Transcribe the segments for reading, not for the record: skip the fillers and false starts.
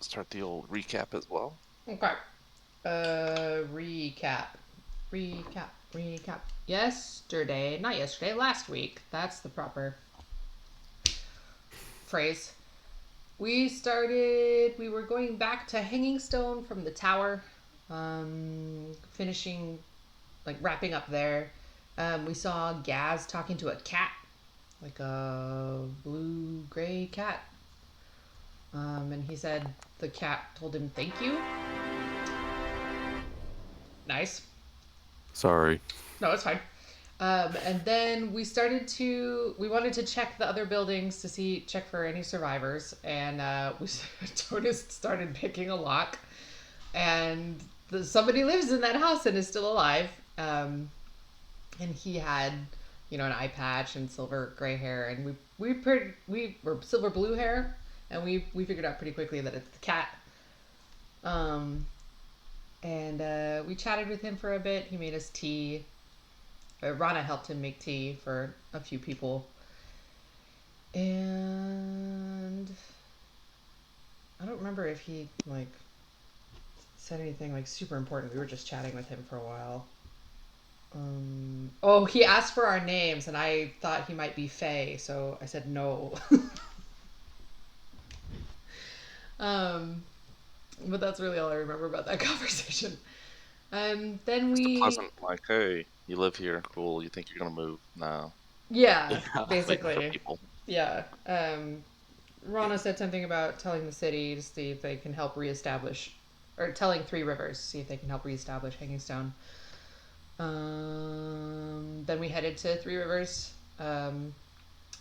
start the old recap as well. Okay. Recap. Recap. Yesterday, not yesterday, last week. That's the proper phrase. We were going back to Hanging Stone from the tower, finishing, like, wrapping up there. We saw Gaz talking to a cat, like a blue gray cat. And he said the cat told him thank you. Nice. Sorry. No, it's fine. And then we wanted to check the other buildings to check for any survivors. And Totus started picking a lock. And somebody lives in that house and is still alive. And he had, an eye patch and silver gray hair. And we were silver blue hair. And we figured out pretty quickly that it's the cat. And we chatted with him for a bit. He made us tea. Rana helped him make tea for a few people. And I don't remember if he, like, said anything, like, super important. We were just chatting with him for a while. Oh, he asked for our names, and I thought he might be Faye, so I said no. um, but that's really all I remember about that conversation. Then Just a we, pleasant, like, hey, you live here, cool. You think you're gonna move? No, yeah, Yeah. waiting for basically, people. yeah. Rana said something about telling the city to see if they can help reestablish, or telling Three Rivers, see if they can help reestablish Hanging Stone. Then we headed to Three Rivers,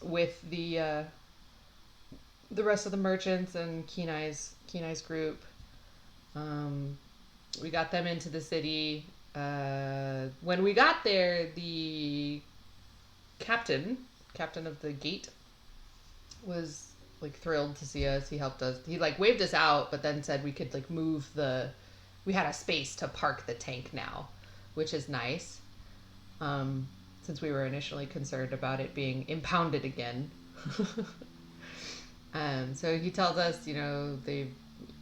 with the rest of the merchants and Kenai's group. Um, we got them into the city. When we got there, the captain of the gate, was, like, thrilled to see us. He helped us. He, like, waved us out, but then said we could, like, we had a space to park the tank now, which is nice. Um, since we were initially concerned about it being impounded again. So he tells us, they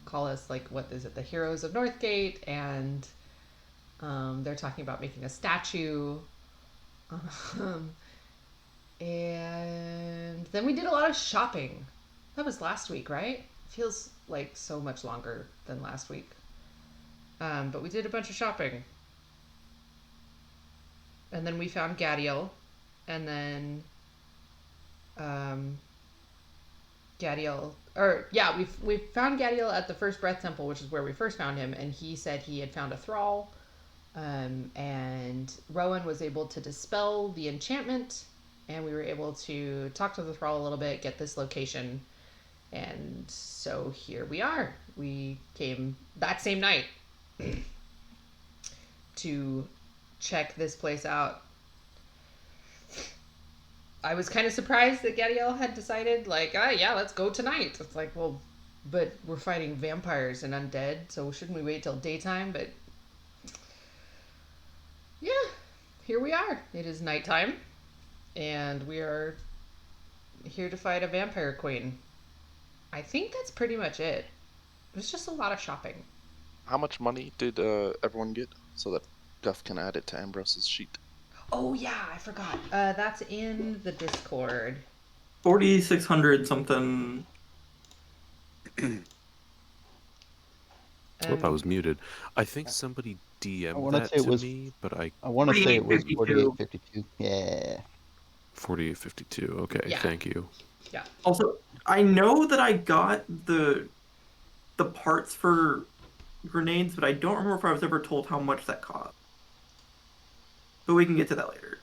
call us, like, what is it, the heroes of Northgate, and they're talking about making a statue. Um, and then we did a lot of shopping. That was last week, right? Feels like so much longer than last week. But we did a bunch of shopping. And then we found Gadiel. And then um, Gadiel, or yeah, we found Gadiel at the First Breath Temple, which is where we first found him, and he said he had found a thrall, and Rowan was able to dispel the enchantment, and we were able to talk to the thrall a little bit, get this location, and so here we are. We came that same night to check this place out. I was kind of surprised that Gadiel had decided, like, yeah, let's go tonight. It's like, well, but we're fighting vampires and undead, so shouldn't we wait till daytime? But yeah, here we are. It is nighttime, and we are here to fight a vampire queen. I think that's pretty much it. It was just a lot of shopping. How much money did everyone get so that Duff can add it to Ambrose's sheet? Oh yeah, I forgot. That's in the Discord. 4,600 something. Oh, I Um, was muted. I think somebody I DM'd want to that say it to was. me, but I want to say it was 48.52. 48.52. Yeah. 4852. Okay, Yeah. thank you. yeah. Also, I know that I got the parts for grenades, but I don't remember if I was ever told how much that cost. But we can get to that later.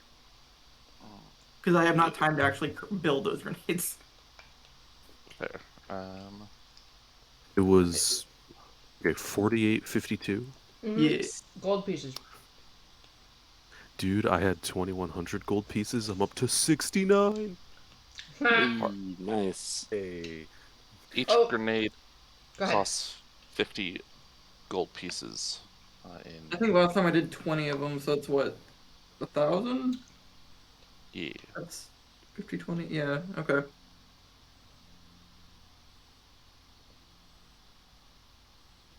Because I have not time to actually build those grenades. Fair. It was 4852. Mm-hmm. Yeah. Gold pieces. Dude, I had 2100 gold pieces. I'm up to 69. Hey, nice. Hey. Each Oh. grenade Go ahead. costs 50 gold pieces. I think last time I did 20 of them, so that's what, 1,000? Yeah. That's 50, 20. Yeah, okay.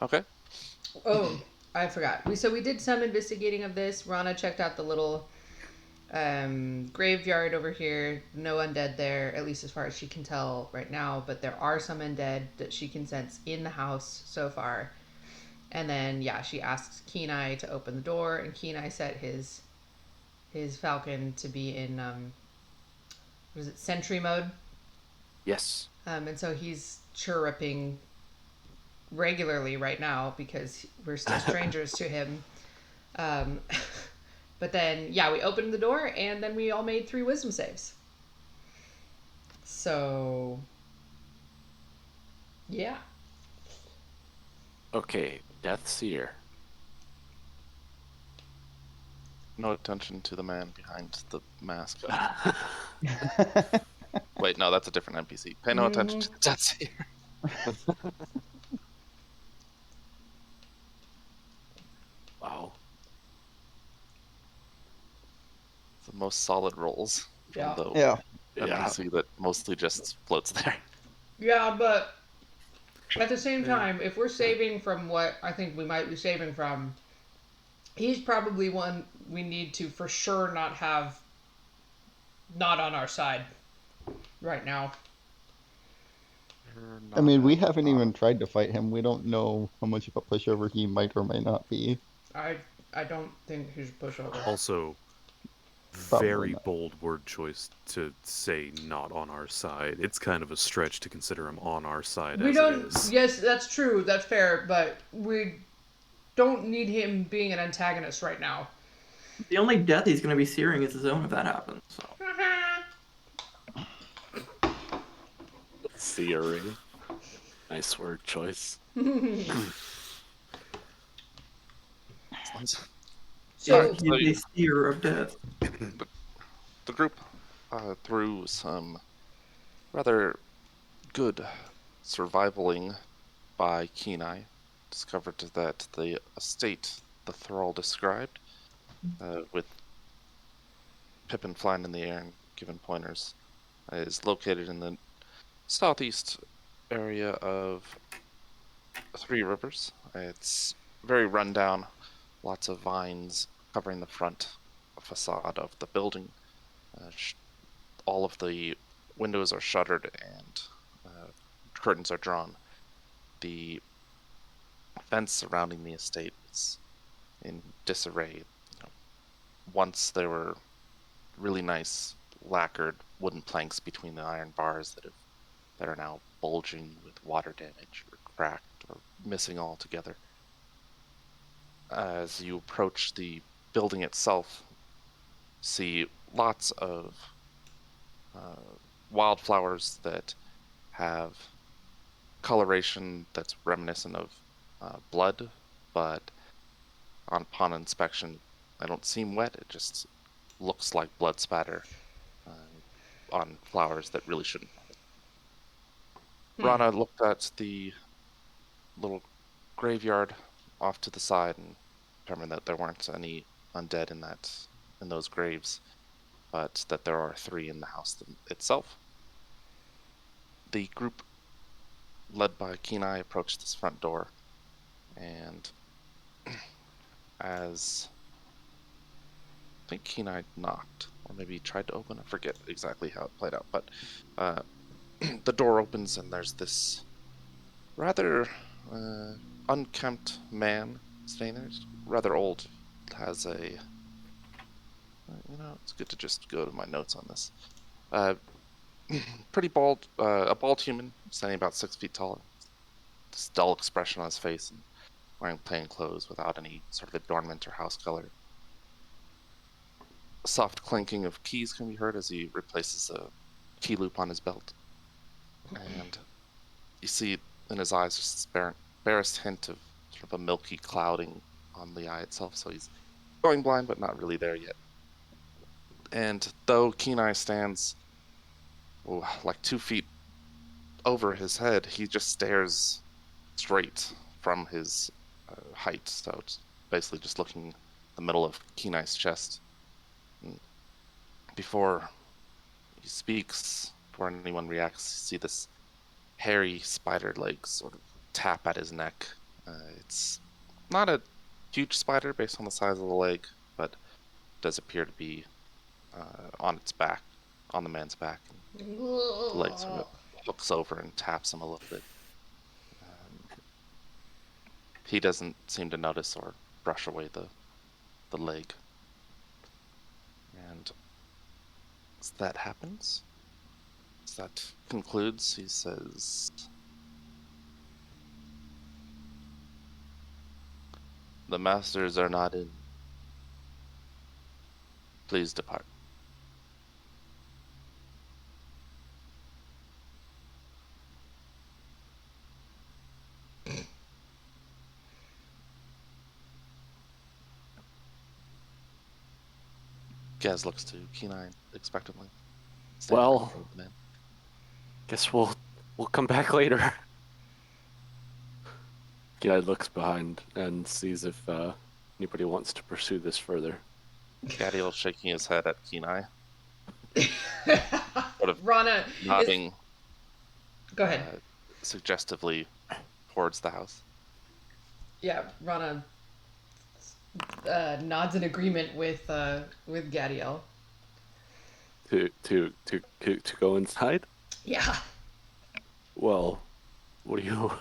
Okay. Oh, I forgot. We did some investigating of this. Rana checked out the little graveyard over here. No undead there, at least as far as she can tell right now. But there are some undead that she can sense in the house so far. And then yeah, she asks Kenai to open the door, and Kenai set his falcon to be in was it sentry mode? Yes. And so he's chirruping regularly right now because we're still strangers to him. Um, but then, yeah, we opened the door and then we all made 3 wisdom saves. So, yeah. Okay, Death's here. No attention to the man behind the mask. Wait, no, that's a different NPC. Pay no attention to the deaths here. Wow. The most solid rolls from Yeah. the Yeah. Yeah. NPC that mostly just floats there. Yeah, but at the same time, if we're saving from what I think we might be saving from, he's probably one we need to for sure not have not on our side right now. I mean, we haven't even tried to fight him. We don't know how much of a pushover he might or might not be. I don't think he's a pushover. Also, Probably very not. bold word choice to say not on our side. It's kind of a stretch to consider him on our side We as don't. it is. Yes, that's true. That's fair. But we don't need him being an antagonist right now. The only death he's going to be searing is his own if that happens. So. Theory. Nice word choice. So He's a seer of death. The group, through some rather good survivaling by Kenai, discovered that the estate the thrall described, with Pippin flying in the air and giving pointers, is located in the southeast area of Three Rivers. It's very rundown, lots of vines covering the front facade of the building. All of the windows are shuttered and curtains are drawn. The fence surrounding the estate is in disarray. Once there were really nice lacquered wooden planks between the iron bars that are now bulging with water damage or cracked or missing altogether. As you approach the building itself, see lots of wildflowers that have coloration that's reminiscent of blood, but upon inspection, they don't seem wet. It just looks like blood spatter on flowers that really shouldn't. Rana looked at the little graveyard off to the side and determined that there weren't any undead in those graves, but that there are 3 in the house itself. The group, led by Kenai, approached this front door, and as I think Kenai knocked, or maybe he tried to open, I forget exactly how it played out, but the door opens and there's this rather unkempt man standing there. He's rather old. Has a it's good to just go to my notes on this. Pretty bald, a bald human, standing about 6 feet tall. This dull expression on his face, and wearing plain clothes without any sort of adornment or house color. A soft clinking of keys can be heard as he replaces a key loop on his belt. And you see in his eyes just this barest hint of sort of a milky clouding on the eye itself, so he's going blind but not really there yet. And though Kenai stands like 2 feet over his head, he just stares straight from his height, so it's basically just looking the middle of Kenai's chest. And before he speaks, before anyone reacts, you see this hairy spider legs sort of tap at his neck It's not a huge spider based on the size of the leg, but does appear to be on its back, on the man's back. And the leg sort of hooks over and taps him a little bit. He doesn't seem to notice or brush away the leg. And as that happens, as that concludes, he says, "The masters are not in. Please depart." Gaz looks to Kenai expectantly. Stand Well- right in front of the man. Guess we'll come back later. Kenai looks behind and sees if anybody wants to pursue this further. Gadiel shaking his head at Kenai, sort of Rana nodding Go ahead. suggestively towards the house. Yeah, Rana nods in agreement with Gadiel. To go inside? Yeah. Well, what do you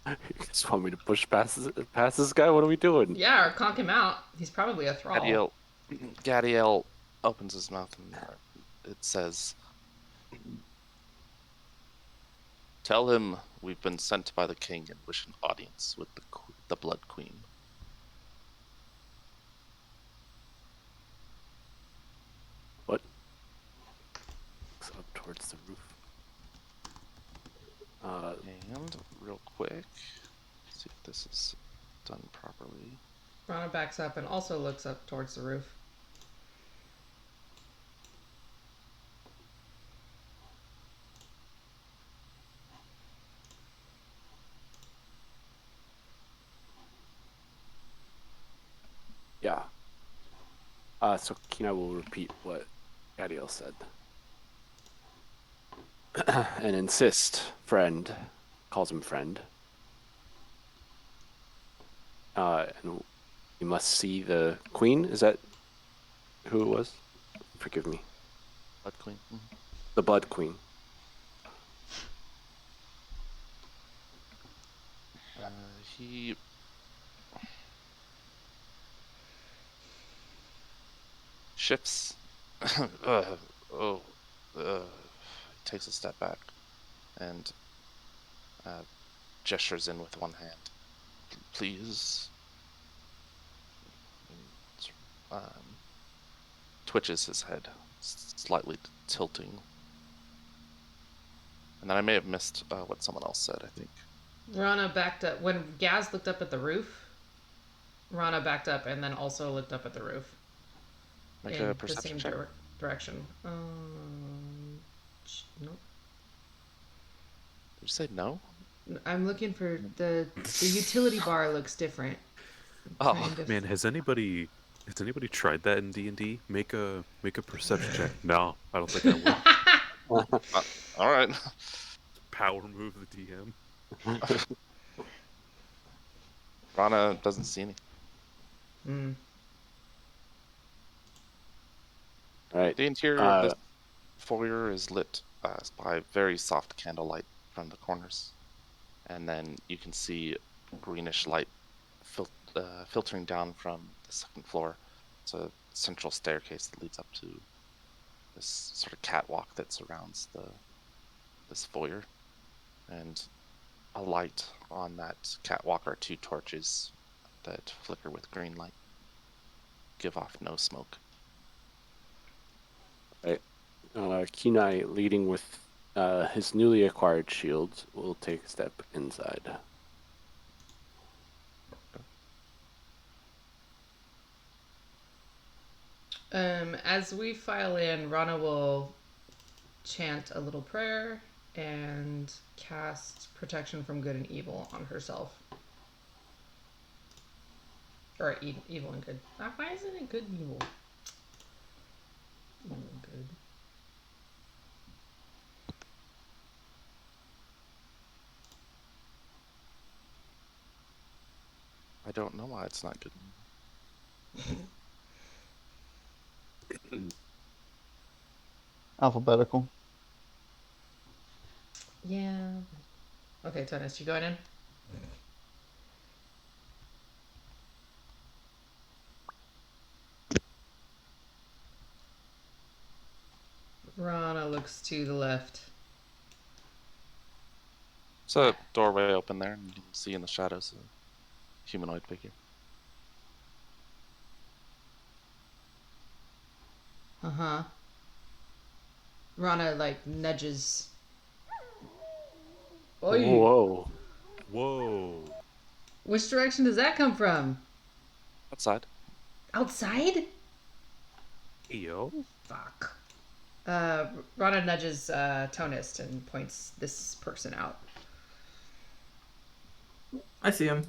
you just want me to push past this guy? What are we doing? Yeah, or conk him out. He's probably a thrall. Gadiel opens his mouth and it says, "Tell him we've been sent by the king and wish an audience with the Blood Queen." What? Looks up towards the roof. And real quick, see if this is done properly. Rana backs up and also looks up towards the roof. Yeah. So Kenai will repeat what Gadiel said. And insist, friend, calls him friend. And you must see the queen. Is that who it was? Forgive me. Blood Queen. Mhm. The Blood Queen. He shifts. Takes a step back and gestures in with one hand. Please. And, twitches his head, slightly tilting. And then I may have missed what someone else said, I think. Rana backed up. When Gaz looked up at the roof, Rana backed up and then also looked up at the roof. Make in a the perception same check. direction. Nope. Did you say no? I'm looking for the utility bar looks different. Oh, Trying to- Man, has anybody tried that in D&D? Make a perception check. No, I don't think I will. all right. Power move the DM. Rana doesn't see any. Mm. All right. The interior of the foyer is lit by very soft candlelight from the corners. And then you can see greenish light filtering down from the second floor. It's a central staircase that leads up to this sort of catwalk that surrounds this foyer. And a light on that catwalk are two torches that flicker with green light. Give off no smoke. Kenai, leading with his newly acquired shield, will take a step inside. As we file in, Rana will chant a little prayer and cast protection from good and evil on herself. Or evil and good. Why isn't it good and evil? Evil and good. I don't know why it's not good. Alphabetical. Yeah. Okay, Tonis, you going in? Rana looks to the left. There's a doorway open there, and you can see in the shadows a humanoid figure. Uh-huh. Rana, like, nudges. Oi! Whoa. Whoa. Which direction does that come from? Outside. Outside? Yo. Fuck. Rana nudges Tonist and points this person out. I see him.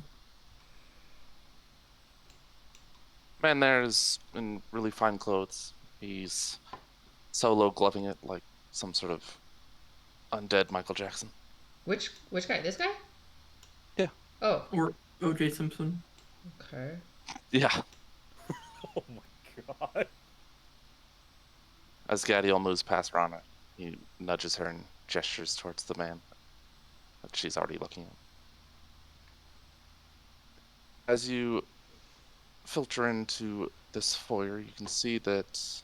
Man there is in really fine clothes. He's solo gloving it like some sort of undead Michael Jackson. Which guy? This guy? Yeah. Oh, Or O.J. Simpson. okay. Yeah. Oh my god. As Gadiel moves past Rana, he nudges her and gestures towards the man that she's already looking at. As you filter into this foyer, you can see that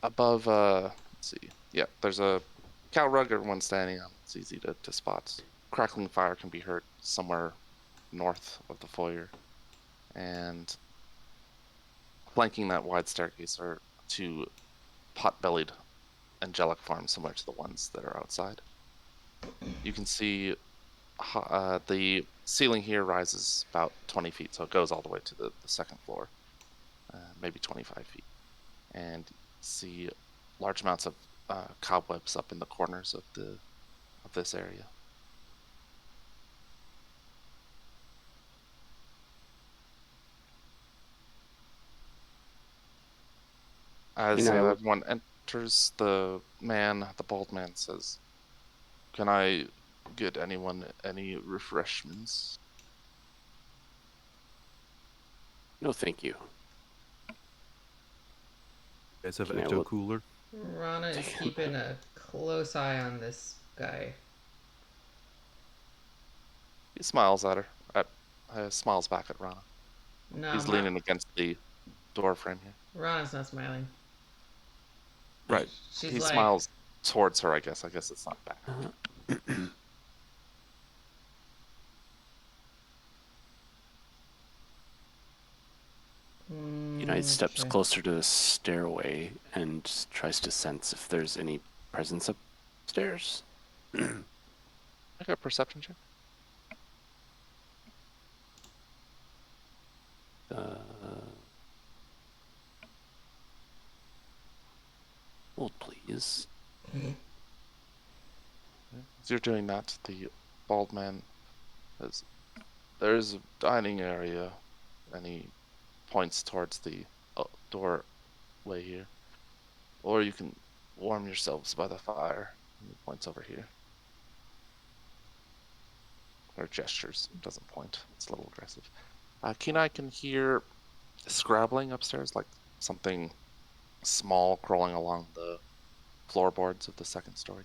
above, let's see, yeah, there's a cow rug everyone's standing on. It's easy to spot. Crackling fire can be heard somewhere north of the foyer. And flanking that wide staircase are two pot-bellied angelic forms similar to the ones that are outside. You can see the ceiling here rises about 20 feet, so it goes all the way to the second floor, maybe 25 feet. And see large amounts of cobwebs up in the corners of this area. As You know, everyone enters, the bald man says, "Can I get anyone any refreshments?" no, thank you. You guys have Yeah, ecto well- cooler? Rana is keeping a close eye on this guy. He smiles at her. Smiles back at Rana. No, He's leaning against the door frame here. Rana's not smiling. Right. She's He like, smiles towards her, I guess. I guess it's not back. United steps okay. closer to the stairway and tries to sense if there's any presence upstairs. Make a perception check. Hold, please. As you're doing that, the bald man says, "There's a dining area," and he points towards the doorway here. "Or you can warm yourselves by the fire." And he points over here. Or gestures, doesn't point. It's a little aggressive. Kenai can hear scrabbling upstairs, like something small crawling along the floorboards of the second story.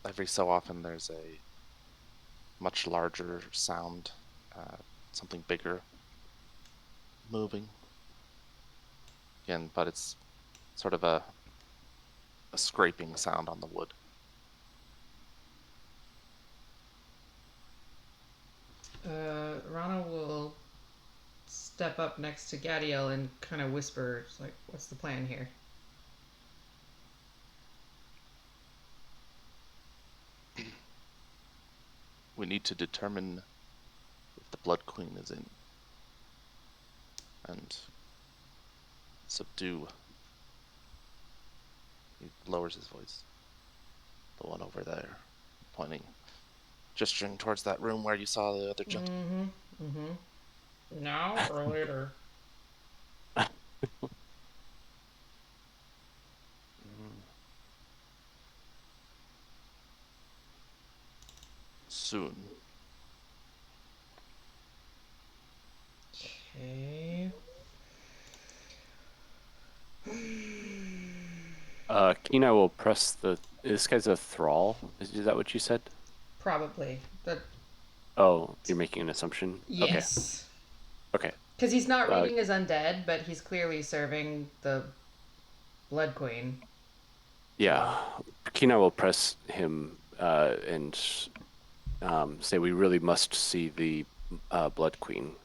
Every so often there's a much larger sound, something bigger moving. Again, but it's sort of a scraping sound on the wood. Rana will step up next to Gadiel and kind of whisper, like, "What's the plan here?" We need to determine if the Blood Queen is in and subdue. He lowers his voice. The one over there, pointing, gesturing towards that room where you saw the other gentleman. Now or later? soon. Okay. Kina will press the. This guy's a thrall. Is that what you said? Probably. But Oh, you're making an assumption. Okay. yes. Okay. Because he's not Uh, reading as undead, but he's clearly serving the Blood Queen. Yeah. Kina will press him and say, "We really must see the Blood Queen."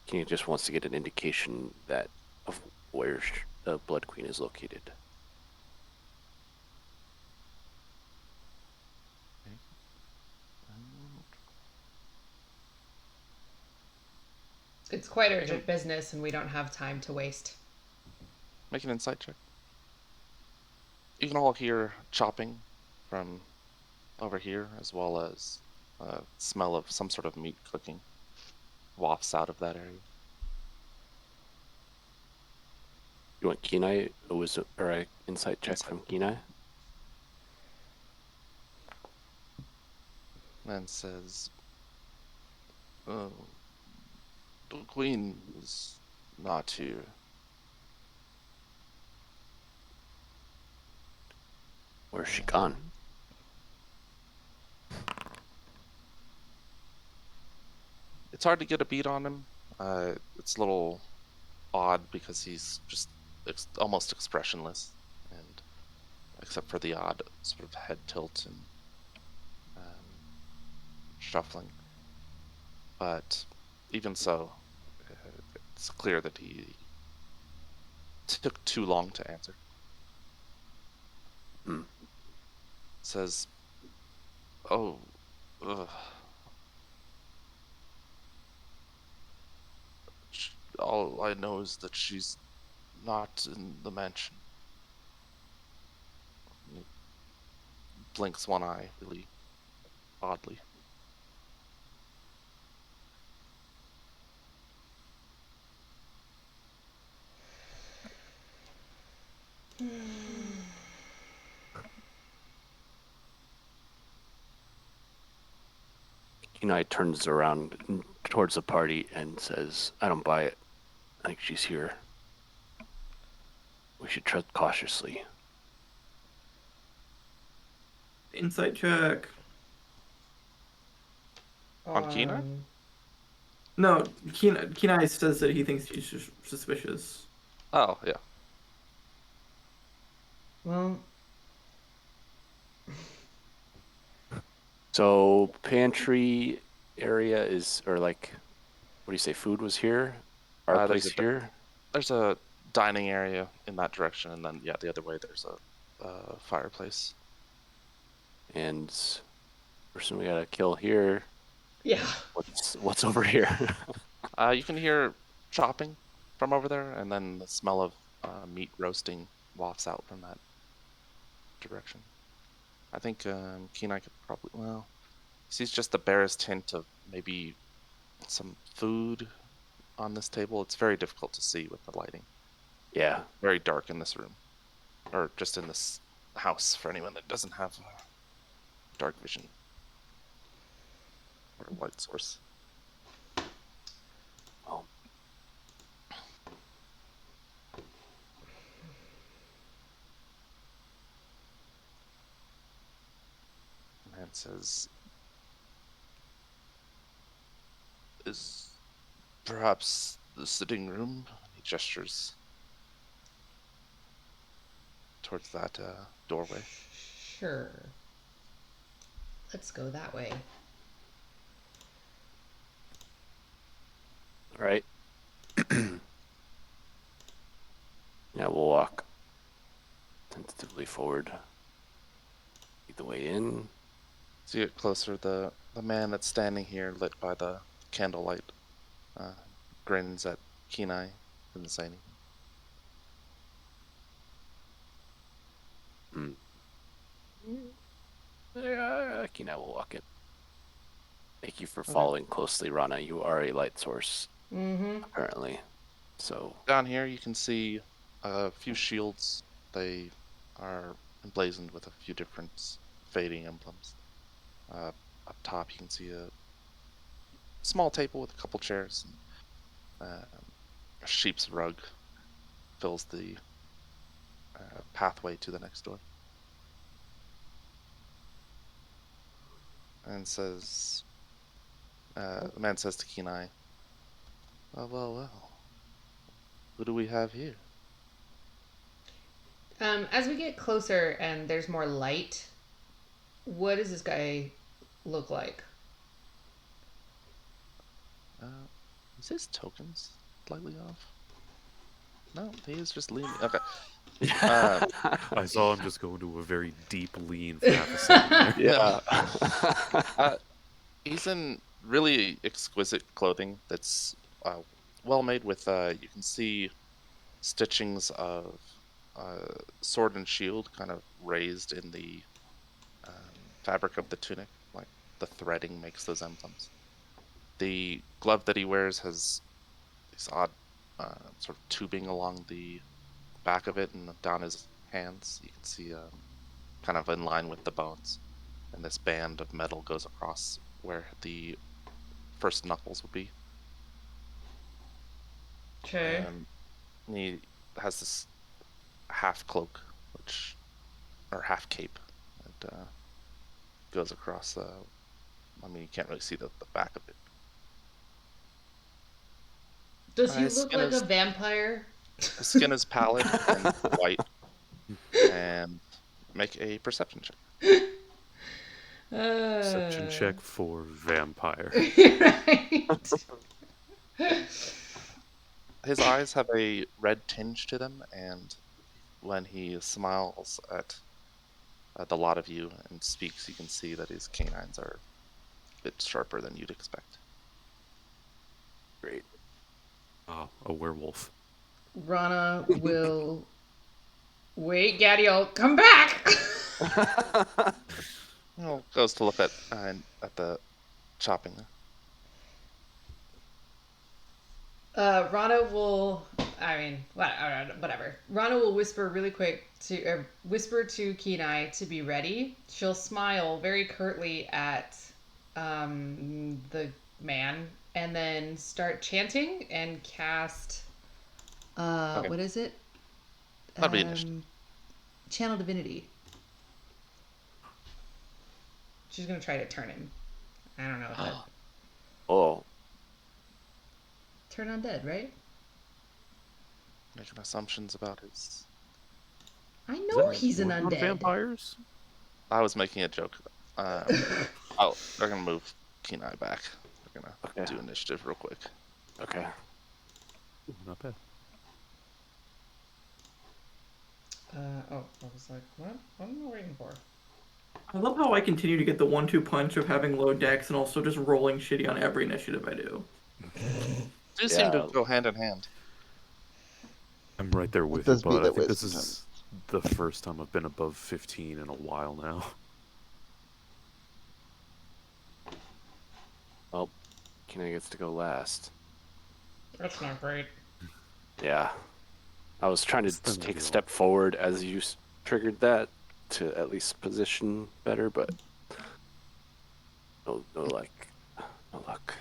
Kina just wants to get an indication that of where the Blood Queen is located. It's quite urgent business, and we don't have time to waste. Make an insight check. You can all hear chopping from over here, as well as smell of some sort of meat cooking wafts out of that area. You want Kenai or an insight check Insight. from Kenai? And says, "Oh, the queen is not here." Where's she gone? It's hard to get a beat on him. It's a little odd because he's just almost expressionless, and except for the odd sort of head tilt and shuffling. But even so, it's clear that he took too long to answer. Hmm. Says, "Oh, ugh. All I know is that she's not in the mansion." He blinks one eye really oddly. Kenai turns around towards the party and says, "I don't buy it. I think she's here. We should tread cautiously." Insight check. On Kenai? No, Kenai says that he thinks she's suspicious. Oh, yeah. Well, So pantry area is, or like, what do you say? Food was here. Our There's place a here. There's a dining area in that direction, and then, yeah, the other way there's a fireplace. And person we gotta kill here. yeah. What's over here? You can hear chopping from over there, and then the smell of meat roasting wafts out from that direction. I think Kenai could probably, well, sees just the barest hint of maybe some food on this table. It's very difficult to see with the lighting. Yeah. Very dark in this room, or just in this house for anyone that doesn't have dark vision or a light source. Oh. Man says, "Is perhaps the sitting room?" He gestures towards that doorway. Sure. Let's go that way. All right. Yeah, we'll walk tentatively forward. Lead the way in. As you get closer, the man that's standing here, lit by the candlelight, grins at Kenai and say anything. Kina will walk in. Thank you for following closely, Rana. You are a light source, Mm-hmm. apparently. So, Down here, you can see a few shields. They are emblazoned with a few different fading emblems. Up top, you can see a small table with a couple chairs. And, a sheep's rug fills the pathway to the next door. And says, the man says to Kenai, well. Who do we have here? As we get closer and there's more light, what does this guy look like? Is his tokens slightly off? No, he is just leaning. Okay. I saw him just go into a very deep lean for half a second there. Yeah. He's in really exquisite clothing that's well made with, you can see stitchings of sword and shield kind of raised in the fabric of the tunic, like the threading makes those emblems. The glove that he wears has these odd sort of tubing along the back of it and down his hands. You can see kind of in line with the bones. And this band of metal goes across where the first knuckles would be. Okay. And he has this half cloak, or half cape, that goes across. I mean, you can't really see the back of it. Does he His look skin like is- a vampire? The skin is pallid and white. And make a perception check. Perception check for vampire. Right. His eyes have a red tinge to them, and when he smiles at the lot of you and speaks, you can see that his canines are a bit sharper than you'd expect. Great. Oh, a werewolf. Rana will wait. Gadiel, come back. Well, goes to look at the chopping. Rana will. I mean, whatever. Rana will whisper really quick whisper to Kenai to be ready. She'll smile very curtly at the man, and then start chanting and cast. Okay. What is it? That'd be initiative. Channel Divinity. She's gonna try to turn him. I don't know what that. Oh, Turn undead, right? Making assumptions about his. I Is know that he's an word on undead. vampires? I was making a joke. They're gonna move Kenai back. We're gonna Okay. do initiative real quick. okay. Ooh, not bad. I was like, what? What am I waiting for? I love how I continue to get the 1-2 punch of having low decks and also just rolling shitty on every initiative I do. Do seem to Yeah. go hand in hand. I'm right there with you, does be but I that think way this is the first time I've been above 15 in a while now. Well, Kenai gets to go last. That's not great. Yeah. I was trying It's to the take a middle. step forward as you triggered that to at least position better, but no luck. No luck.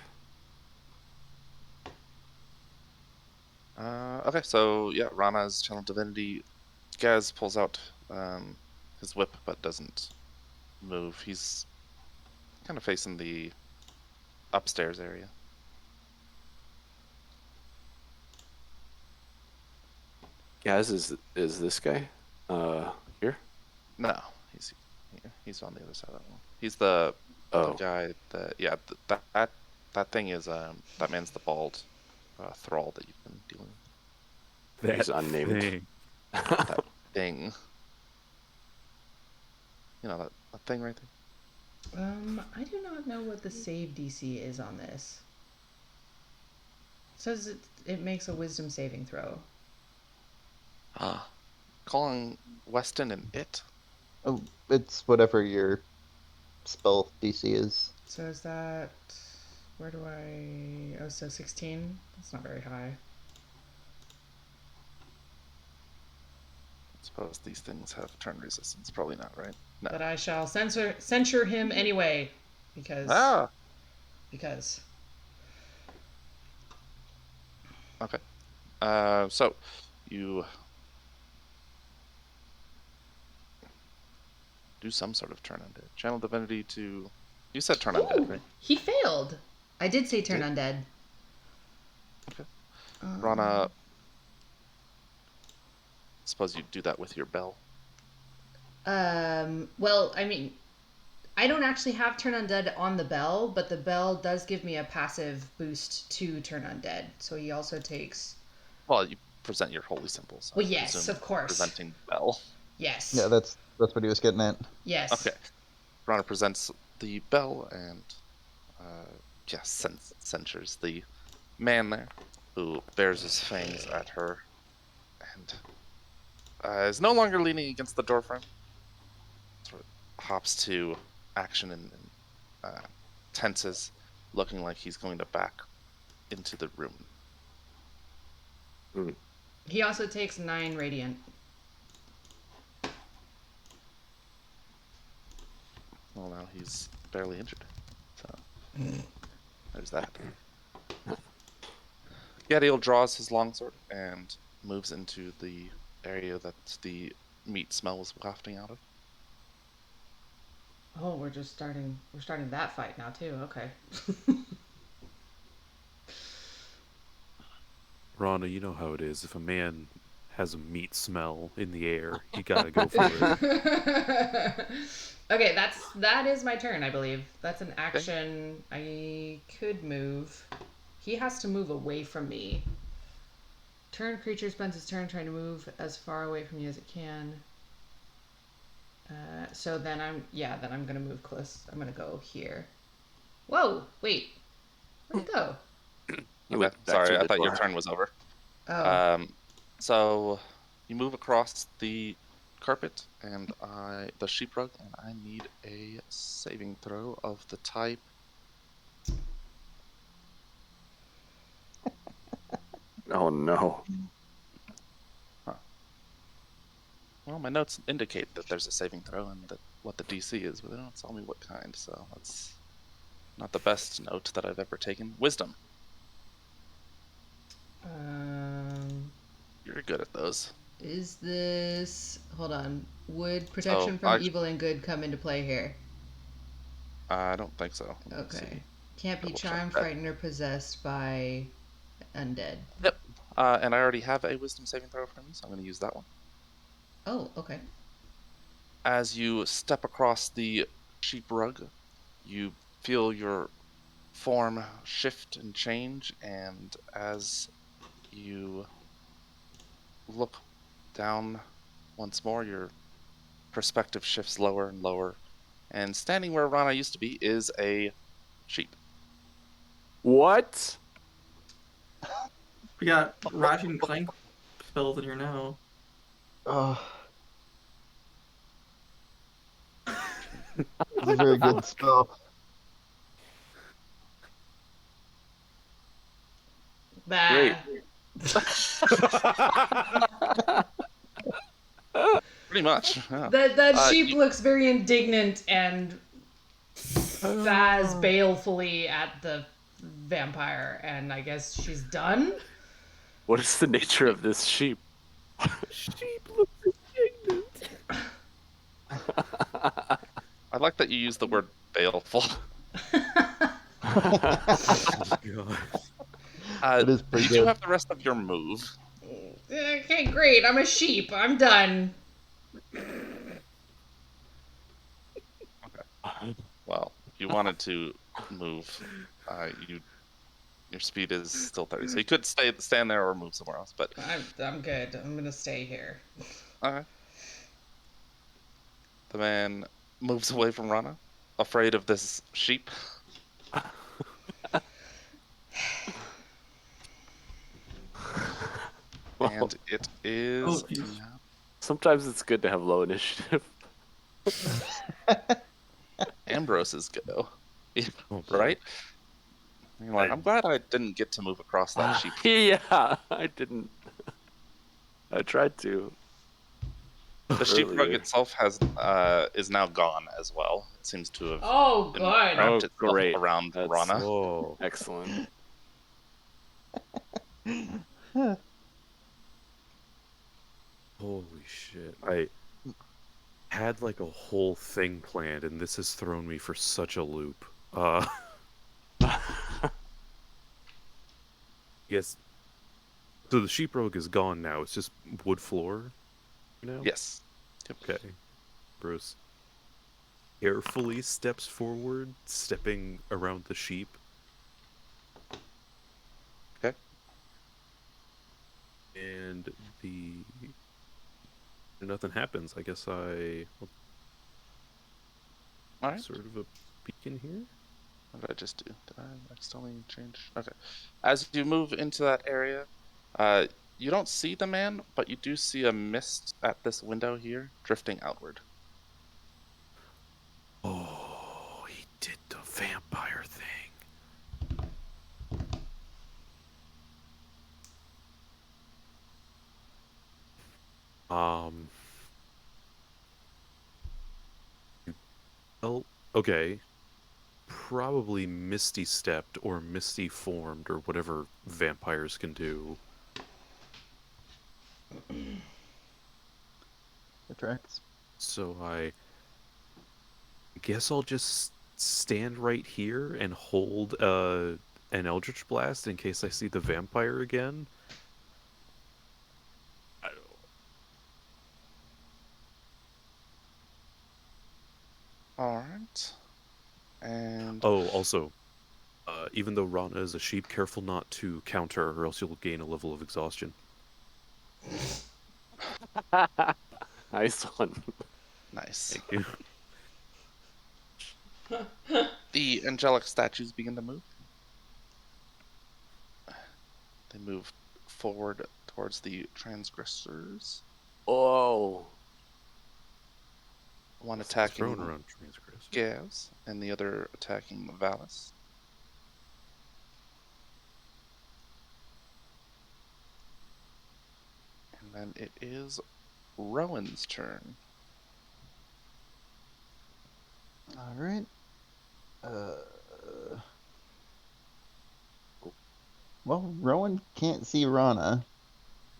Okay, so yeah, Rana's Channel Divinity. Gaz pulls out his whip, but doesn't move. He's kind of facing the upstairs area. Gaz, is this guy here? No, he's here. He's on the other side of the wall. He's the Oh, guy that that thing is that man's the bald thrall that you've been dealing with. He's unnamed. thing. That thing. You know that thing right there. I do not know what the save DC is on this. It says it makes a wisdom saving throw. Calling Weston and it. Oh, it's whatever your spell DC is. So is that where do I? Oh, so 16. That's not very high. suppose these things have turn resistance. Probably not, right? No. But I shall censure him anyway, because Ah. because Okay. So you do some sort of turn undead. Channel divinity to. You said turn undead, Ooh, right? he failed. I did say turn Did? undead. Okay. Um, Rana. Suppose you do that with your bell. Well, I mean, I don't actually have turn undead on the bell, but the bell does give me a passive boost to turn undead. So he also takes. Well, you present your holy symbols. Well, I yes, presume of course. Presenting bell. Yes. Yeah, that's what he was getting at. Yes. Okay. Rana presents the bell and, censures the man there, who bears his fangs at her, and is no longer leaning against the doorframe. Sort of hops to action and tenses, looking like he's going to back into the room. He also takes 9 radiant. Well, now he's barely injured, so there's that. Yadiel draws his longsword and moves into the area that the meat smell was wafting out of. Oh, we're starting that fight now too. Okay. Rana, you know how it is. If a man has a meat smell in the air, you gotta go for it. Okay, that is my turn, I believe. That's an action. I could move. He has to move away from me. Turn creature spends its turn trying to move as far away from you as it can. So then I'm gonna move close. I'm gonna go here. Whoa, wait. Where'd it go? You Okay, went back sorry, through I the thought your door. turn was over. Oh. So you move across the carpet and the sheep rug, and I need a saving throw of the type. Oh no. Well, my notes indicate that there's a saving throw and that what the DC is, but they don't tell me what kind, so that's not the best note that I've ever taken. Wisdom. You're good at those. Is this... Hold on. Would protection from evil and good come into play here? I don't think so. Let me Okay. see. Can't be Double check charmed, that. frightened, or possessed by undead. Yep. And I already have a wisdom saving throw from you, so I'm going to use that one. Oh, okay. As you step across the sheep rug, you feel your form shift and change, and as you look down once more, your perspective shifts lower and lower, and standing where Rana used to be is a sheep. What? We got Ration Clank spells in here now. It's a very good spell. Bah. Great. Pretty much. Yeah. That sheep you- looks very indignant and spaz balefully at the vampire, and I guess she's done? What is the nature of this sheep? Sheep looks indignant. I like that you use the word baleful. God. It is pretty you do good. have the rest of your move. Okay, great. I'm a sheep. I'm done. Well, if you wanted to move, your speed is still 30, so you could stand there or move somewhere else. But I'm good. I'm gonna stay here. okay. The man moves away from Rana, afraid of this sheep. Well, And it is. Oh, geez. sometimes it's good to have low initiative. Ambrose's go. Oh, boy. Right? You're like, I'm glad I didn't get to move across that sheep. Yeah, I didn't. I tried to. The sheepdog Earlier. itself is now gone as well. It seems to have Oh, been good. wrapped Oh, itself great. around That's- Rana. Oh, Excellent. holy shit! I had like a whole thing planned, and this has thrown me for such a loop. Yes. So the sheeprogue is gone now. It's just wood floor, now. Yes. Yep. Okay. Bruce carefully steps forward, stepping around the sheep. Okay. And nothing happens. I guess I All right. sort of a peek in here. What did I just do? Did I accidentally change? Okay. As you move into that area, you don't see the man, but you do see a mist at this window here drifting outward. Oh, he did the vampire thing. Well, okay. Probably misty stepped or misty formed or whatever vampires can do. That tracks. So I guess I'll just stand right here and hold an Eldritch Blast in case I see the vampire again. All right. And Oh, also, even though Rana is a sheep, careful not to counter or else you'll gain a level of exhaustion. Nice one. nice. You- The angelic statues begin to move. They move forward towards the transgressors. Oh. One Thrown attacking around transgress. Gaz, and the other attacking Valis. And then it is Rowan's turn. All right. Well, Rowan can't see Rana,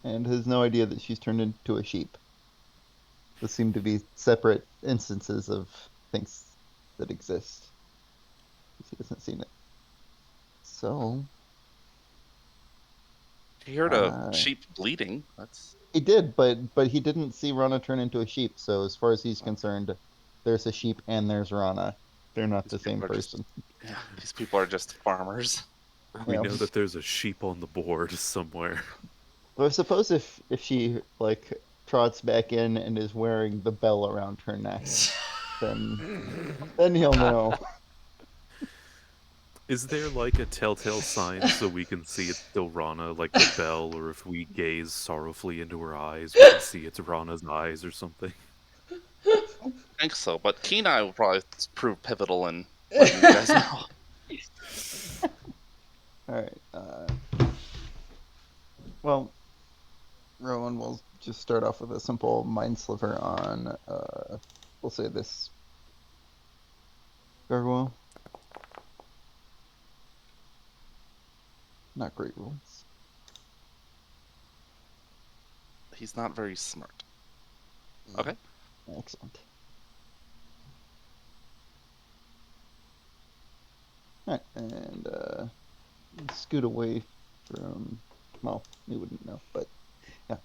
and has no idea that she's turned into a sheep. Those seem to be separate instances of things that exist. He hasn't seen it. So He heard a Uh, sheep bleeding. That's he did, but he didn't see Rana turn into a sheep. So as far as he's concerned, there's a sheep and there's Rana. They're not the These same people are just- person. yeah. These people are just farmers. We Yeah. know that there's a sheep on the board somewhere. Well, I suppose if she like trots back in and is wearing the bell around her neck, then he'll know. Is there like a telltale sign so we can see it's still Rana, like the bell, or if we gaze sorrowfully into her eyes, we can see it's Rana's eyes or something? I think so, but Kenai will probably prove pivotal in letting you guys know. All right. Well, Rowan will just start off with a simple mind sliver on, we'll say this gargoyle. Not great rolls. He's not very smart. Okay. Excellent. Alright, and scoot away from, well, you wouldn't know, but yeah.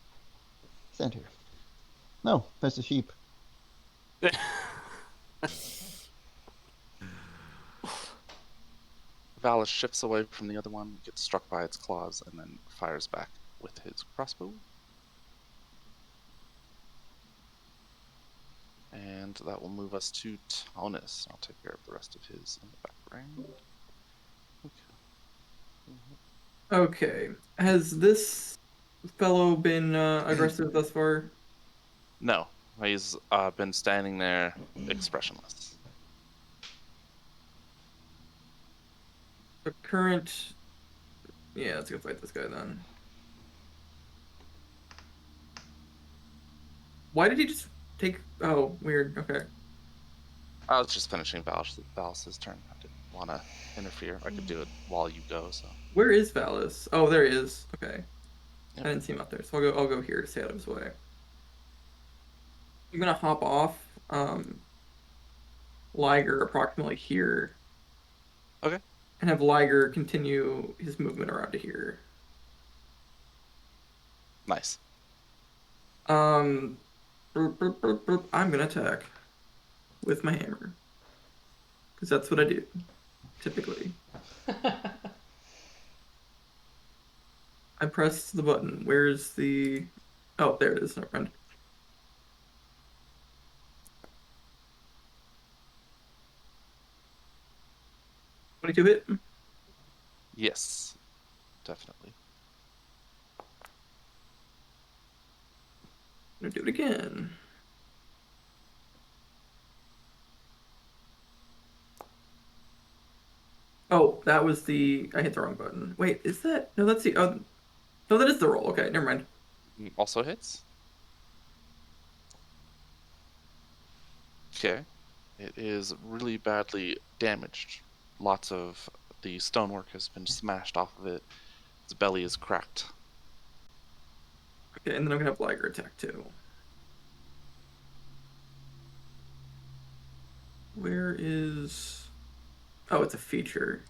Stand here. No, that's a sheep. Valis shifts away from the other one, gets struck by its claws, and then fires back with his crossbow. And that will move us to Tonus. I'll take care of the rest of his in the background. Okay. Has this fellow been aggressive thus far? No, he's been standing there expressionless. The current. Yeah, let's go fight this guy then. Why did he just take. Oh, weird. Okay. I was just finishing Valus's turn. I didn't want to interfere. I could do it while you go. So Where is Valus? Oh, there he is. Okay. Yep. I didn't see him up there, so I'll go here to stay out of his way. I'm gonna hop off Liger approximately here. Okay. And have Liger continue his movement around to here. Nice. I'm gonna attack with my hammer. Because that's what I do, typically. I press the button. Where's the... Oh, there it is. Never mind. 22 hit. Yes, definitely. I'm gonna do it again. Oh, that was the... I hit the wrong button. Wait, is that... No, that's the... Oh, no, that is the roll. Okay, never mind. Also hits. Okay. It is really badly damaged. Lots of the stonework has been smashed off of it. Its belly is cracked. Okay, and then I'm gonna have Liger attack too. Where is... Oh, it's a feature.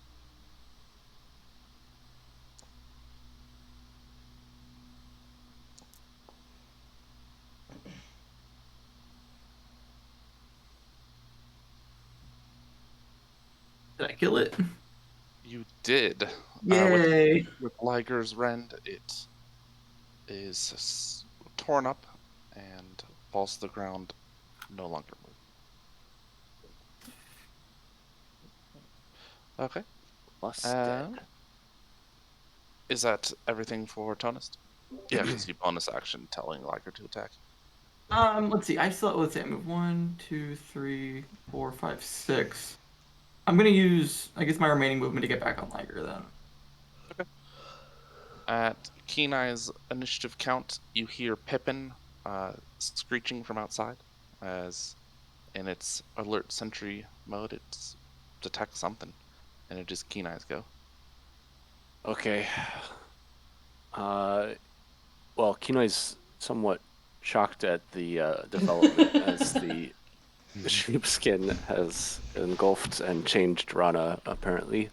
Did I kill it? You did. Yay! With Liger's Rend, it is torn up and falls to the ground, no longer move. Okay. Plus dead. Is that everything for Tonist? Yeah, because you bonus action telling Liger to attack. Let's see. Let's see. I move 1, 2, 3, 4, 5, 6. I'm gonna use, I guess, my remaining movement to get back on Liger then. Okay. At Kenai's initiative count, you hear Pippin screeching from outside, as in its alert sentry mode, it detects something, and it is Kenai's go. Okay. Well, Kinoi's somewhat shocked at the development as the sheepskin has engulfed and changed Rana, apparently.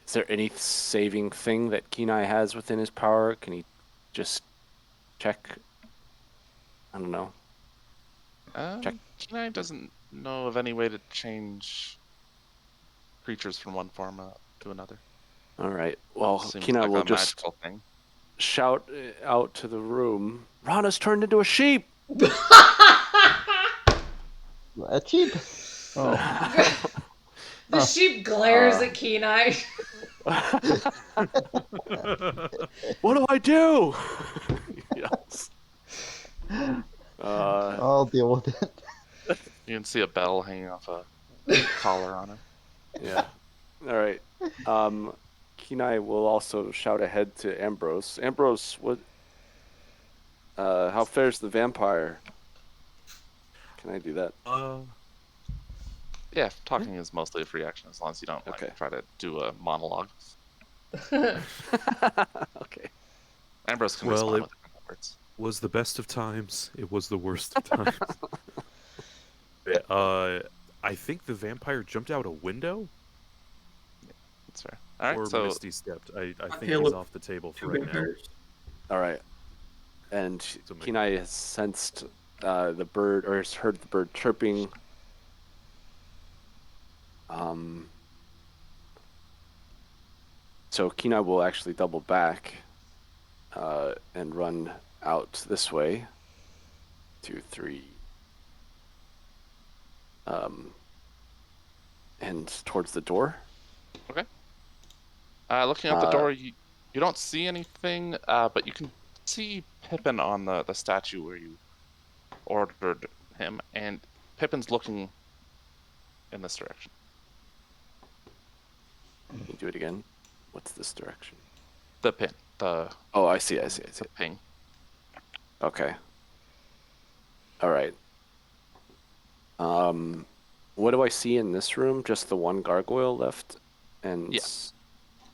Is there any saving thing that Kenai has within his power? Can he just check? I don't know. Check. Kenai doesn't know of any way to change creatures from one form to another. All right. Well, Seems Kenai like will a just magical thing. shout out to the room. Rana's turned into a sheep. A sheep. Oh. The sheep glares at Kenai. What do I do? Yes. I'll deal with it. You can see a bell hanging off a collar on it. Yeah. All right. Kenai will also shout ahead to Ambrose. Ambrose, what? How fares the vampire? Can I do that? Yeah, talking is mostly a free action as long as you don't Okay. try to do a monologue. Okay. Ambrose can Well, respond it- with words. Was the best of times. It was the worst of times. I think the vampire jumped out a window That's fair. All right, or so Misty stepped. I think he's Caleb, off the table for 2 right now. vampires. All right. And So maybe- Kenai has sensed the bird, or has heard the bird chirping. So Kenai will actually double back and run out this way. 2, 3. And towards the door. okay. Looking out the door, you don't see anything, but you can see Pippin on the statue where you ordered him, and Pippin's looking in this direction. Can you do it again? What's this direction? The pin, the Oh, I see. ping. Okay. All right. What do I see in this room? Just the one gargoyle left, and Yes.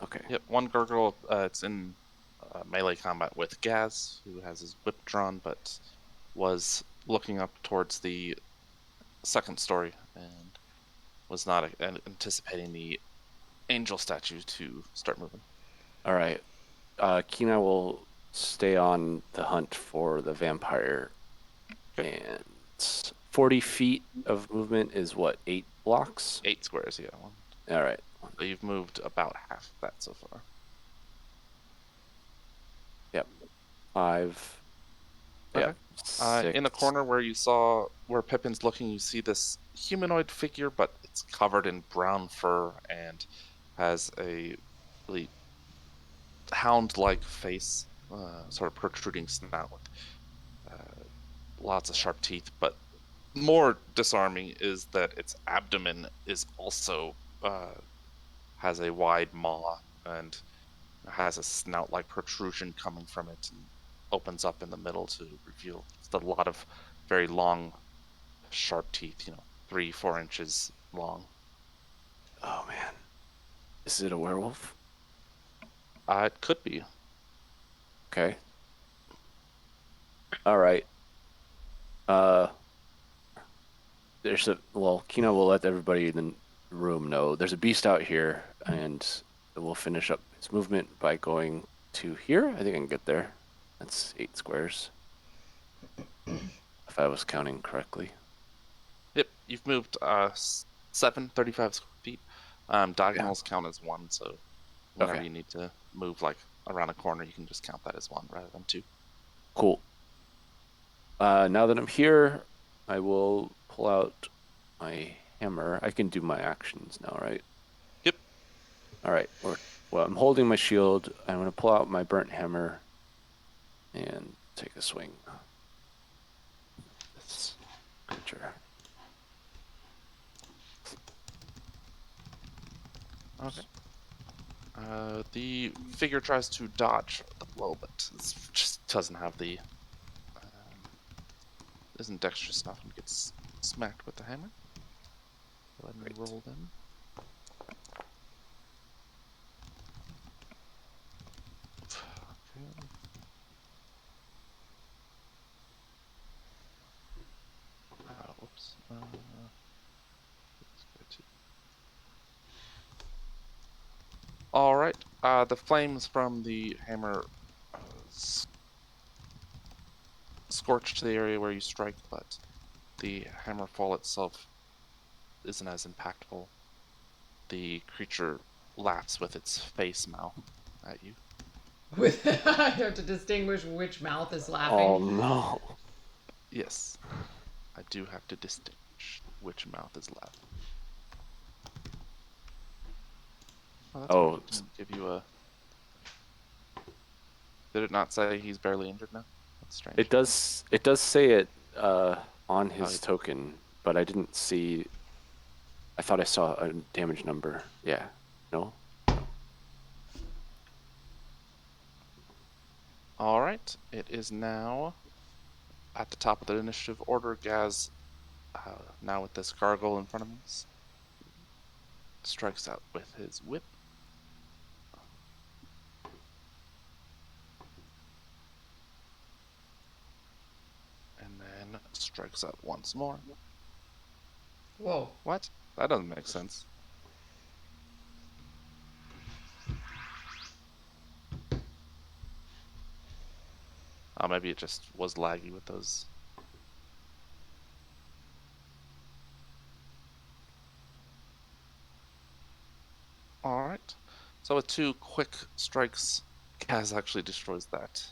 okay. Yep, one gargoyle. It's in melee combat with Gaz, who has his whip drawn, but was looking up towards the second story and was not anticipating the angel statue to start moving. All right. Kina will stay on the hunt for the vampire, Okay. and 40 feet of movement is what, 8 blocks? 8 squares, yeah. One. All right. So you've moved about half of that so far. Yep. 5. Okay. Yep. In the 6. corner where you saw where Pippin's looking, you see this humanoid figure, but it's covered in brown fur and has a really hound-like face, sort of protruding snout with lots of sharp teeth. But more disarming is that its abdomen is also has a wide maw and has a snout-like protrusion coming from it and opens up in the middle to reveal a lot of very long, sharp teeth. 3-4 inches long. Oh man. Is it a werewolf? It could be. Okay. All right. Kina will let everybody in the room know there's a beast out here, and we'll finish up his movement by going to here. I think I can get there. That's 8 squares. If I was counting correctly. Yep, you've moved 35 square feet. Diagonals count as 1, so whenever Okay. you need to move like around a corner, you can just count that as 1 rather than 2. Cool. Now that I'm here, I will pull out my hammer. I can do my actions now, right? Yep. All right. Well, I'm holding my shield. I'm going to pull out my burnt hammer and take a swing. This creature. Okay. The figure tries to dodge the blow, but it just doesn't have the isn't dexterous enough and gets smacked with the hammer. Go ahead and Great. roll them. Okay. Whoops. Let's go to- All right. The flames from the hammer scorch the area where you strike, but the hammer fall itself isn't as impactful. The creature laughs with its face mouth at you. With I have to distinguish which mouth is Oh laughing. no. Yes, I do have to distinguish which mouth is laughing. That's Oh, weird. It didn't give you a. Did it not say he's barely injured now? That's strange. It does. It does say it on his it- token, but I didn't see. I thought I saw a damage number. Yeah. No. All right. It is now at the top of the initiative order. Gaz, now with this gargoyle in front of him, strikes out with his whip. And then strikes out once more. Whoa. What? That doesn't make sense. Oh, maybe it just was laggy with those. Alright. So with 2 quick strikes, Kaz actually destroys that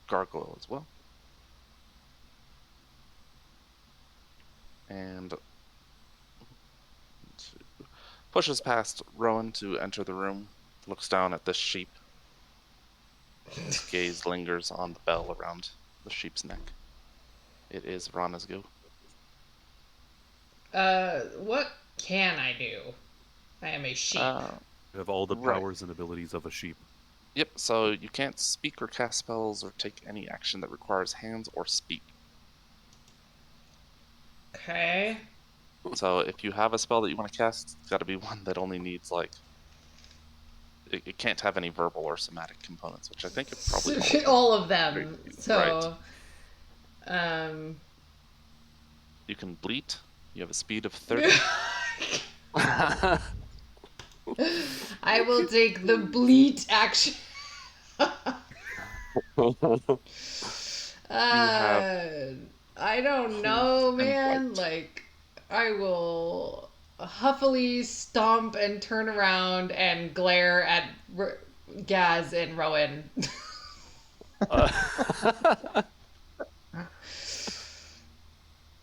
gargoyle as well. And pushes past Rowan to enter the room, looks down at this sheep. His gaze lingers on the bell around the sheep's neck. It is Rana's go. What can I do? I am a sheep. You have all the Right. powers and abilities of a sheep. Yep, so you can't speak or cast spells or take any action that requires hands or speak. Okay. So if you have a spell that you want to cast, it's got to be one that only needs, like, it can't have any verbal or somatic components, which I think it probably All of them. So, Right. You can bleat. You have a speed of 30. I will take the bleat action. I don't know, and man. white. Like, I will huffily stomp and turn around and glare at Gaz and Rowan.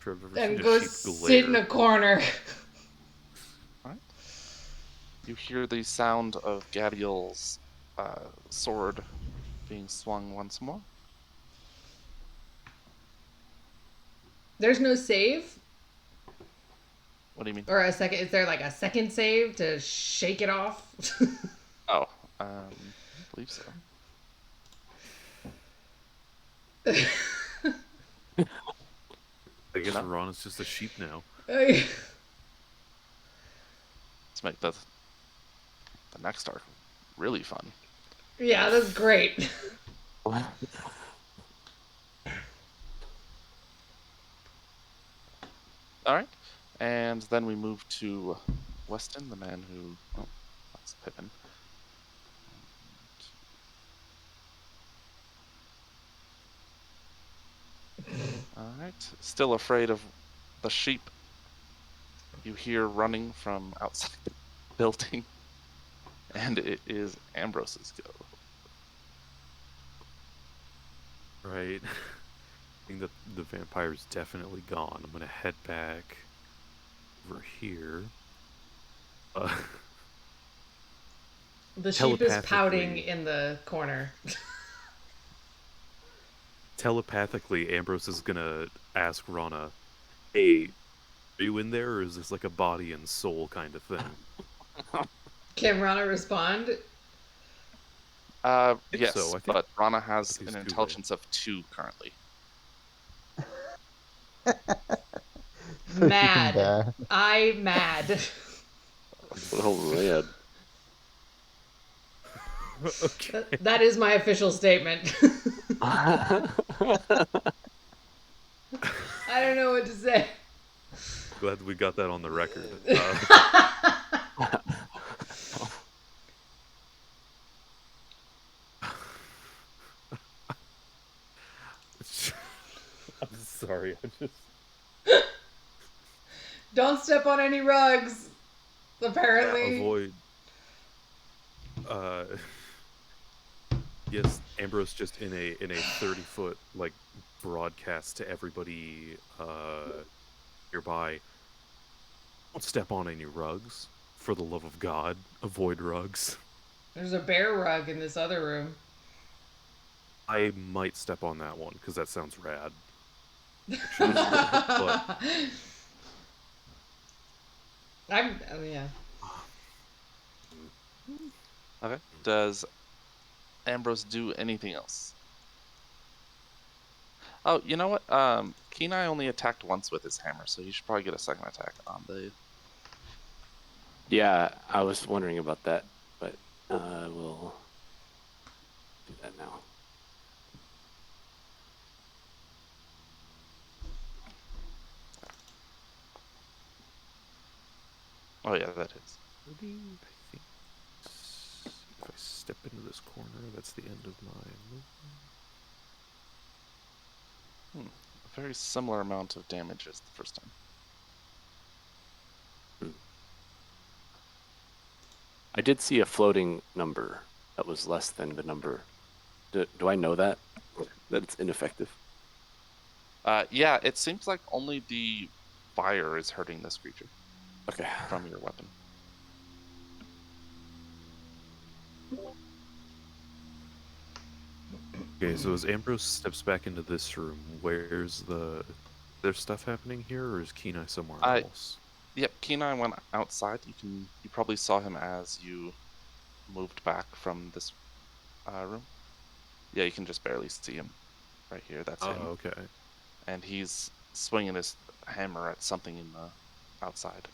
Sure, I've ever And seen go a sheep sit in glare. a corner. Right. You hear the sound of Gadiel's sword being swung once more. There's no save What do you mean? or a second. Is there like a second save to shake it off? Oh, I believe so. I guess No. Ron is just a sheep now. Let's make the next arc really fun. Yeah, that's great. All right, and then we move to Weston, the man who. Oh, that's Pippin. All right, still afraid of the sheep. You hear running from outside the building, and it is Ambrose's go. Right. I think that the vampire's definitely gone. I'm gonna head back over here. The sheep is pouting Telepathically. in the corner. Telepathically, Ambrose is gonna ask Rana, "Hey, are you in there, or is this like a body and soul kind of thing?" Can Rana respond? think Yes, so. I think but Rana has he's an two-way. intelligence of 2 currently. Freaking Mad. bad. I mad. Oh man. Okay. That is my official statement. I don't know what to say. Glad we got that on the record. I'm sorry. I just. Don't step on any rugs. Apparently. Avoid. Yes, Ambrose just in a 30-foot like broadcast to everybody nearby. Don't step on any rugs. For the love of God, avoid rugs. There's a bear rug in this other room. I might step on that one because that sounds rad. Yeah. Okay. Does Ambrose do anything else? Oh, you know what? Kenai only attacked once with his hammer, so he should probably get a second attack on the. Yeah, I was wondering about that, but we'll do that now. Oh yeah, that is. I think if I step into this corner, that's the end of my movement. A very similar amount of damage as the first time. I did see a floating number that was less than the number. Do I know that? That it's ineffective? Yeah, it seems like only the fire is hurting this creature Okay. from your weapon. Okay, so as Ambrose steps back into this room, where's there's stuff happening here, or is Kenai somewhere else? Yep, Kenai went outside. You probably saw him as you moved back from this room. Yeah, you can just barely see him right here. That's Oh, him. okay. And he's swinging his hammer at something in the outside.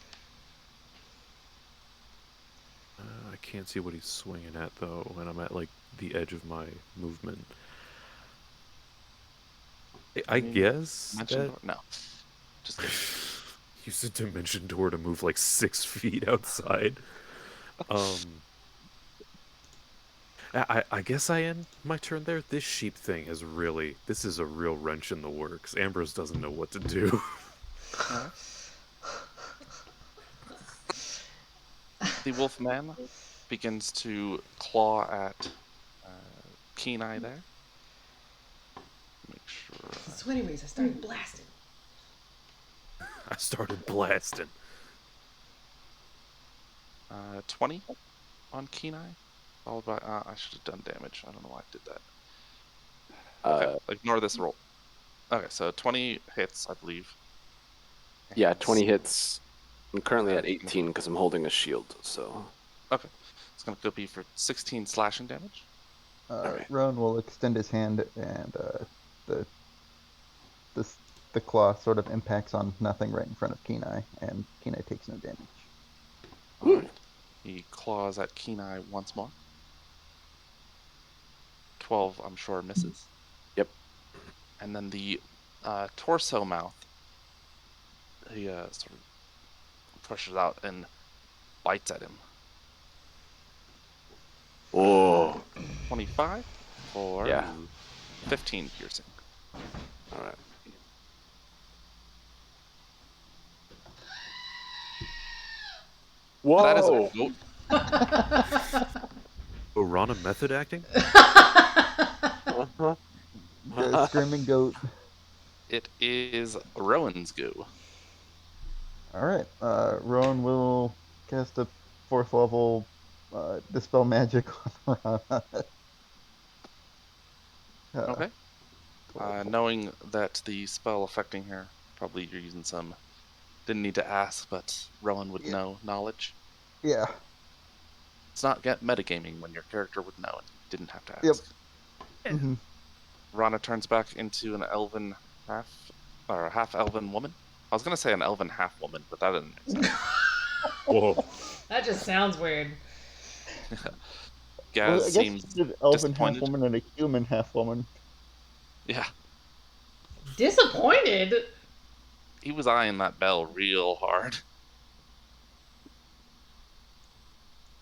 I can't see what he's swinging at though, and I'm at like the edge of my movement. I Any guess Dimension that door? No. Just kidding. use a dimension door to move like 6 feet outside. I guess I end my turn there. This sheep thing is really, this is a real wrench in the works. Ambrose doesn't know what to do. Alright. The wolfman begins to claw at Keen-Eye there. Make sure. So anyways, I started blasting. I started blasting. 20 on Keen-Eye. Followed by. I should have done damage. I don't know why I did that. Okay, ignore this roll. Okay, so 20 hits, I believe. Yeah, And 20 hits. I'm currently at Okay. 18 because I'm holding a shield. So Okay. It's going to go be for 16 slashing damage. Alright. Rowan will extend his hand, and the the claw sort of impacts on nothing right in front of Kenai, and Kenai takes no damage. Alright. He claws at Keen-Eye once more. 12, I'm sure, misses. Yep. And then the torso mouth, he sort of pushes out and bites at him. Oh. 25 for Yeah. 15 piercing. All right. Whoa. That is a goat. Orana method acting? Uh-huh. The screaming goat. It is Rowan's go. All right. Rowan will cast a 4th level dispel magic on Rana. Okay. 12. Knowing that the spell affecting her, probably you're using some. Didn't need to ask, but Rowan would Yeah. know knowledge. Yeah. It's not get metagaming when your character would know and didn't have to ask. Yep. Mhm. Rana turns back into an elven half elven woman. I was gonna say an elven half woman, but that didn't make sense. Whoa. That just sounds weird. Gaz Well, I guess seems it's an elven half disappointed. woman and a human half woman. Yeah, Disappointed? he was eyeing that bell real hard.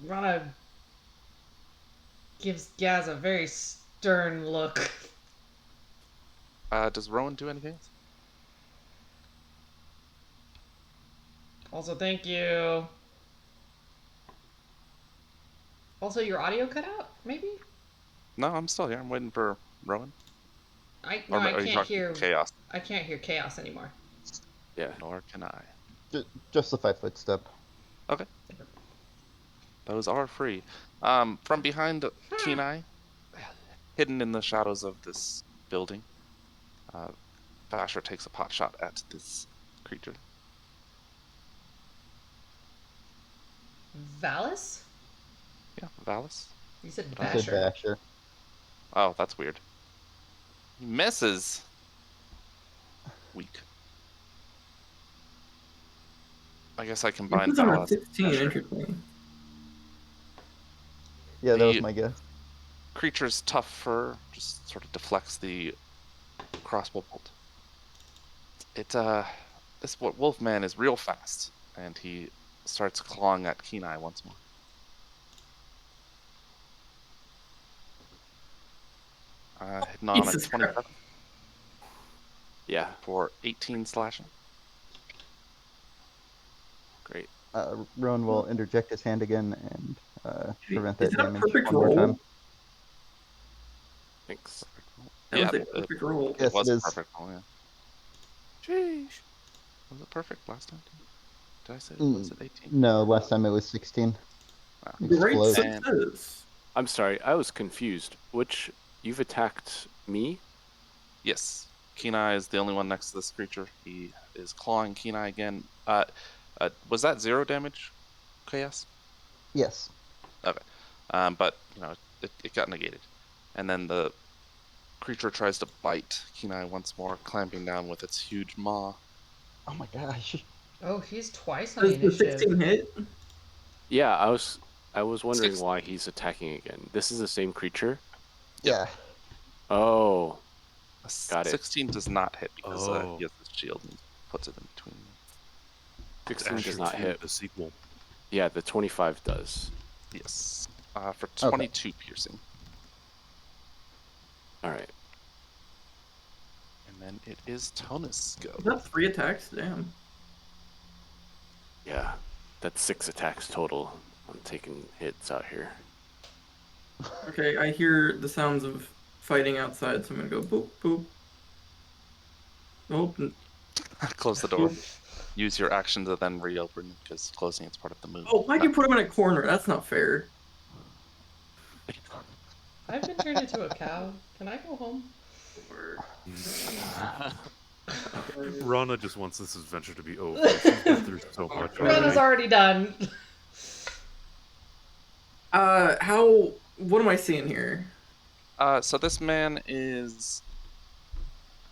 Rana gives Gaz a very stern look. Does Rowan do anything? Also, thank you. Also, your audio cut out, maybe? No, I'm still here. I'm waiting for Rowan. I Or are you can't talking hear. chaos? I can't hear chaos anymore. Yeah. Nor can I. Just the 5-foot step. Okay. Those are free. From behind Kenai, hidden in the shadows of this building, Vasher takes a pot shot at this creature. Valis? Yeah, Valis. You said I Said Basher. Basher. Oh, that's weird. He misses. Weak. I guess I combined It's on a Valis. 16. Vasher. Interesting. Yeah, that was The- my guess. Creature's tough fur just sort of deflects the crossbow bolt. This wolfman is real fast, and he starts clawing at Kenai once more. Hitting on a Jesus 27 Yeah. for 18 slashing. Great. Rowan will interject his hand again and prevent Is that that a damage perfect one more roll? time. Thanks. That Yeah, was a perfect roll. Yes, it was it a is. perfect roll, yeah. Sheesh. Was it perfect last time? Did I say Mm, was it 18? No, last time it was 16. Wow. Great Explode. success. I'm sorry. I was confused. You've attacked me? Yes. Kenai is the only one next to this creature. He is clawing Kenai again. Was that 0 damage, Chaos? Yes. Okay. But, it got negated. and then the creature tries to bite Kenai once more, clamping down with its huge maw. Oh my gosh. Oh, he's twice on the Does the initiative. 16 hit? Yeah, I was wondering Six- why he's attacking again. This is the same creature. Yeah. Oh, A Got it. 16 does not hit because Oh. he has his shield and puts it in between. 16 Asher does not 2, hit. the sequel. Yeah, the 25 does. Yes. For Okay. 22 piercing. All right. And then it is Tonus' go. That's 3 attacks. Damn. Yeah, that's 6 attacks total. I'm taking hits out here. Okay, I hear the sounds of fighting outside, so I'm gonna go boop boop. Oh, Close the door. Use your action to then reopen because closing is part of the move. oh, why'd you put him in a corner? That's not fair. I've been turned into a cow. Can I go home? Rana just wants this adventure to be over. She's been through so much Rana's already. already done. What am I seeing here? So this man is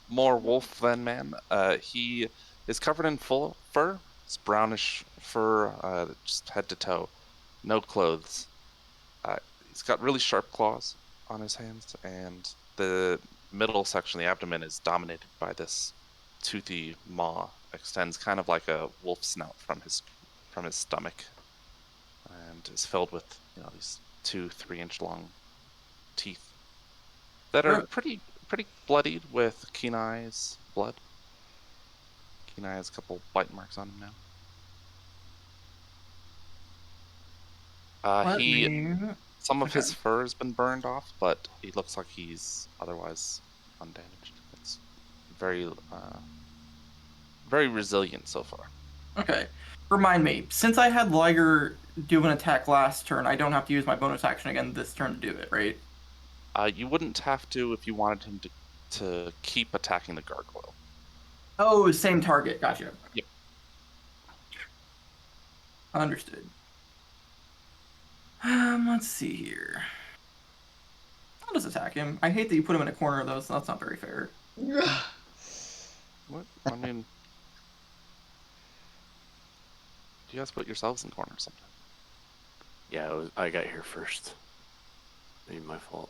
more wolf than man. He is covered in full fur. It's brownish fur, just head to toe. No clothes. He's got really sharp claws on his hands, and the middle section of the abdomen is dominated by this toothy maw. Extends kind of like a wolf snout from his stomach, and is filled with these 2-3 inch long teeth that are pretty bloodied with Kenai's blood. Kenai has a couple bite marks on him now. Let me- Some of his okay. fur has been burned off, but he looks like he's otherwise undamaged. It's very resilient so far. Okay. Remind me, since I had Liger do an attack last turn, I don't have to use my bonus action again this turn to do it, right? You wouldn't have to if you wanted him to keep attacking the gargoyle. Oh, same target. Gotcha. Yep. Understood. Let's see here. I'll just attack him. I hate that you put him in a corner though, so that's not very fair. What? I mean, you guys put yourselves in corners sometimes. Yeah, I got here first. Maybe my fault.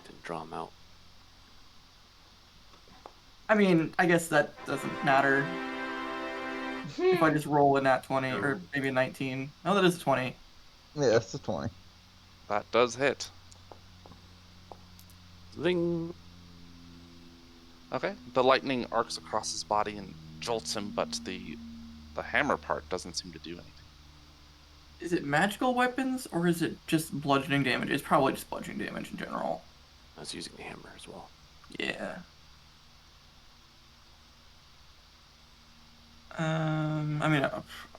Didn't draw him out. I mean, I guess that doesn't matter. If I just roll a nat 20 or maybe a 19. Oh, that is a 20. Yeah, that's a 20. That does hit. Zing! Okay. The lightning arcs across his body and jolts him, but the hammer part doesn't seem to do anything. Is it magical weapons or is it just bludgeoning damage? It's probably just bludgeoning damage in general. I was using the hammer as well. Yeah. I mean,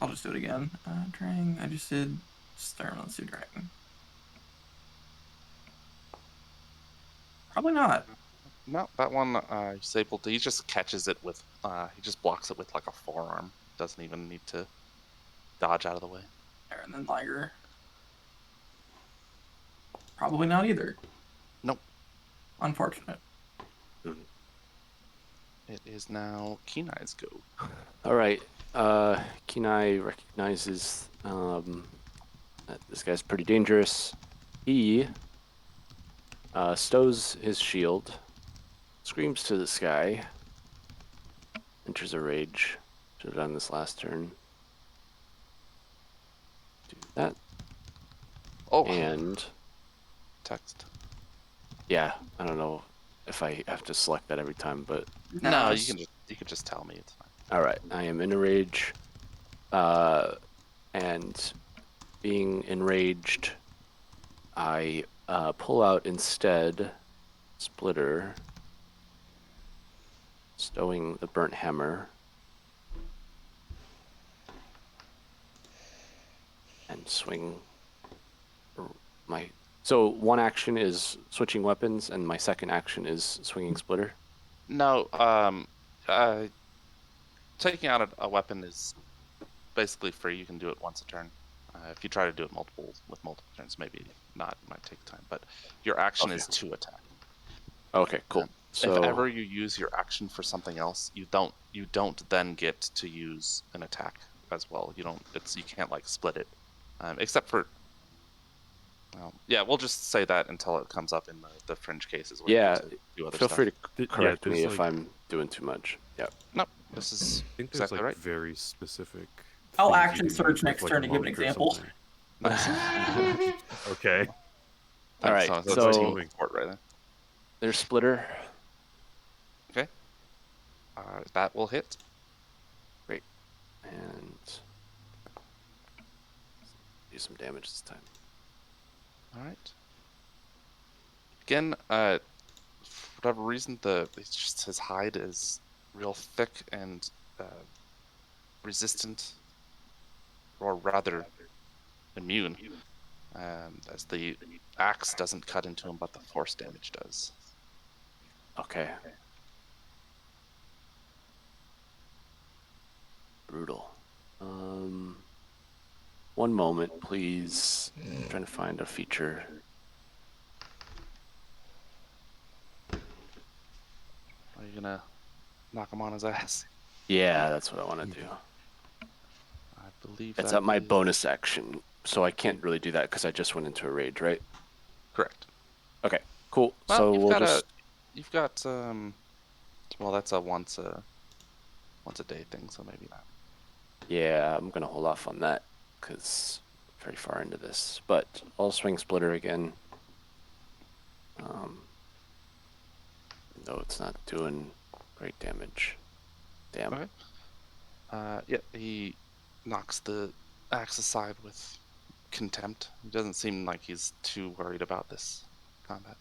I'll just do it again. Drang. I just did Stern. Let's do Drang. Probably not. No, that one he's able to. He just catches it with. He just blocks it with like a forearm. Doesn't even need to dodge out of the way. There, and then Liger. Probably not either. Nope. Unfortunate. It is now Kenai's go. All right. Kenai recognizes that this guy's pretty dangerous. He stows his shield, screams to the sky, enters a rage. Should have done this last turn. Do that. Oh, And text. yeah, I don't know if I have to select that every time, but No, it's- you can just tell me. It's fine. all right. I am in a rage, and being enraged, I pull out instead Splitter, stowing the burnt hammer, and swing my. So one action is switching weapons, and my second action is swinging Splitter. No, taking out a weapon is basically free. You can do it once a turn. If you try to do it with multiple turns, maybe not. It might take time. But your action Okay. is to attack. Okay, cool. If ever So you use your action for something else, you don't then get to use an attack as well. You can't like split it, except for. Well, yeah, we'll just say that until it comes up in the fringe cases where yeah, you get to do other feel stuff. free to Yeah, correct me there's, if like- I'm doing too much. Yeah. No, this is I think there's exactly like right. very specific. I'll things you action can search use with, next like, turn a to give an monk or example. something. Nice. Okay. All right, That's so- a team sport right there. There's splitter. Okay. That will hit. And do some damage this time. All right. Again, for whatever reason, it's just his hide is real thick and resistant, or rather, immune, as the axe doesn't cut into him, but the force damage does. Okay. Brutal. One moment, please. I'm trying to find a feature. Are you gonna knock him on his ass? Yeah, that's what I want to do. I believe It's that at my is bonus action, so I can't really do that because I just went into a rage, right? correct. Okay, cool. Well, So you've we'll got just. you've got well, that's a once a day thing, so maybe not. Yeah, I'm gonna hold off on that because very far into this. But I'll swing splitter again. Though it's not doing great damage. Damn. Okay. Yeah, he knocks the axe aside with contempt. He doesn't seem like he's too worried about this combat.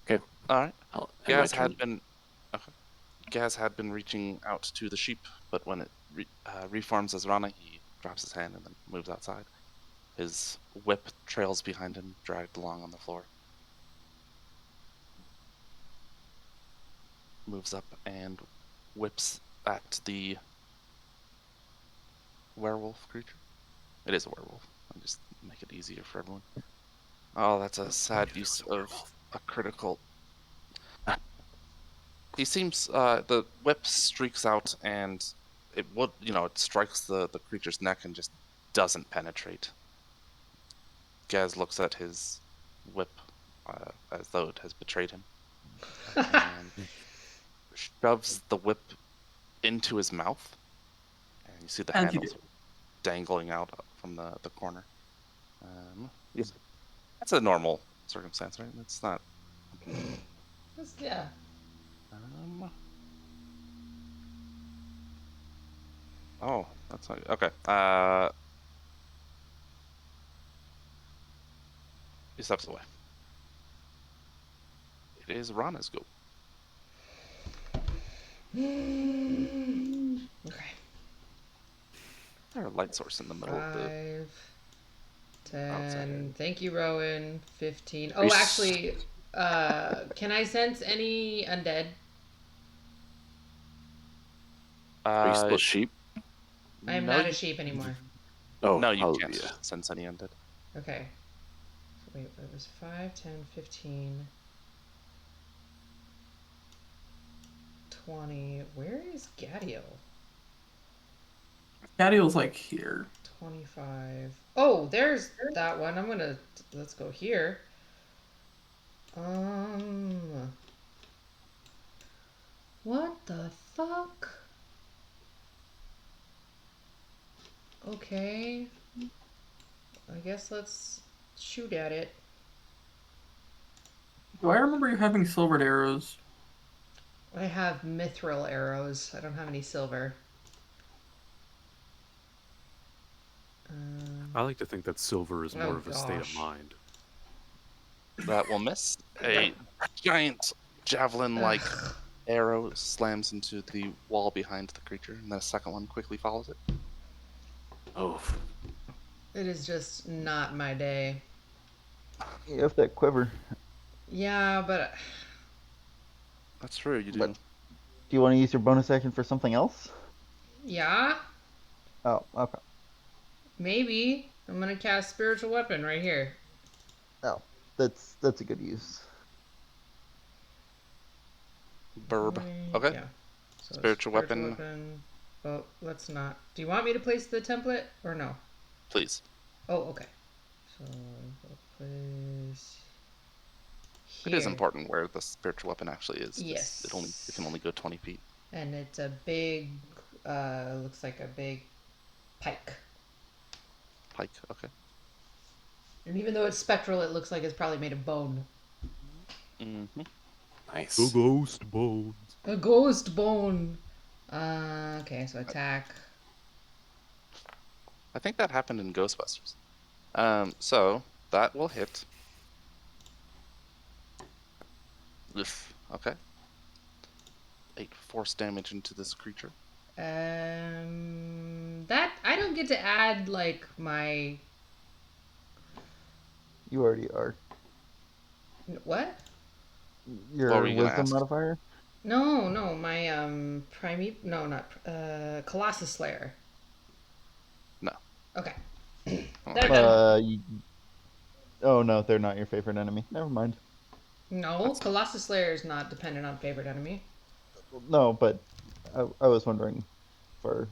Okay. All right. I'll end my Gaz had turn. been okay. Gaz had been reaching out to the sheep, but when it reforms as Rana, he drops his hand and then moves outside. His whip trails behind him, dragged along on the floor. Moves up and whips at the werewolf creature. It is a werewolf. I'll just make it easier for everyone. Oh, that's a sad use of a critical. He seems the whip streaks out and it strikes the creature's neck and just doesn't penetrate. Gaz looks at his whip as though it has betrayed him and shoves the whip into his mouth, and you see the As you handles dangling out from the corner. Yeah. That's a normal circumstance, right? It's not. Yeah. Oh, that's not okay. He steps away. It is Rana's go. Okay. There's a light source in the middle of the. 5, 10. outside. Thank you, Rowan. 15. Oh, Reese. actually, can I sense any undead? Are you still sheep? I am no, not a you- sheep anymore. Oh, No, you hallelujah. can't sense any undead. Okay. So wait, it was 5, 10, 15, 20. Where is Gadiel? Gadiel's like here. 25. Oh, there's that one. Let's go here. What the fuck? Okay. I guess let's shoot at it. Do I remember you having silvered arrows? I have mithril arrows. I don't have any silver. I like to think that silver is more Oh, of a state of gosh. mind. That will miss. A giant javelin-like arrow slams into the wall behind the creature, and then a second one quickly follows it. Oh, It is just not my day. You have that quiver. Yeah, but That's true. You do. But- Do you want to use your bonus action for something else? yeah. Oh, okay. Maybe. I'm gonna cast spiritual weapon right here. Oh, that's a good use. Burb. Okay. Yeah. So Spiritual weapon. Oh, let's not. Do you want me to place the template or no? Please. Oh, okay. So we'll place It here. is important where the spiritual weapon actually is. 'Cause Yes. It can only go 20 feet. And it's a big, looks like a big pike. Pike. Okay. And even though it's spectral, it looks like it's probably made of bone. Mm-hmm. Nice. The ghost bones. A ghost bone. Okay, so attack. I think that happened in Ghostbusters. So that will hit. Oof. Okay. 8 force damage into this creature. That I don't get to add like my You already are. what? Your What were you gonna wisdom ask? modifier? No, my no, not Colossus Slayer. No. Okay. Oh, They're done. Oh no, they're not your favorite enemy. Never mind. No, Colossus Slayer is not dependent on favorite enemy. No, but I was wondering for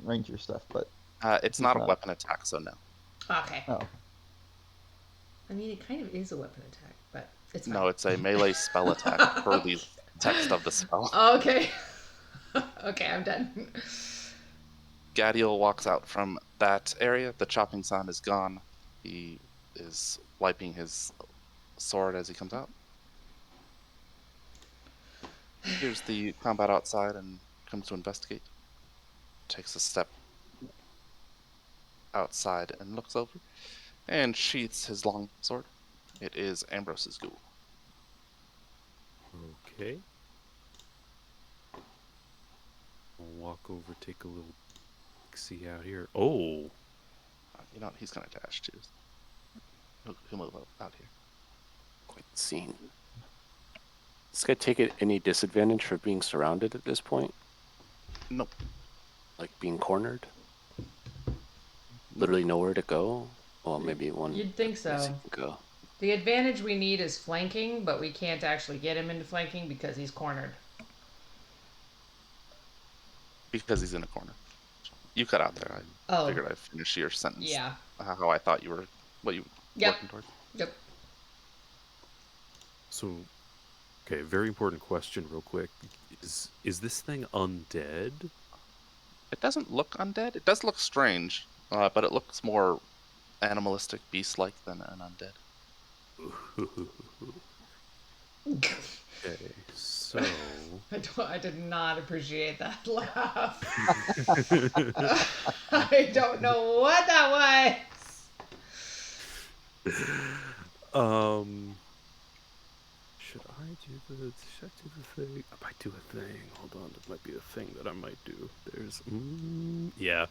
ranger stuff, but it's It's not a not. weapon attack, so no. Okay. oh, I mean, it kind of is a weapon attack, but it's fine. No, it's a melee spell attack per the text of the spell. Okay. Okay, I'm done. Gadiel walks out from that area. The chopping sound is gone. He is wiping his sword as he comes out. Here's the combat outside and comes to investigate. Takes a step outside and looks over and sheaths his long sword. It is Ambrose's ghoul. Okay. I'll walk over, take a little see out here. Oh, You know what? He's gonna dash too. He'll move out here. Quite the scene. This guy take any disadvantage for being surrounded at this point? Nope. Like being cornered? Literally nowhere to go? Well, maybe one You'd think place so. he can go. The advantage we need is flanking, but we can't actually get him into flanking because he's cornered. Because he's in a corner. You cut out there. I Oh, figured I'd finish your sentence. yeah. How I thought you were, what you were Yep. working towards. Yep. so okay. Very important question, real quick. Is this thing undead? It doesn't look undead. It does look strange, but it looks more animalistic, beast-like than an undead. Okay, so I did not appreciate that laugh. I don't know what that was. should I do the thing? I might do a thing. Hold on, there might be a thing that I might do. There's yeah.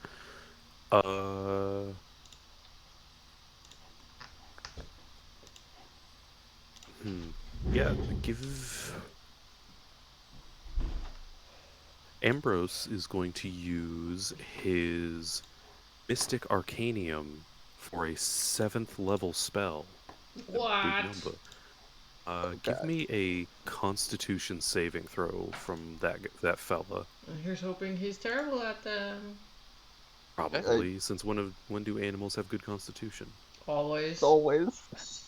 Yeah, give Ambrose is going to use his Mystic Arcanium for a 7th level spell. A What? big number. Give me a Constitution saving throw from that fella. Here's hoping he's terrible at them. Probably, since when do animals have good Constitution? Always. always.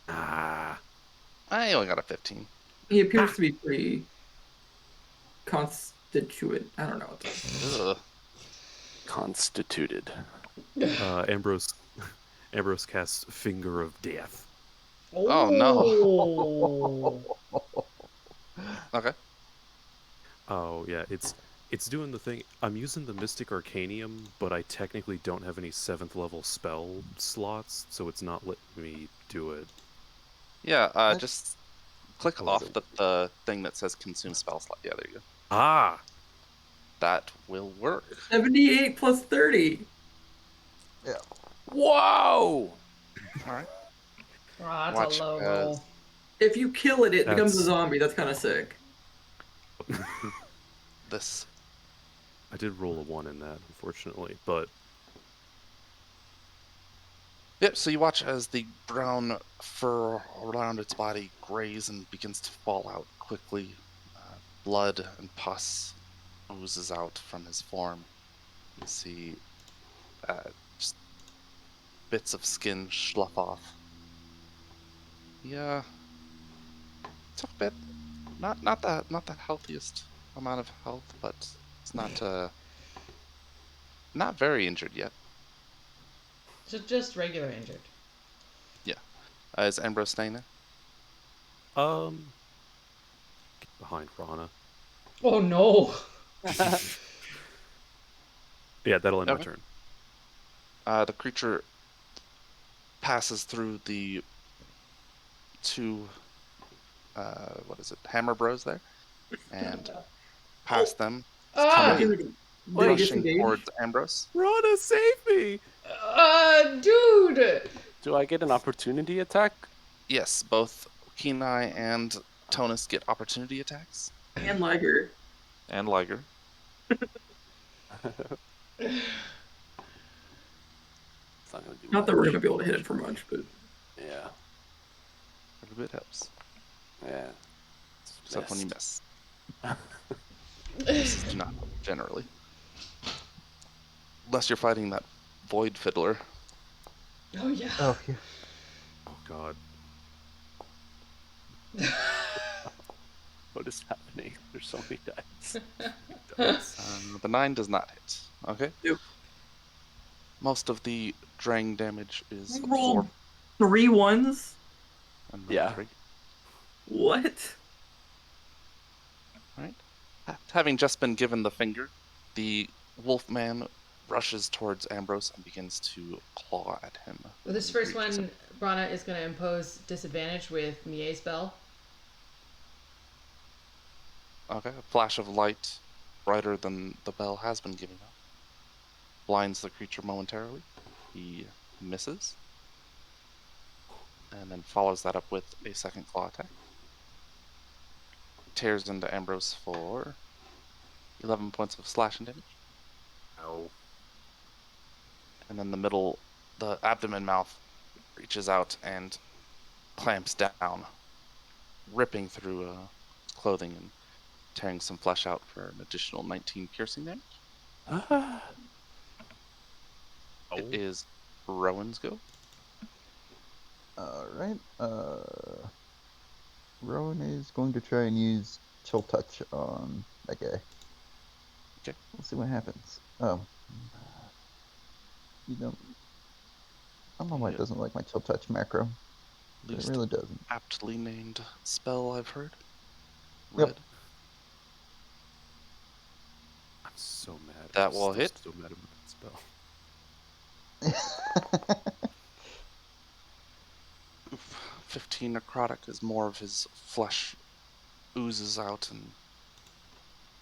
Ah, I only got a 15. He appears to be pretty constituent. I don't know what that Ugh. Constituted. Ambrose casts Finger of Death. Oh, no. Okay. Oh yeah, it's doing the thing. I'm using the Mystic Arcanium, but I technically don't have any 7th level spell slots, so it's not letting me do it. Yeah, just click How is off it? the thing that says consume spell slot. Yeah, there you go. Ah, That will work. is. 78 plus 30. Whoa! Alright. Oh, that's Watch a low as- roll. If you kill it, it becomes a That's- zombie. That's kind of sick. This. I did roll a 1 in that, unfortunately, but Yep, so you watch as the brown fur around its body grays and begins to fall out quickly. Blood and pus oozes out from his form. You see just bits of skin slough off. Yeah, took a bit. Not the healthiest amount of health, but it's not very injured yet. Just regular injured. Yeah. Is Ambrose staying there? Get behind Rana. Oh no! Yeah, that'll end my Okay. turn. The creature passes through the two, what is it, hammer bros there, and past them, Ah! coming, Did he Wait. rushing disengage? towards Ambrose. Rana, save me! Dude! Do I get an opportunity attack? Yes, both Kenai and Tonus get opportunity attacks, And Liger. and Liger. It's not gonna do Not that we're much. gonna be able to hit it for much, but Yeah. Every bit helps, Yeah. except when you Missed. miss. Misses do not help, generally. Unless you're fighting that Void Fiddler. Oh yeah. Oh, yeah. Oh god. What is happening? There's so many dice. The 9 does not hit. Okay. Nope. Most of the drang damage is I rolled absorbed. 3 1s. And Yeah. 3. What? Right. Having just been given the finger, the Wolfman rushes towards Ambrose and begins to claw at him. Well, this and first reaches one, him. Brana is going to impose disadvantage with Mie's spell. Okay. A flash of light, brighter than the bell has been giving out, blinds the creature momentarily. He misses. And then follows that up with a second claw attack. Tears into Ambrose for 11 points of slashing damage. Ow. And then the abdomen mouth reaches out and clamps down, ripping through clothing and tearing some flesh out for an additional 19 piercing damage. Oh. It is Rowan's go. Alright. Rowan is going to try and use Chill Touch on that guy. Okay. We'll see what happens. Oh. You don't. I don't know why it Yeah. doesn't like my Chill Touch macro. But it Least really doesn't. aptly named spell I've heard. Yep. Red. I'm so mad. That I'm will still hit. So mad about that spell. Oof. 15 necrotic as more of his flesh oozes out, and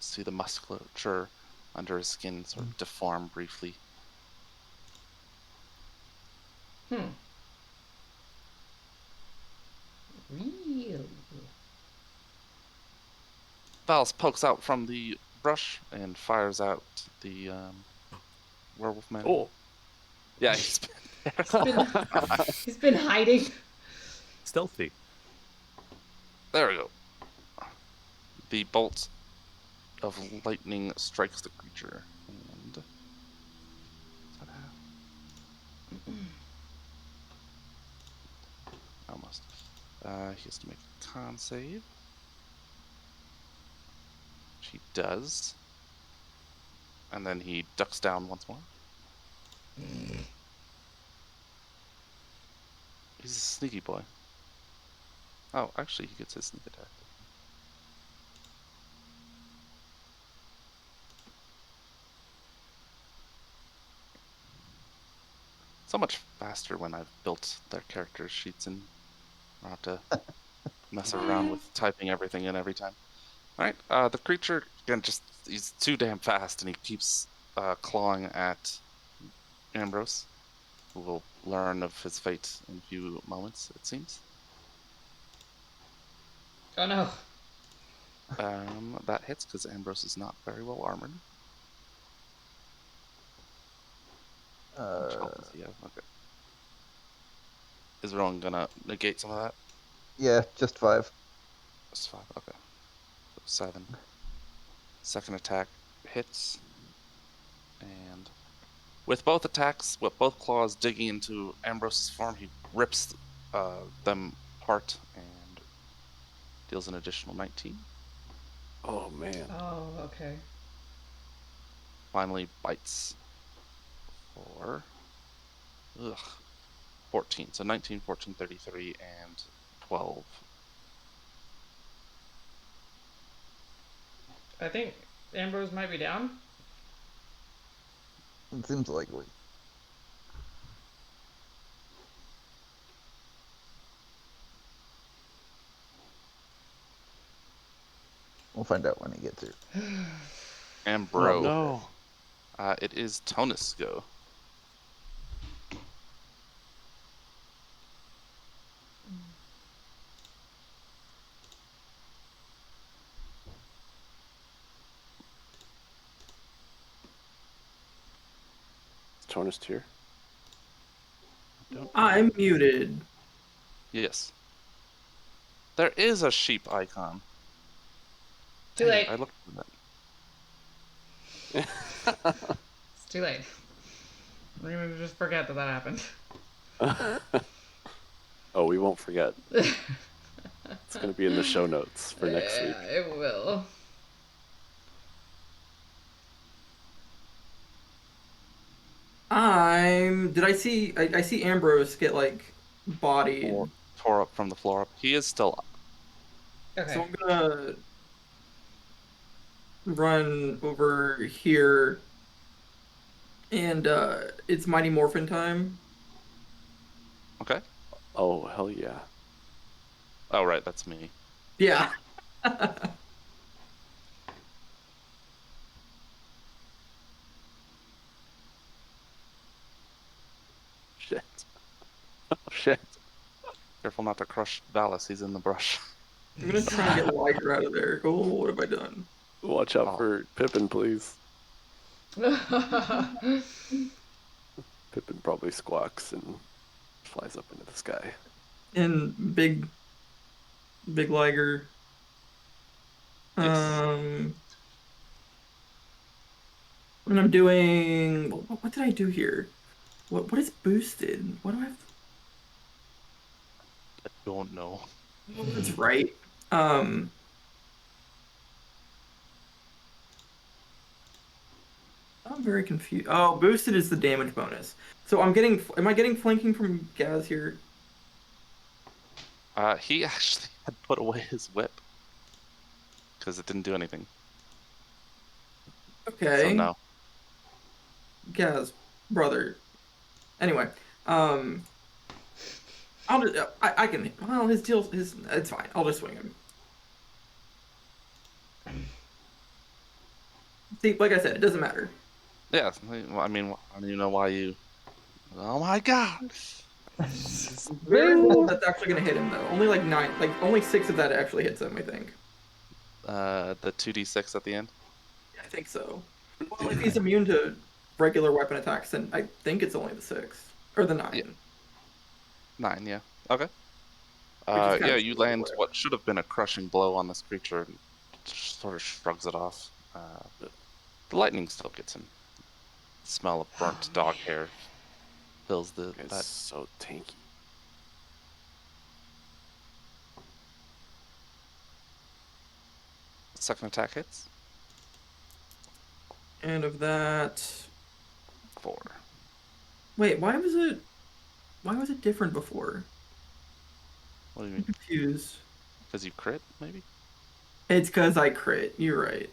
see the musculature under his skin sort of deform briefly. Real. Val's pokes out from the brush and fires out the werewolf man. Oh. Yeah, He's been hiding. Stealthy. there we go. The bolt of lightning strikes the creature, and is that almost. He has to make a con save. Which he does. And then he ducks down once more. He's a sneaky boy. Oh, actually, he gets his sneak attack. So much faster when I've built their character sheets and I don't have to mess around with typing everything in every time. Alright, the creature, again, he's too damn fast and he keeps clawing at Ambrose, who will learn of his fate in a few moments, it seems. Oh no. That hits because Ambrose is not very well armored. Which health does he have? Okay. Is Rowan gonna negate some of that? Yeah, just 5. That's 5. Okay. So 7. Second attack hits. And with both attacks, with both claws digging into Ambrose's form, he rips them apart and deals an additional 19. Oh man. Oh, okay. Finally bites for 14. So 19, 14, 33, and 12. I think Ambrose might be down. It seems likely. We'll find out when he gets here. Ambro. Oh no. It is Tonus' go. Is Tonus here? I'm muted. Yes. There is a sheep icon. Too Dang late. it, I looked for that. It's too late. We're gonna just forget that happened. Oh, we won't forget. It's gonna be in the show notes for next week. Yeah, it will. Did I see? I see Ambrose get like bodied. Tore up from the floor up. He is still up. Okay. So I'm gonna run over here, and it's Mighty Morphin time. Okay. Oh hell yeah. Oh, right, that's me. Yeah. Shit. Oh shit. Careful not to crush Valis. He's in the brush. I'm gonna try and get Liger out of there. Oh, what have I done? Watch out Oh. for Pippin, please. Pippin probably squawks and flies up into the sky. And big Liger. Yes. And I'm doing. What did I do here? What is boosted? What do I have? I don't know. That's right. I'm very confused. Oh, boosted is the damage bonus. So I'm getting. Am I getting flanking from Gaz here? He actually had put away his whip because it didn't do anything. Okay. So no. Gaz, brother. Anyway, I'll just, I can. Well, his it's fine. I'll just swing him. See, like I said, it doesn't matter. Yeah. Well, I mean, I don't even know why you. Oh my god. Very little that's actually gonna hit him though. Only like 9, only 6 of that actually hits him. I think. The 2d6 at the end. I think so. Well, if he's immune to regular weapon attacks, then I think it's only the 6 or the 9. Yeah. 9, yeah. Okay. is kind Yeah, of you similar. land what should have been a crushing blow on this creature and sort of shrugs it off. The lightning still gets him. The smell of burnt dog hair fills It's that. so tanky. Second attack hits. And of that, 4. wait, why was it different before? What do you I'm mean? confused. Because you crit, maybe? It's because I crit. You're right.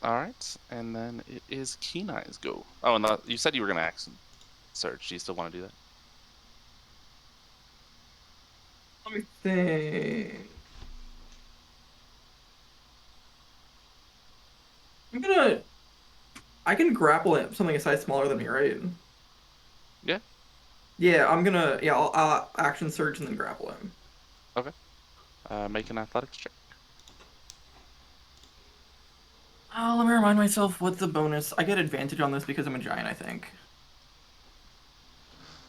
Alright, and then it is Kenai's go. Oh, and you said you were going to action surge. Do you still want to do that? Let me think. I can grapple him something a size smaller than me, right? Yeah. Yeah, I'll action surge and then grapple him. Make an athletics check. Oh, let me remind myself what's the bonus. I get advantage on this because I'm a giant, I think.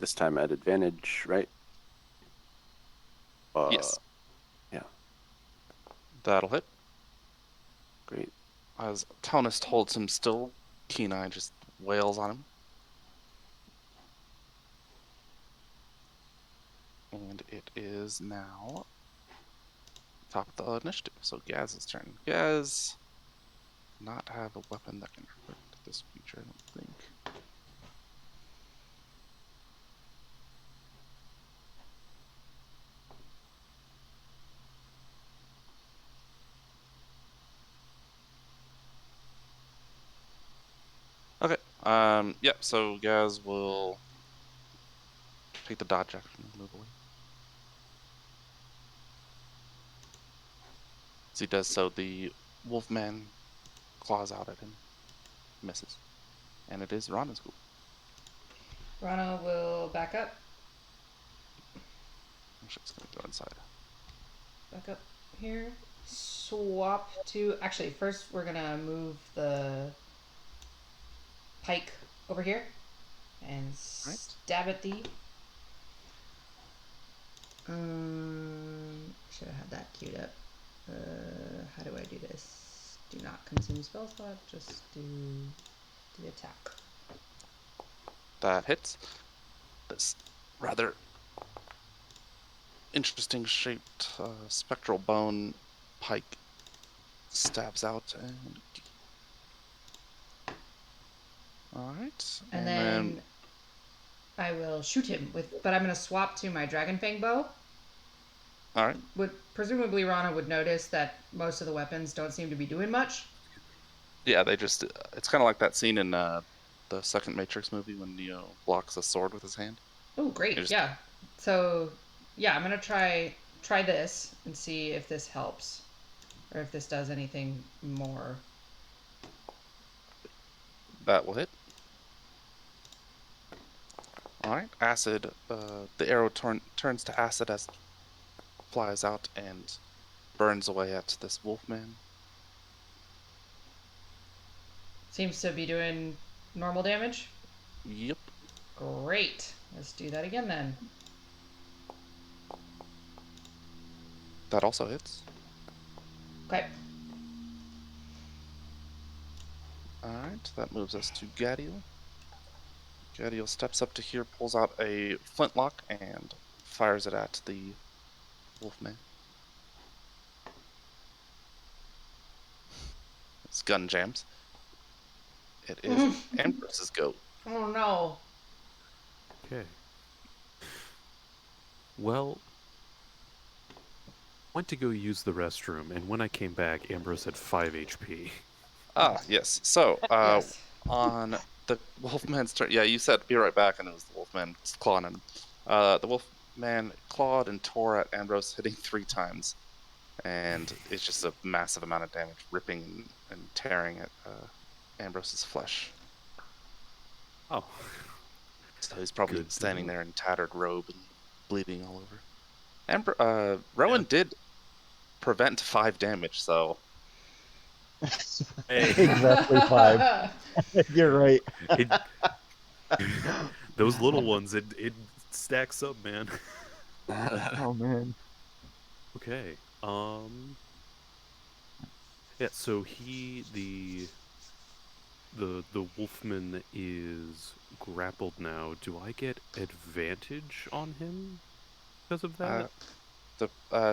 This time at advantage, right? Yes, Yeah, that'll hit. great. As Tonist holds him still, Kenai just wails on him. And it is now top of the initiative. So Gaz's turn. Gaz not have a weapon that can hurt this creature, I don't think. Okay. Yep, so Gaz will take the dodge action and move away. As he does so, the Wolfman claws out at him, misses. And it is Rana's go. Rana will back up. Actually, it's going to go inside. Back up here. Swap to. Actually, first we're gonna move the pike over here and Right. stab at thee. Should have had that queued up. How do I do this? Do not consume spell slot. Just do the attack. That hits. This rather interesting shaped spectral bone pike stabs out and. Alright. And then I will shoot him with. But I'm gonna swap to my dragon fang bow. Alright. Presumably Rana would notice that most of the weapons don't seem to be doing much. Yeah, they just. It's kind of like that scene in the second Matrix movie when Neo blocks a sword with his hand. Oh, great! Just- Yeah. So, yeah, I'm gonna try this and see if this helps, or if this does anything more. That will hit. Alright, acid. The arrow turns to acid as it flies out and burns away at this wolfman. Seems to be doing normal damage. Yep. Great. Let's do that again then. That also hits. Okay. Alright, that moves us to Gadiel. Gadiel steps up to here, pulls out a flintlock, and fires it at the wolfman. His gun jams. It is Ambrose's go. Oh no. Okay. Well, went to go use the restroom, and when I came back, Ambrose had 5 HP. Ah, yes. So, Yes. on the wolfman's turn, yeah, you said be right back, and it was the wolfman clawing at him. The wolfman clawed and tore at Ambrose, hitting 3 times, and it's just a massive amount of damage, ripping and tearing at Ambrose's flesh. Oh. So he's probably Good to standing know. there in tattered robe and bleeding all over. Rowan did prevent 5 damage, so Exactly 5. You're right. It, those little ones, it stacks up, man. Oh man. Okay. Yeah, so the wolfman is grappled now. Do I get advantage on him because of that?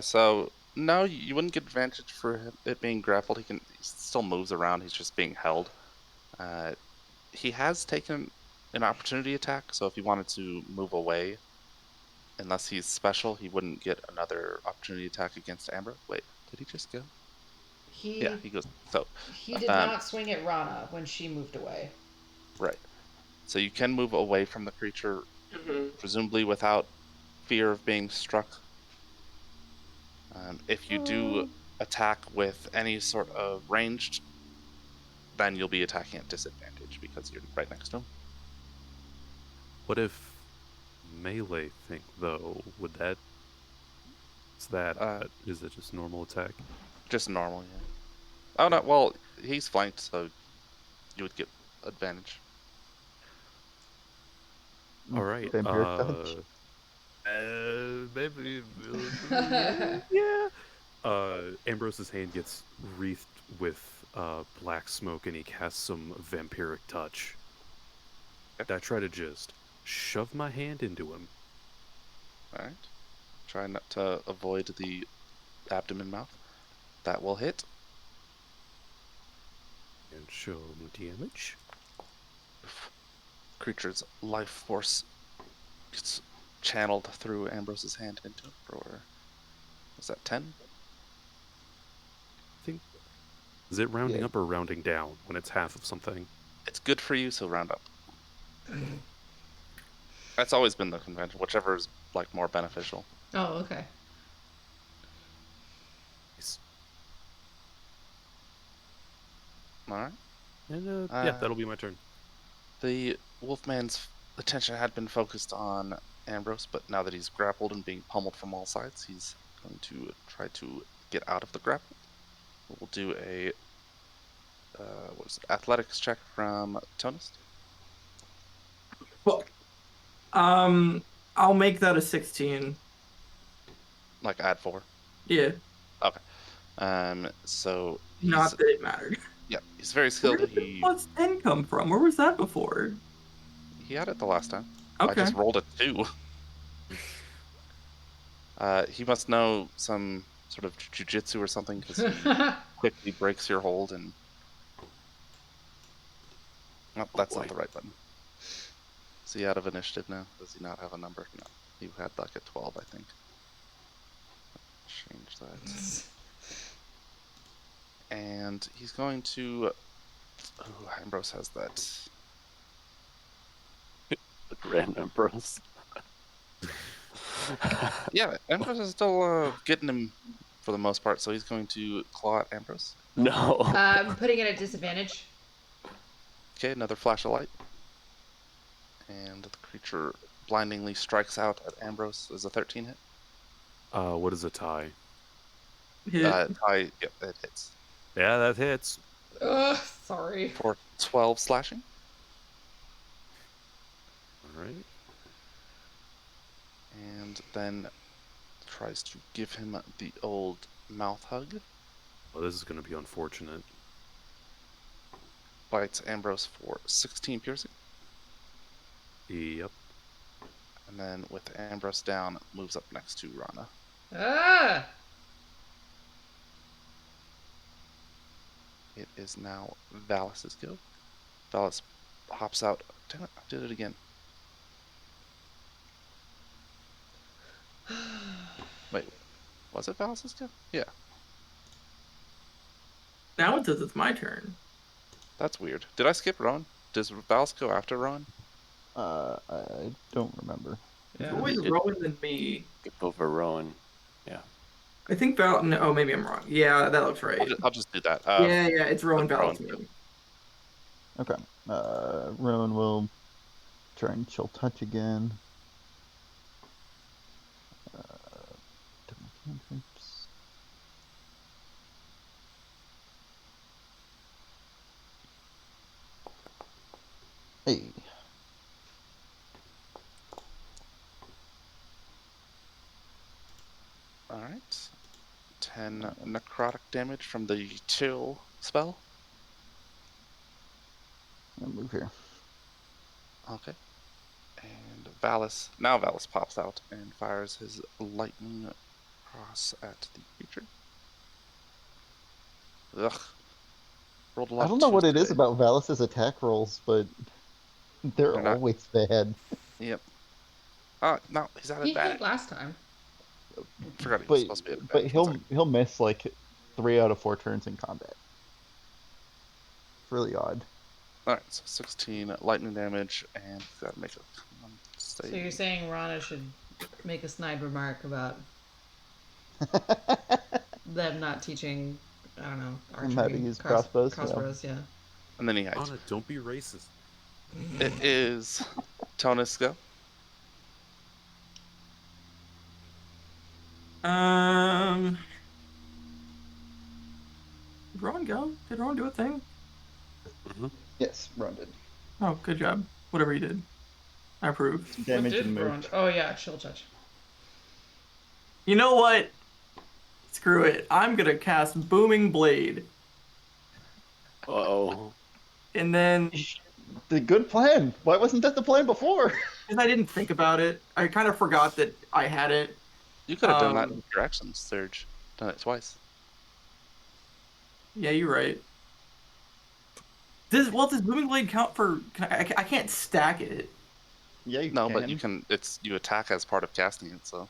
So no, you wouldn't get advantage for it being grappled. He still moves around. He's just being held. He has taken an opportunity attack, so if he wanted to move away, unless he's special, he wouldn't get another opportunity attack against Amber. Wait, did he just go? He Yeah, he goes. So he did um, not swing at Rana when she moved away. right. So you can move away from the creature, presumably without fear of being struck. If you do attack with any sort of ranged, then you'll be attacking at disadvantage because you're right next to him. What if melee thing though? Would that? Is it just normal attack? Just normal, yeah. Oh no, well, he's flanked, so you would get advantage. All right. Vampiric touch. Maybe. Yeah. Ambrose's hand gets wreathed with black smoke, and he casts some vampiric touch. I try to just shove my hand into him. All right. Try not to avoid the abdomen mouth. That will hit. And show him damage. Creature's life force gets channeled through Ambrose's hand into him for, was that 10? Is it rounding Yeah. up or rounding down when it's half of something? It's good for you, so round up. That's always been the convention, whichever is like more beneficial. Oh, okay. Nice. All right. And yeah, that'll be my turn. The Wolfman's attention had been focused on Ambrose, but now that he's grappled and being pummeled from all sides, he's going to try to get out of the grapple. We'll do a athletics check from Tonus. Well, I'll make that a 16. Like add 4. Yeah, So he's, not that it mattered. yeah, he's very Where skilled. did the plus 10 come from? Where was that before? He had it the last time. I Okay. just rolled a 2. He must know some sort of jujitsu or something, because he quickly breaks your hold and... Oh, that's not the right button. Is he out of initiative now? Does he not have a number? No. He had like a 12, I think. Change that. And he's going to... Oh, Ambrose has that. Grand Ambrose. Yeah, Ambrose is still getting him for the most part, so he's going to claw at Ambrose. No. Putting it at disadvantage. Okay, another flash of light. And the creature blindingly strikes out at Ambrose as a 13 hit. What is a tie? Hit. Tie, yep, it hits. Yeah, that hits. Ugh, sorry. For 12 slashing. All right. And then tries to give him the old mouth hug. Well, this is going to be unfortunate. Bites Ambrose for 16 piercing. Yep. And then with Ambrose down, moves up next to Rana. Ah! It is now Valis' go. Valis hops out. Damn it, I did it again. Wait, was it Valis' go? Yeah, Now it says it's my turn. that's weird. Did I skip Rowan? Does Valis go after Rowan? I don't remember. It's Yeah. always Rowan than me. Skip over Rowan. I think Val. No, oh, maybe I'm wrong. Yeah, that looks right. I'll just do that. Yeah, it's Rowan put Val. Rowan. to me. Okay. Rowan will try and chill touch again. Double cantrips. Hey. Alright. 10 necrotic damage from the chill spell. I'll move here. Okay. And Valis, now Valis pops out and fires his lightning cross at the creature. Ugh. Rolled a lot I of don't know what twos it is today. about Valis' attack rolls, but they're They're not- always bad. Yep. No, he's at He advantage. hit last time. Forgot he was But supposed to be at but advantage. he'll miss like 3 out of 4 turns in combat. It's really odd. Alright, so 16 lightning damage, and he's gotta make a con So save. you're saying Rana should make a snide remark about them not teaching, I don't know, archery. How to use crossbows, yeah. Crossbows, yeah. And then he hides. Anna, don't be racist. It is Tonus go. Did Rowan go? Did Rowan do a thing? Yes, Ron did. Oh, good job. Whatever he did. I approve. Damage What did and move. Rowan- Oh yeah, chill touch. You know what? Screw it. I'm gonna cast Booming Blade, Uh-oh. and then The good plan. Why wasn't that the plan before? because I didn't think about it, I kind of forgot that I had it. You could have done that Um, with your actions, Surge. Done it twice. Yeah, you're right. Does Booming Blade count for? I can't stack it. Yeah, you No, can. but you can. It's you attack as part of casting it. So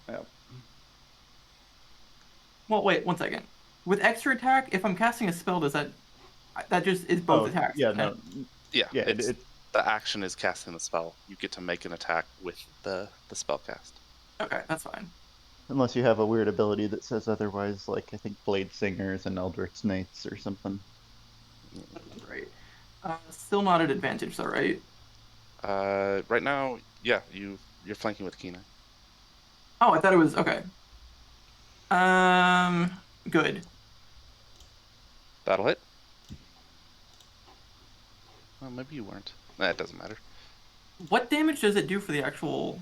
Yeah. Well, wait 1 second. With extra attack, if I'm casting a spell, does that just is both Oh, attacks? yeah, isn't no. it? yeah, Yeah, it's the action is casting the spell. You get to make an attack with the spell cast. Okay, that's fine. Unless you have a weird ability that says otherwise, like I think Blade Singers and Eldritch Knights or something. Right. Still not at advantage though, right? Right now, yeah, you're flanking with Kina. Oh, I thought it was okay. Good. That'll hit. Well, maybe you weren't. Nah, it doesn't matter. What damage does it do for the actual?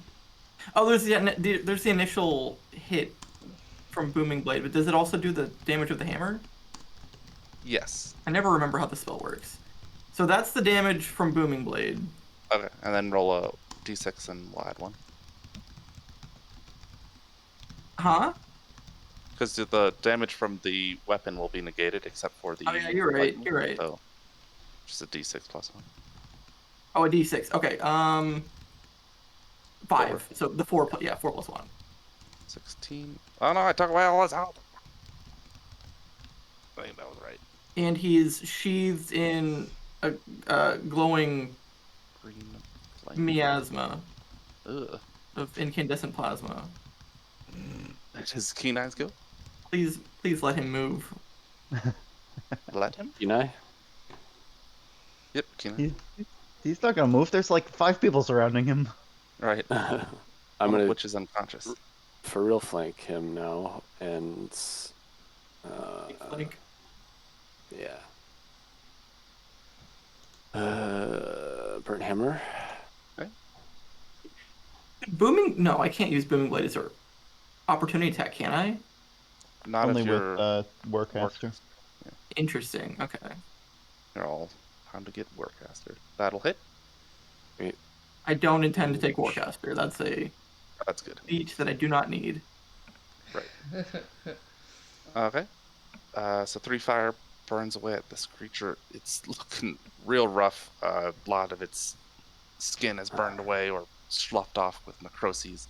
Oh, there's the initial hit from Booming Blade, but does it also do the damage of the hammer? Yes. I never remember how the spell works. So that's the damage from Booming Blade. Okay, and then roll a d6 and we'll add one. Huh? Because the damage from the weapon will be negated except for the. Oh yeah, you're right. lightning, You're right. So, just a d6 plus one. Oh, a d6. Okay. 5. Four. So the 4. Yeah, 4 plus 1. 16. Oh no, I took away all his health. I think that was right. And he's sheathed in a glowing Green flame. miasma Ugh. of incandescent plasma. His keen eyes go. Please let him move. Let him. Kenai? Yep, keen eye. He's not gonna move. There's like 5 people surrounding him. Right. I'm One of gonna which is unconscious. for real flank him now, and Like, yeah. Burnt hammer. booming? No, I can't use booming blade as an opportunity attack, can I? Not Only if with you're Warcaster. Interesting. Okay. You're all time to get Warcaster. That'll hit. I don't intend to take Warcaster. That's a That's good. feat that I do not need. Okay. So 3 fire burns away at this creature. It's looking real rough. A lot of its skin is burned away or sloughed off with necroses.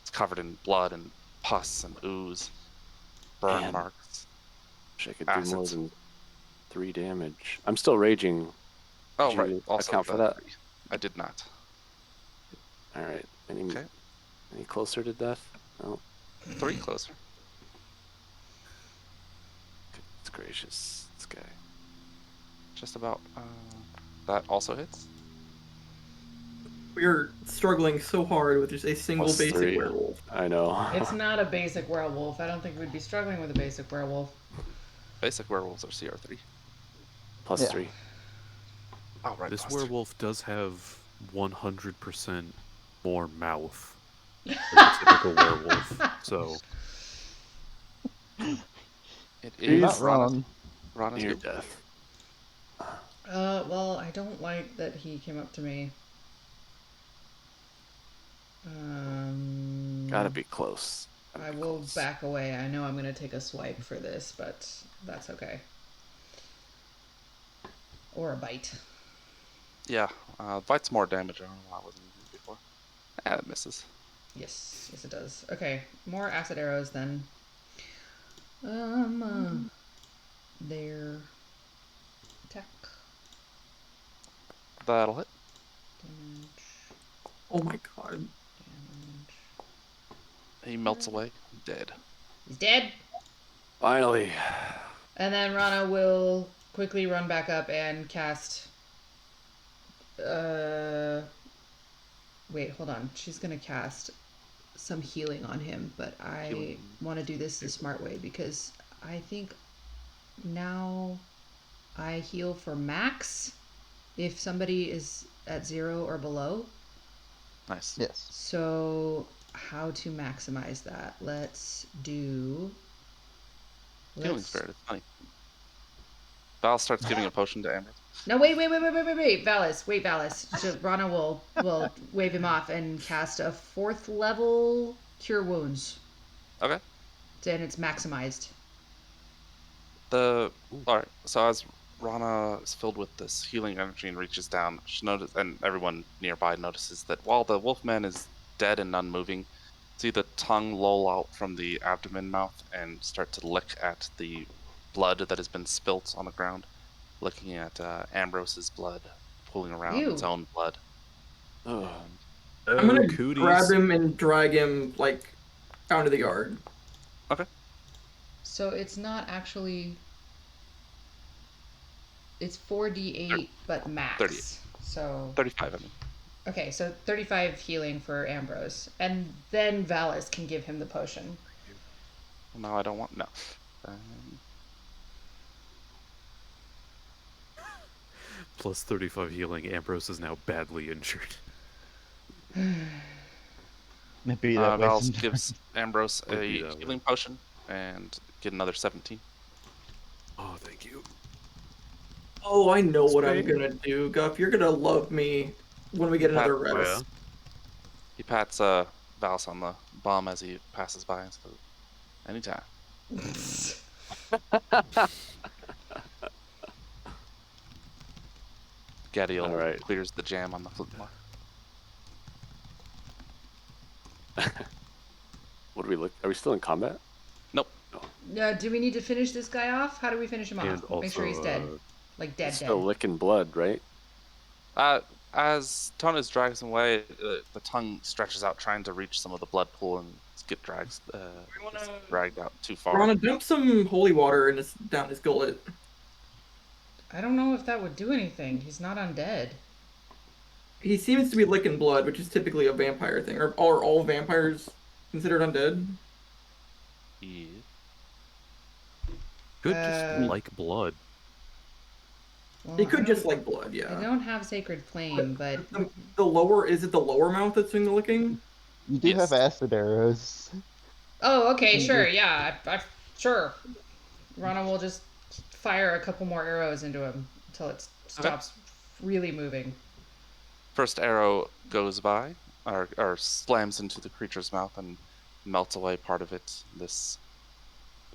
It's covered in blood and pus and ooze. Burn Man. marks. Wish I could do more Acids. than 3 damage. I'm still raging. Oh, Did right. you Also, account for the that? 3. I did not. All right. Okay. Any closer to death? No. 3 closer. It's gracious. This guy. Just about. That also hits. We're struggling so hard with just a single Plus basic 3. werewolf. I know. It's not a basic werewolf. I don't think we'd be struggling with a basic werewolf. Basic werewolves are CR3. Plus Yeah. 3. Oh, right. This plus 3. werewolf does have 100% more mouth than a typical werewolf. So It You're is not wrong. Rana's Near good. death. Well, I don't like that he came up to me. Gotta be close. Gotta I be will close. back away. I know I'm gonna take a swipe for this, but that's okay. Or a bite. Yeah. Bite's more damage. I don't know why I wasn't using it before. Ah, it misses. Yes, it does. Okay, more acid arrows then. Their attack That'll hit. damage. Oh my god. Damage. He melts away. Dead. He's dead. Finally. And then Rana will quickly run back up and cast. Wait, hold on. She's gonna cast some healing on him, but I Healing. want to do this the smart way because I think now I heal for max if somebody is at 0 or below. Nice. Yes. So how to maximize that? Let's do. Healing Let's... Spirit. It's funny. Val starts giving a potion to Amber. No, wait, Valis. Wait, Valis. So Rana will wave him off and cast a 4th level Cure Wounds. Okay. And it's maximized. Alright, so as Rana is filled with this healing energy and reaches down, she notices, and everyone nearby notices that while the wolfman is dead and unmoving, see the tongue loll out from the abdomen mouth and start to lick at the blood that has been spilt on the ground, looking at Ambrose's blood pooling around its Ew. own blood. Oh, I'm gonna cooties. grab him and drag him like out into the yard. Okay. So it's not actually. It's 4d8, but max. 30. So 35, I mean. okay, so 35 healing for Ambrose, and then Valis can give him the potion. Well, now I don't want... No. Plus 35 healing. Ambrose is now badly injured. Maybe that way Val sometimes. gives Ambrose It'd a be that way. healing potion and get another 17. Oh, thank you. Oh, I know what I'm Spain. gonna do, Guff. You're gonna love me when we get another Pat- rest. He pats Valis on the bum as he passes by and says, anytime. Gadiel Alright. clears the jam on the flintlock. what do we look? Are we still in combat? Nope. Do we need to finish this guy off? How do we finish him And off? also, Make sure he's dead. Like dead, Still dead. licking blood, right? As Tonus drags him away, the tongue stretches out trying to reach some of the blood pool and get dragged out too far. Rana, dump some holy water in down his gullet. I don't know if that would do anything. He's not undead. He seems to be licking blood, which is typically a vampire thing. Or are all vampires considered undead? Yeah. Could just Uh, like blood. Well, He I could don't- just like blood, I yeah. don't have Sacred Flame, but The lower, is it the lower mouth that's doing the licking? You do Yes. have acid arrows. oh, okay, Mhm. sure, yeah, sure. Rana will just fire a couple more arrows into him until it stops really moving. First arrow goes by, or slams into the creature's mouth and melts away part of it. This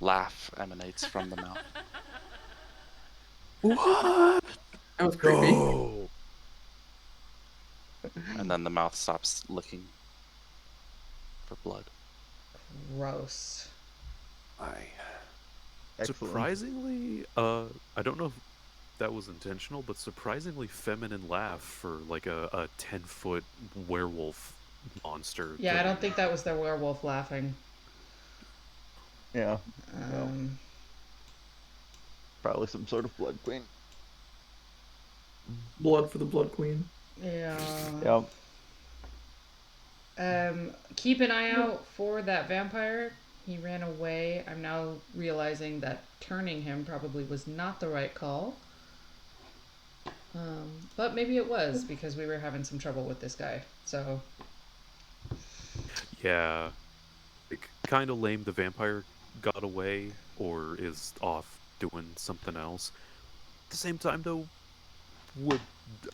laugh emanates from the mouth. What? That was creepy. Oh. And then the mouth stops licking for blood. Gross. Excellent. Surprisingly, I don't know if that was intentional, but surprisingly feminine laugh for like a 10-foot werewolf monster. Yeah, I thing. don't think that was the werewolf laughing. Yeah, Um, probably some sort of blood queen. Blood for the Blood Queen. yeah. Yep. Keep an eye out for that vampire. He ran away. I'm now realizing that turning him probably was not the right call. But maybe it was because we were having some trouble with this guy. So Yeah. Kind of lame the vampire got away or is off doing something else. At the same time, though,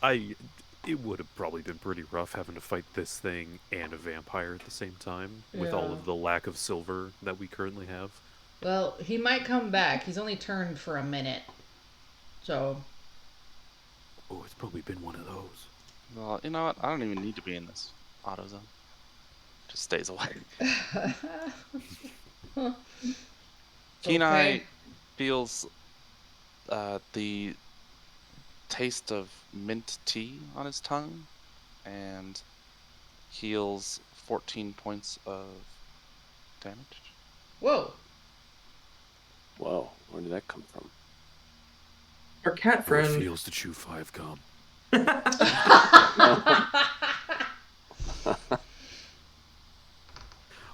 it would have probably been pretty rough having to fight this thing and a vampire at the same time with all Yeah. of the lack of silver that we currently have. well, he might come back. He's only turned for a minute. So Oh, it's probably been one of those. Well, you know what? I don't even need to be in this auto zone. Just stays away. Kenai Okay. feels the taste of mint tea on his tongue and heals 14 points of damage. Whoa. Whoa, where did that come from? Our cat How it friend. feels to chew 5 gum.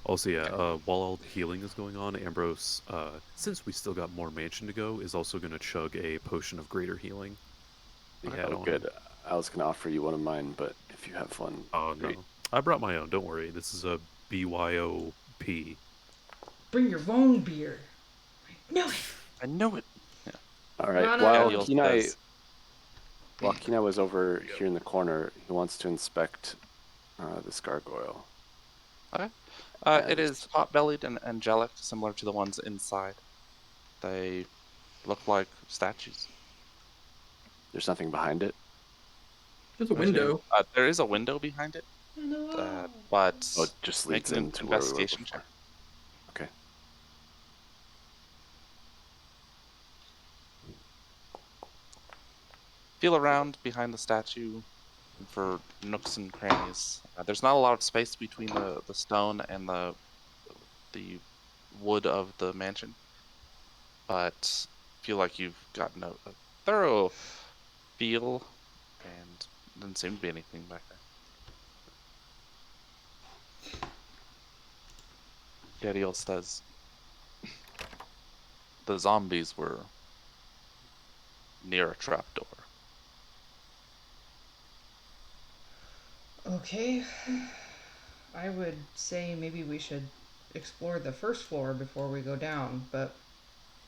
Also, yeah, while all the healing is going on, Ambrose, since we still got more mansion to go, is also going to chug a potion of greater healing. He had Oh, on good. him. I was gonna offer you one of mine, but if you have one, Oh great. no, I brought my own. Don't worry. This is a BYOP. Bring your own beer. No. I know it. All right. Rana- While Gadiel Kenai, says, while Kenai was over here in the corner, he wants to inspect this gargoyle. okay. And- It is pot-bellied and angelic, similar to the ones inside. They look like statues. There's nothing behind it. There's a window. There is a window behind it, but Oh, it just make leads an into where we were investigation before. check. Okay. Feel around behind the statue for nooks and crannies. There's not a lot of space between the stone and the wood of the mansion, but feel like you've gotten a thorough feel, and doesn't seem to be anything back there. Gadiel says the zombies were near a trapdoor. Okay. I would say maybe we should explore the first floor before we go down, but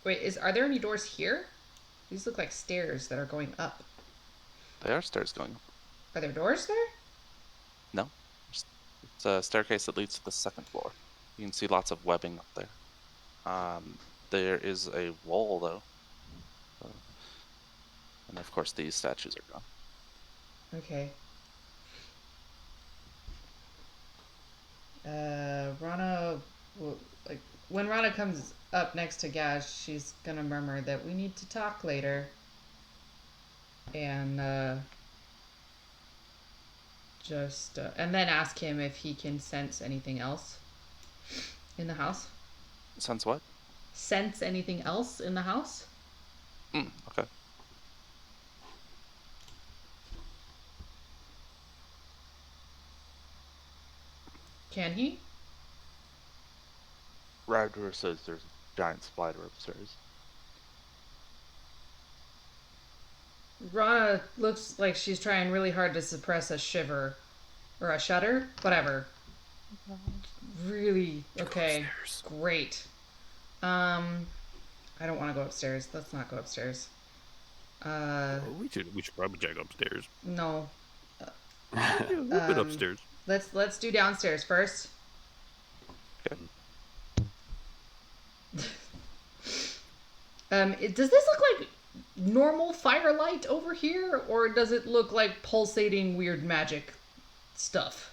wait, are there any doors here? These look like stairs that are going up. There are stairs going up. Are there doors there? No. It's a staircase that leads to the second floor. You can see lots of webbing up there. There is a wall, though. And of course, these statues are gone. Okay. Rana, like, when Rana comes up next to Gash, she's gonna murmur that we need to talk later. And, and then ask him if he can sense anything else in the house. Sense what? Sense anything else in the house? Okay. Can he? Raptor says there's a giant spider upstairs. Rana looks like she's trying really hard to suppress a shiver. Or a shudder? Whatever. Really? Okay. Great. I don't want to go upstairs. Let's not go upstairs. We should probably check upstairs. No. Yeah, we've been Um, upstairs. Let's do downstairs first. Okay. Does this look like normal firelight over here, or does it look like pulsating weird magic stuff?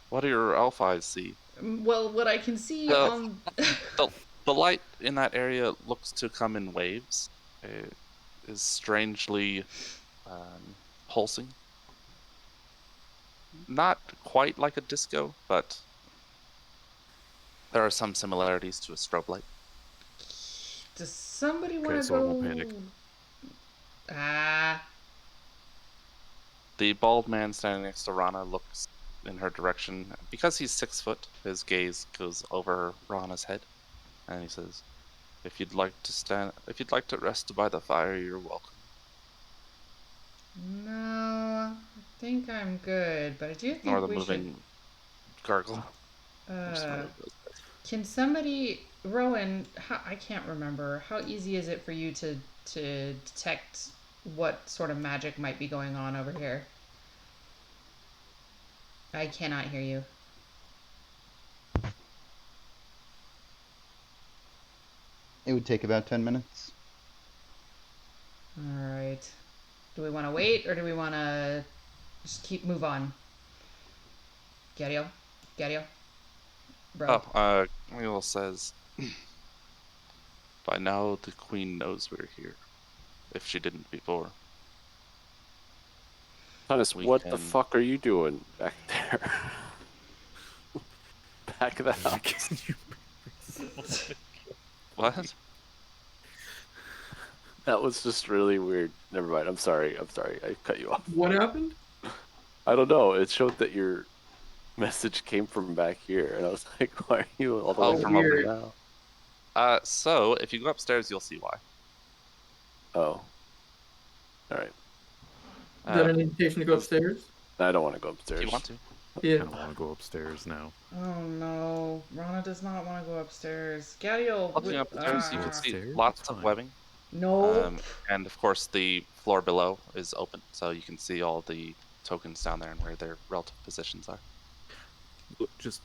What do your elf eyes see? Well, what I can see Well, on The light in that area looks to come in waves. It is strangely pulsing. Not quite like a disco, but there are some similarities to a strobe light. Does somebody want Okay, to so I go? won't panic. The bald man standing next to Rana looks in her direction. Because he's 6 foot, his gaze goes over Rana's head, and he says, if you'd like to rest by the fire, you're welcome." No, I think I'm good, but I do think Nor the we moving gargle. should. Can somebody, Rowan? I can't remember. How easy is it for you to detect what sort of magic might be going on over here? I cannot hear you. It would take about 10 minutes. All right. Do we want to wait, or do we want to just move on? Gadiel? Bro. Camille says, by now the queen knows we're here, if she didn't before. Thomas, We what can- the fuck are you doing back there? Back of the house. What? That was just really weird. Never mind. I'm sorry. I cut you off. What happened? I don't know. It showed that your message came from back here, and I was like, "Why are you all the Oh, way from over weird. now?" So if you go upstairs, you'll see why. Oh. All right. Is that Uh, an invitation to go upstairs? I don't want to go if upstairs. you want to. Yeah. kind of want to go upstairs now. Oh no, Rana does not want to go upstairs. Gadiel, Looking upstairs, you can Ah. see Upstairs? lots That's of fine. webbing. no. And of course, the floor below is open, so you can see all the tokens down there and where their relative positions are. Look, just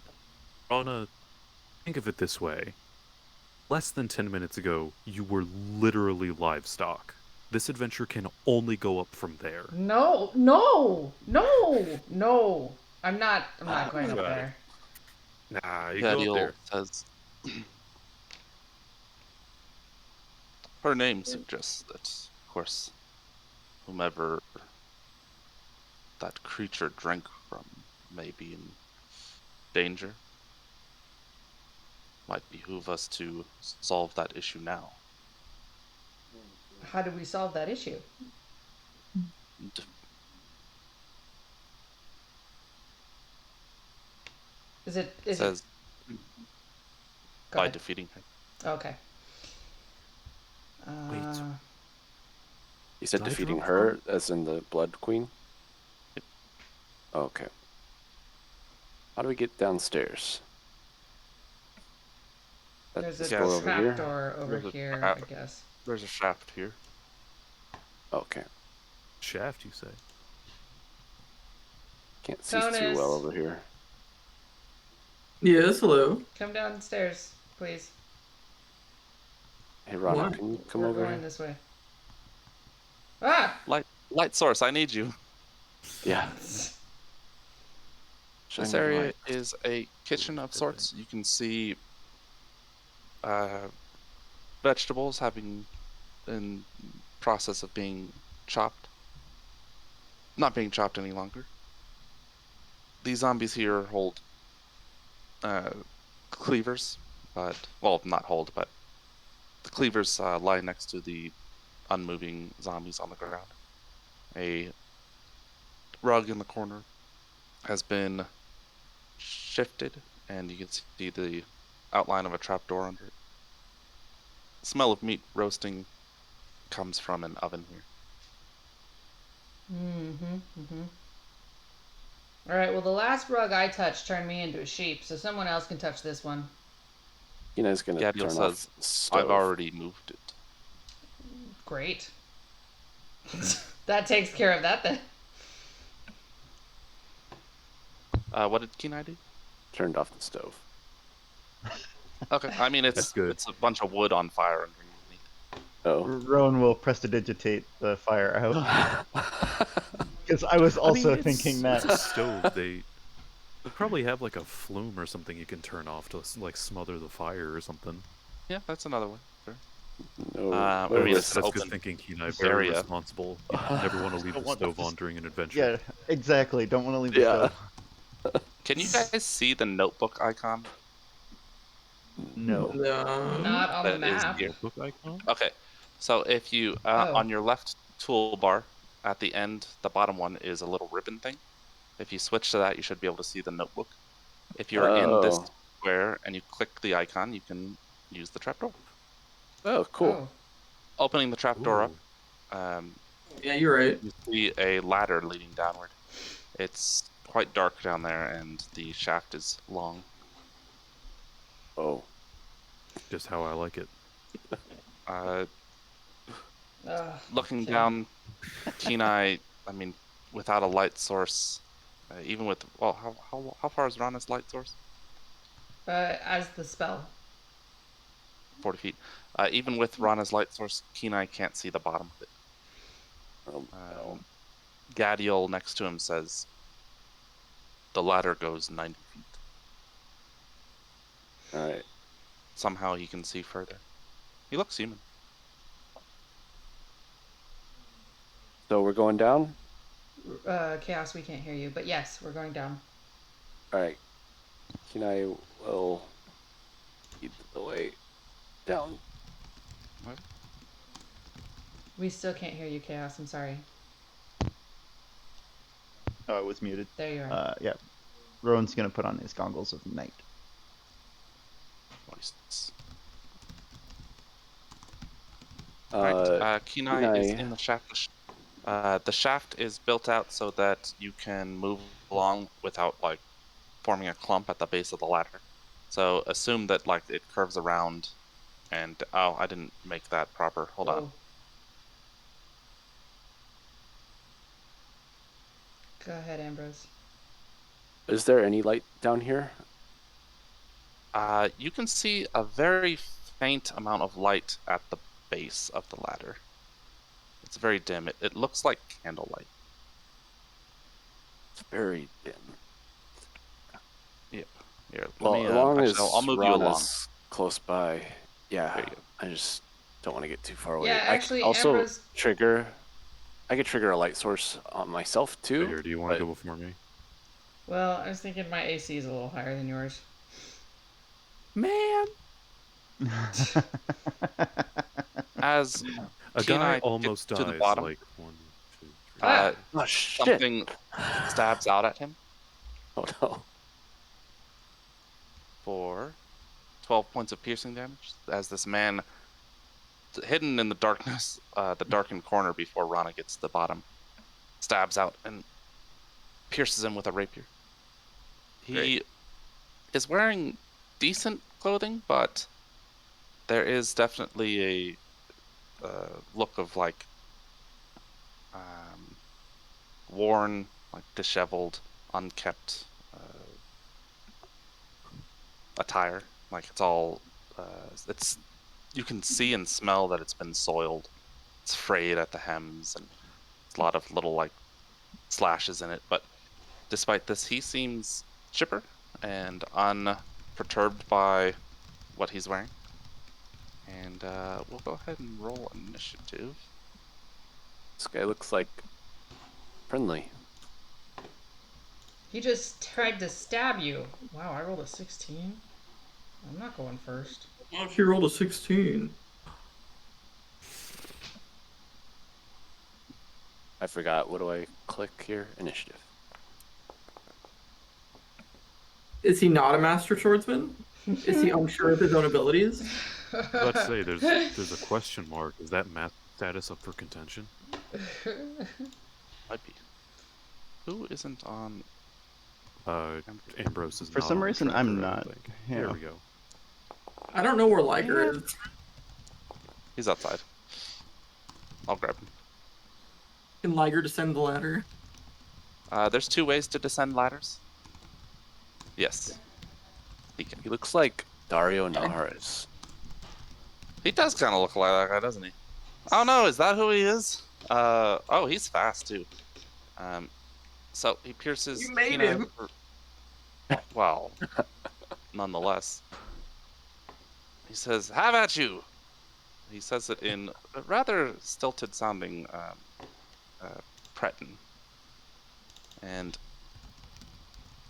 Rana, think of it this way. Less than 10 minutes ago, you were literally livestock. This adventure can only go up from there. No. I'm not going up Right. there. Nah, you go up Gadiel there. says. Her name suggests that, of course, whomever that creature drank from may be in danger. Might behoove us to solve that issue now. How do we solve that issue? D- Is it says go by ahead. defeating her. Okay. Wait. You said Did I defeating drop her, as in the Blood Queen? Yep. Okay. How do we get downstairs? There's a Yeah, door over trap here? door over There's a here, trap. I guess. There's a shaft here. Okay. Shaft, you say? Can't see too Tonus. well over here. Yes, hello. Come downstairs, please. Hey, Rana, What? can you come We're over going here? this way. Ah! Light source, I need you. Yeah. Shine This the area light. is a kitchen of sorts. You can see vegetables having in process of being chopped. Not being chopped any longer. These zombies here hold cleavers, but well, not hold, but the cleavers lie next to the unmoving zombies on the ground. A rug in the corner has been shifted, and you can see the outline of a trapdoor under it. The smell of meat roasting comes from an oven here. All right. Well, the last rug I touched turned me into a sheep, so someone else can touch this one. Gina's gonna Gadiel turn says, off the stove. I've already moved it. Great. That takes care of that then. What did Kenai do? Turned off the stove. Okay, I mean That's good. it's a bunch of wood on fire underneath. Oh. Rowan will prestidigitate the fire out. Because I was also thinking that. It's a stove. They probably have like a flume or something you can turn off to like smother the fire or something. Yeah, that's another way. Sure. No. I wait, mean, wait, it's That's open good thinking, Kenai. Very area. responsible. You never want to leave Don't the want stove this- on during an adventure. Yeah, exactly. Don't want to leave the Yeah. stove. Can you guys see the notebook icon? No. No. Not on the That is map. here. Book icon? Okay, so if you Oh. on your left toolbar at the end, the bottom one is a little ribbon thing. If you switch to that, you should be able to see the notebook. If you're in this Oh. square and you click the icon, you can use the trapdoor. Oh, cool. Opening the trapdoor up, Ooh. Yeah, you're right. you see a ladder leading downward. It's quite dark down there, and the shaft is long. Oh. Just how I like it. Looking Okay. down, Kenai, I mean, without a light source, even with well, how far is Rana's light source? As the spell. 40 feet. Even with Rana's light source, Kenai can't see the bottom of it. No. Gadiel next to him says the ladder goes 90 feet. All right. Somehow he can see further. He looks human. So we're going down? Chaos, we can't hear you, but yes, we're going down. All right. Kenai will lead the way down. We still can't hear you, Chaos. I'm sorry. Oh, I was muted. There you are. Yeah. Rowan's gonna put on his goggles of night. Voices. Uh, Alright, Kenai is Kenai- in the shaft. The shaft is built out so that you can move along without like forming a clump at the base of the ladder. So assume that like it curves around, and oh, I didn't make that proper. Hold on. Whoa. Go ahead, Ambrose. Is there any light down here? You can see a very faint amount of light at the base of the ladder. It's very dim. It looks like candlelight. It's very dim. Yep. Here, Well, let me, as long actually, as I'll move you along. Rana's close by. Yeah, There you go. I just don't want to get too far away. Yeah, I actually, could also Ambrose- trigger. I could trigger a light source on myself too. Here, do you want to but- go before me? Well, I was thinking my AC is a little higher than yours. Man. As A Kenai guy almost gets to dies. the bottom, Like 1, 2, 3. uh, Oh shit! something stabs out at him Oh no. for 12 points of piercing damage. As this man, hidden in the darkness, the darkened corner before Rana gets to the bottom, stabs out and pierces him with a rapier. He Great. is wearing decent clothing, but there is definitely a look of like worn, like disheveled, unkept attire. Like it's all, it's you can see and smell that it's been soiled. It's frayed at the hems and a lot of little like slashes in it. But despite this, he seems chipper and unperturbed by what he's wearing. And we'll go ahead and roll initiative. This guy looks like friendly. He just tried to stab you. Wow, I rolled a 16. I'm not going first. Well, if you rolled a 16. I forgot. What do I click here? Initiative. Is he not a master swordsman? Is he unsure of his own abilities? I was about to say, there's a question mark. Is that math status up for contention? Might be. Who isn't on? Ambrose is For not some on the reason, tracker, I'm I don't not. think. Yeah. There we go. I don't know where Liger is. He's outside. I'll grab him. Can Liger descend the ladder? There's 2 ways to descend ladders. Yes. He can. He looks like Dario Naharis. He does kind of look like that guy, doesn't he? Oh no, is that who he is? Oh, he's fast too. So he pierces. You made Kenai him. Well, nonetheless, he says, "Have at you." He says it in a rather stilted-sounding Breton, and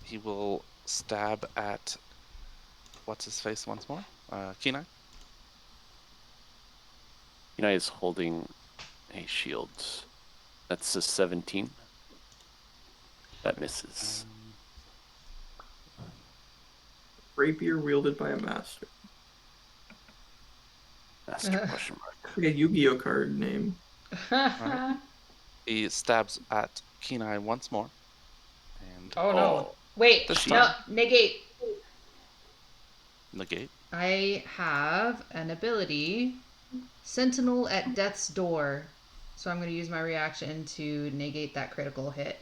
he will stab at what's his face once more. Kenai. Kenai is holding a shield. That's a 17. That misses. Rapier wielded by a master. Master question mark. Like a Yu-Gi-Oh card name. He stabs at Kenai once more, and Oh no. Wait, This no, time. negate. negate. I have an ability, Sentinel at Death's Door. So I'm going to use my reaction to negate that critical hit.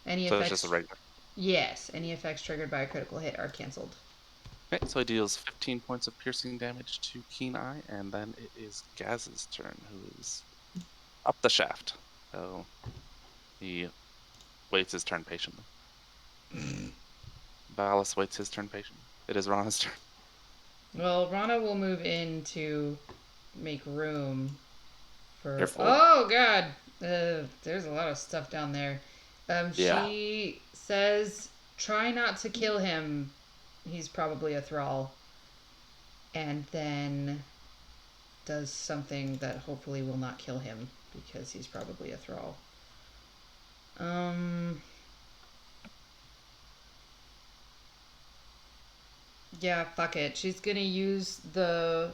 Any So it's effects? just a regular. Yes, any effects triggered by a critical hit are canceled. Okay, so he deals 15 points of piercing damage to Kenai, and then it is Gaz's turn, who is up the shaft. So he waits his turn patiently. Balas waits his turn patiently. It is Rana's turn. Well, Rana will move in to make room for. Careful. Oh God, there's a lot of stuff down there. Yeah. She says, "Try not to kill him. He's probably a thrall." And then does something that hopefully will not kill him because he's probably a thrall. Yeah, fuck it. She's gonna use the.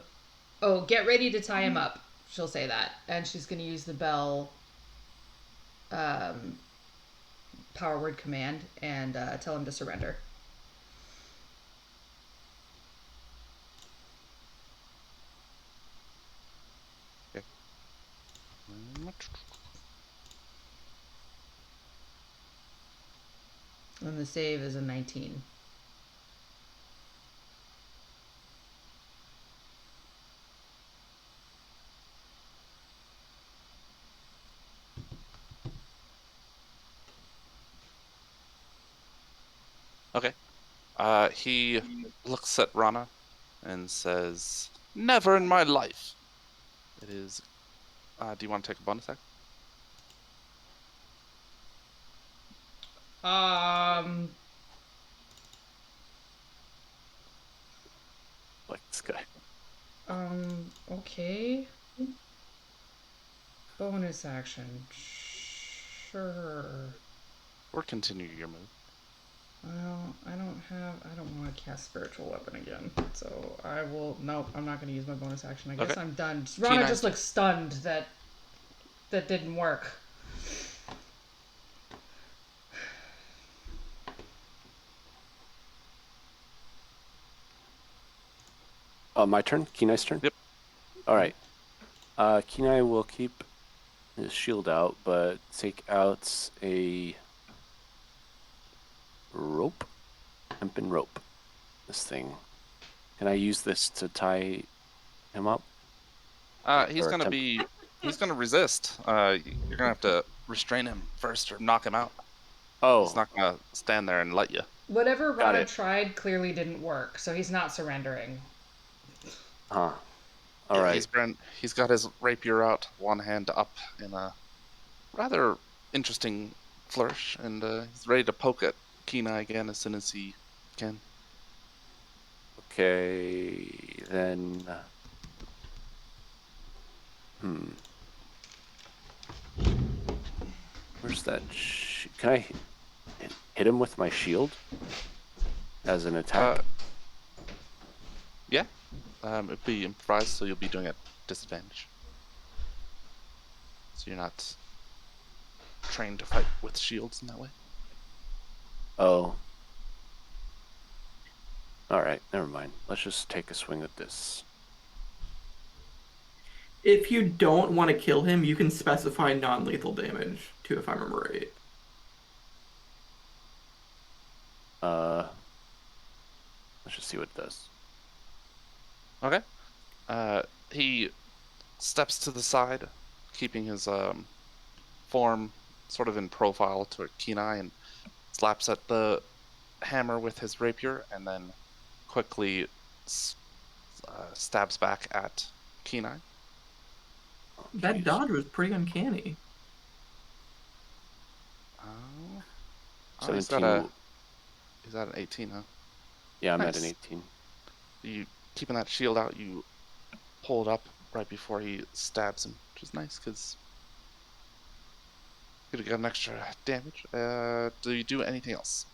Oh, get ready to tie him up. She'll say that. And she's gonna use the bell um, power word command and tell him to surrender. And the save is a 19. Okay. He looks at Rana and says, "Never in my life." It is. Do you want to take a bonus action? Like this guy. Okay. Bonus action. Sure. Or continue your move? Well, I don't want to cast Spiritual Weapon again. So I will, nope, I'm not going to use my bonus action. I guess Okay. I'm done. Rana T9. just looks stunned that didn't work. My turn? Kenai's turn? Yep. Alright. Kenai will keep his shield out, but take out a rope. Hempen rope. This thing. Can I use this to tie him up? He's Or gonna attempt- be. He's gonna resist. You're gonna have to restrain him first or knock him out. Oh, He's not gonna stand there and let you. Whatever Got Rana it. tried clearly didn't work, so he's not surrendering. huh. Yeah, Alright. he's got his rapier out, one hand up in a rather interesting flourish, and he's ready to poke at Kenai again as soon as he can. Okay, then. Where's that? Can I hit him with my shield as an attack? Yeah. It'd be improvised, so you'll be doing it at disadvantage. So you're not trained to fight with shields in that way. Oh. Alright, never mind. Let's just take a swing at this. If you don't want to kill him, you can specify non-lethal damage too, if I remember right. Let's just see what it does. Okay. He steps to the side, keeping his form sort of in profile toward Kenai, and slaps at the hammer with his rapier, and then quickly stabs back at Kenai. Oh, That jeez. dodge was pretty uncanny. He's 17. got an 18, huh? Yeah, I'm at Nice. an 18. You keeping that shield out, you pull it up right before he stabs him, which is nice because you get an extra damage. Do you do anything else?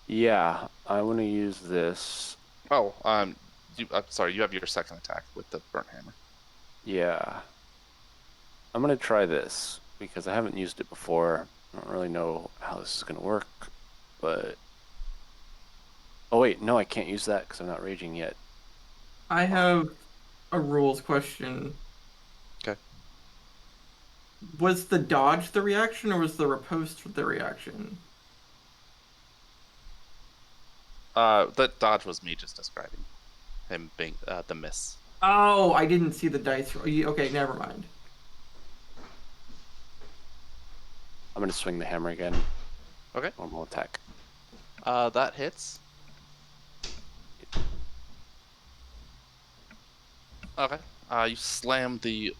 Yeah, I want to use this. Oh, sorry, you have your second attack with the burnt hammer. Yeah. I'm going to try this because I haven't used it before. I don't really know how this is going to work, but... Oh, wait, no, I can't use that because I'm not raging yet. I have a rules question. Okay. Was the dodge the reaction, or was the riposte the reaction? That dodge was me just describing him being the miss. Oh, I didn't see the dice. Okay, never mind. I'm going to swing the hammer again. Okay. Normal attack. That hits. Okay. You slam the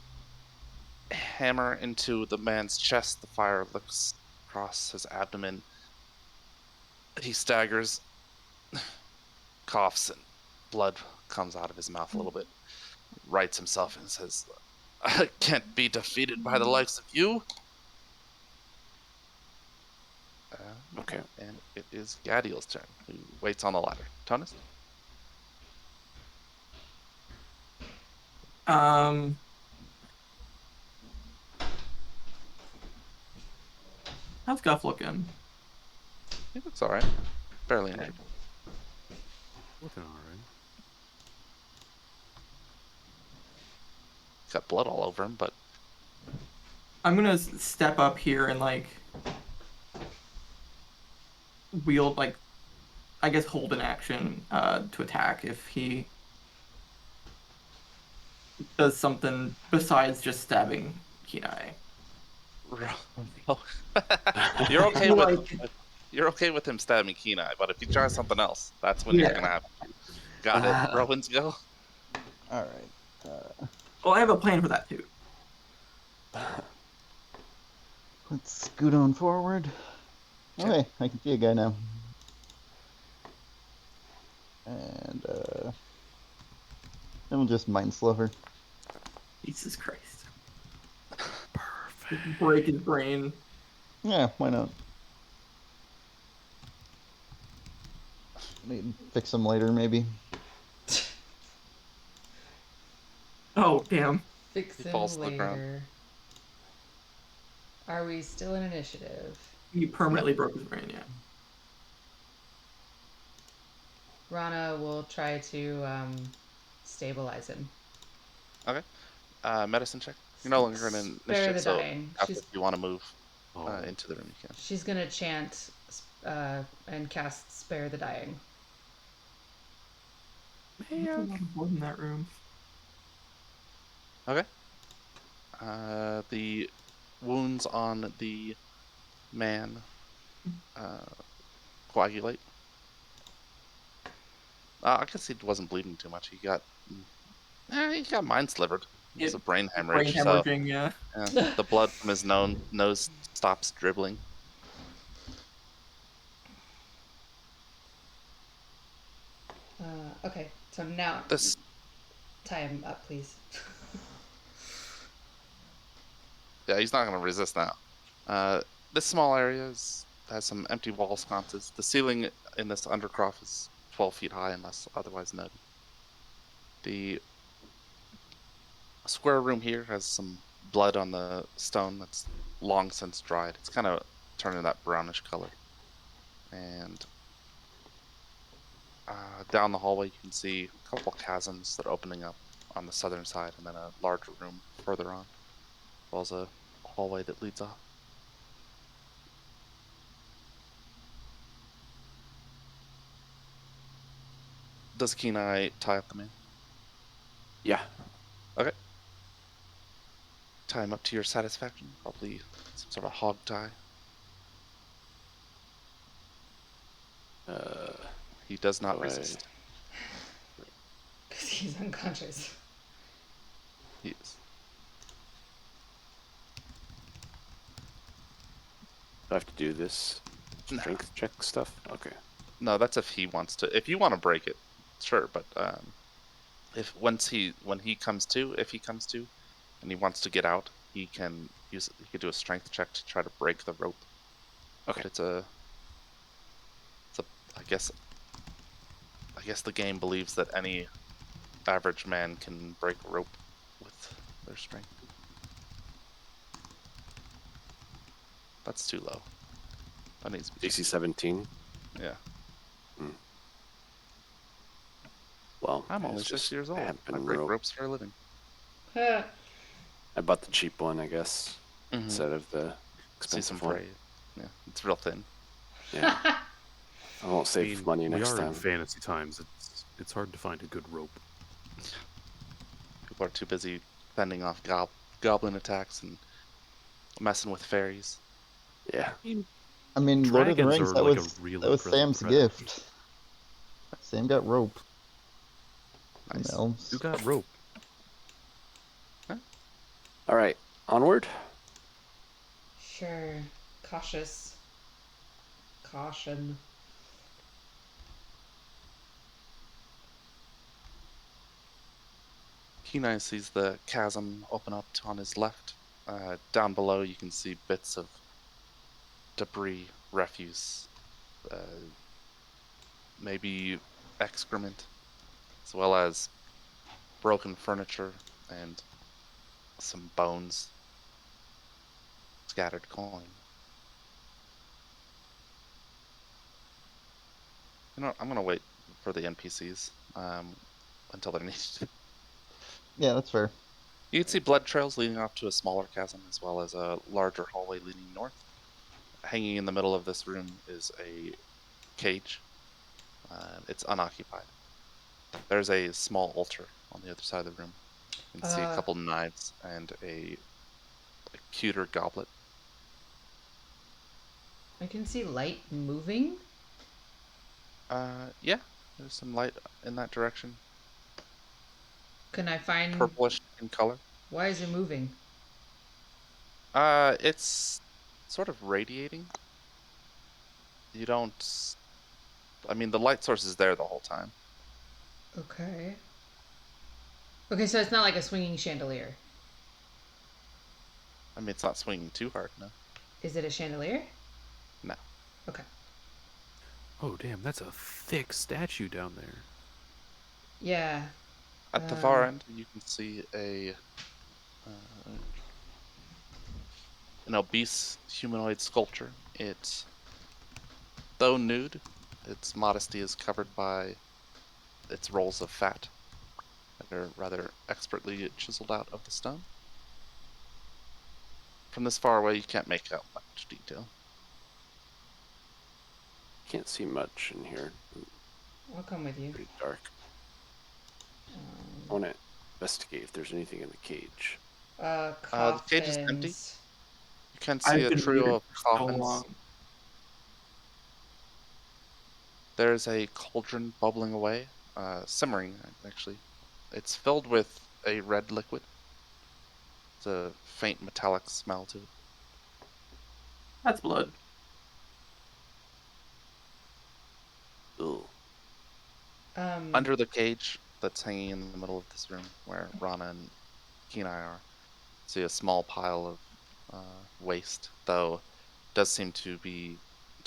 hammer into the man's chest. The fire looks across his abdomen. He staggers, coughs, and blood comes out of his mouth a little bit. Rights himself and says, "I can't be defeated by the likes of you." Okay. And it is Gadiel's turn, who waits on the ladder. Tonus? How's Guff looking? He looks alright. Barely injured. Looking alright. He's got blood all over him, but I'm gonna step up here and wield I guess hold an action to attack if he does something besides just stabbing Kenai. you're okay with Like, you're okay with him stabbing Kenai, but if he tries something else, that's when you're Yeah. gonna have. Got it. Rowan's go. All right. well, I have a plan for that too. Let's scoot on forward. Okay, I can see a guy now. And then we'll just mind slover. Jesus Christ. Perfect. Break his brain. Yeah, why not? Need to fix him later, maybe. Oh, damn. Fix He him falls to the ground. later. Are we still in initiative? He permanently broke his brain, yeah. Rana will try to stabilize him. Medicine check. You're no longer in an Spare the initiative, so dying. after if you want to move Oh, into the room, you can. She's gonna chant and cast Spare the Dying. There's a lot of blood in that room. Okay. The wounds on the man coagulate. I guess he wasn't bleeding too much. He got mind slivered. It was a brain hemorrhage. Brain So hemorrhaging, yeah. the blood from his nose stops dribbling. Okay, so now This tie him up, please. Yeah, he's not going to resist now. This small area has some empty wall sconces. The ceiling in this undercroft is 12 feet high unless otherwise noted. The square room here has some blood on the stone that's long since dried. It's kind of turning that brownish color. And down the hallway, you can see a couple chasms that are opening up on the southern side, and then a larger room further on, as well as a hallway that leads off. Does Kenai tie up the man? Yeah. Okay. Tie him up to your satisfaction. Probably some sort of hog tie. He does not Go ahead. resist. Because he's unconscious. He is. Do I have to do this No. strength check stuff? Okay. No, that's if he wants to. If you want to break it, sure. But if when he comes to, and he wants to get out, he can use. He could do a strength check to try to break the rope. Okay. But it's a. I guess the game believes that any average man can break a rope with their strength. That's too low. That needs to be. DC 17. Yeah. Well, I'm only it's 6 just years old. I happen break rope. ropes for a living. I bought the cheap one, I guess, Mhm. instead of the See some expensive one. fray. Yeah, it's real thin. Yeah. I won't I save mean, money we next are in time. fantasy times. It's hard to find a good rope. People are too busy fending off goblin attacks and messing with fairies. Yeah. I mean, Lord of the Dragons Rings, are that like a was really that was present Sam's predator. gift. Sam got rope. from Nice. elves. You got rope. All right. Onward. Sure. Cautious. Caution. Kenai sees the chasm open up on his left. Down below, you can see bits of debris, refuse, maybe excrement, as well as broken furniture and some bones, scattered coin. You know what? I'm gonna wait for the NPCs until they're needed. Yeah, that's fair. You can see blood trails leading off to a smaller chasm, as well as a larger hallway leading north. Hanging in the middle of this room is a cage. It's unoccupied. There's a small altar on the other side of the room. You can see a couple knives and a pewter goblet. I can see light moving. Yeah, there's some light in that direction. Can I find Purplish in color. why is it moving? It's sort of radiating. You don't. I mean, the light source is there the whole time. Okay. Okay, so it's not like a swinging chandelier. I mean, it's not swinging too hard, no. Is it a chandelier? No. Okay. Oh, damn, that's a thick statue down there. Yeah. At the far end, you can see an obese humanoid sculpture. It's, though nude, its modesty is covered by its rolls of fat that are rather expertly chiseled out of the stone. From this far away, you can't make out much detail. Can't see much in here. I'll come with you. Pretty dark. I want to investigate if there's anything in the cage. The Coffins. cage is empty. You can see I've a been trio muted of for so coffins. long. There's a cauldron bubbling away, simmering, actually. It's filled with a red liquid. It's a faint metallic smell to it. That's blood. Ugh. Under the cage that's hanging in the middle of this room, where Rana and Kenai are, see a small pile of waste, though it does seem to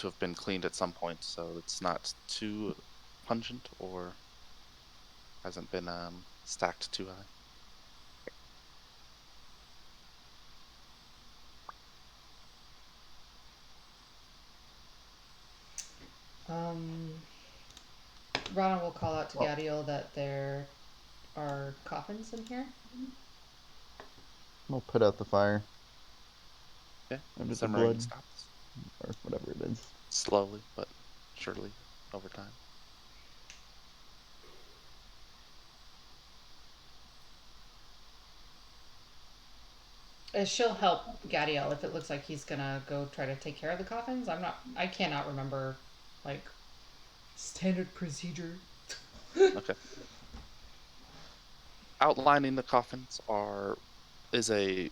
have been cleaned at some point, so it's not too pungent or hasn't been stacked too high. Rana will call out to Gadiel that there are coffins in here. We'll put out the fire. Yeah, Under the simmering blood. stops Or whatever it is. slowly but surely over time. She'll help Gadiel if it looks like he's gonna go try to take care of the coffins. I cannot remember, like, standard procedure. Okay. Outlining the coffins is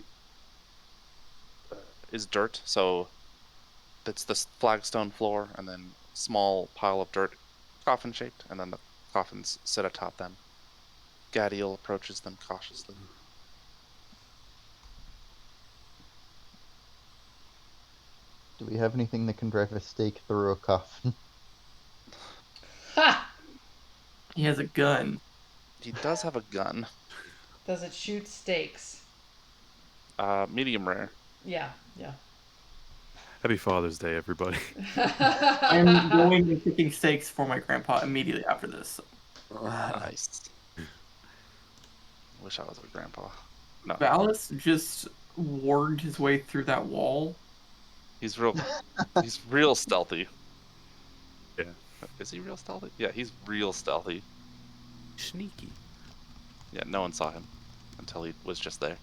dirt, so it's this flagstone floor and then small pile of dirt, coffin shaped, and then the coffins sit atop them. Gadiel approaches them cautiously. Do we have anything that can drive a stake through a coffin? Ha! He has a gun. He does have a gun. Does it shoot stakes? Medium rare. Yeah, yeah. Happy Father's Day, everybody. I'm going and picking steaks for my grandpa immediately after this. Nice. Wish I was a grandpa. No, Valis just warged his way through that wall. he's real stealthy. Yeah. Is he real stealthy? Yeah, he's real stealthy. Sneaky. Yeah, no one saw him until he was just there.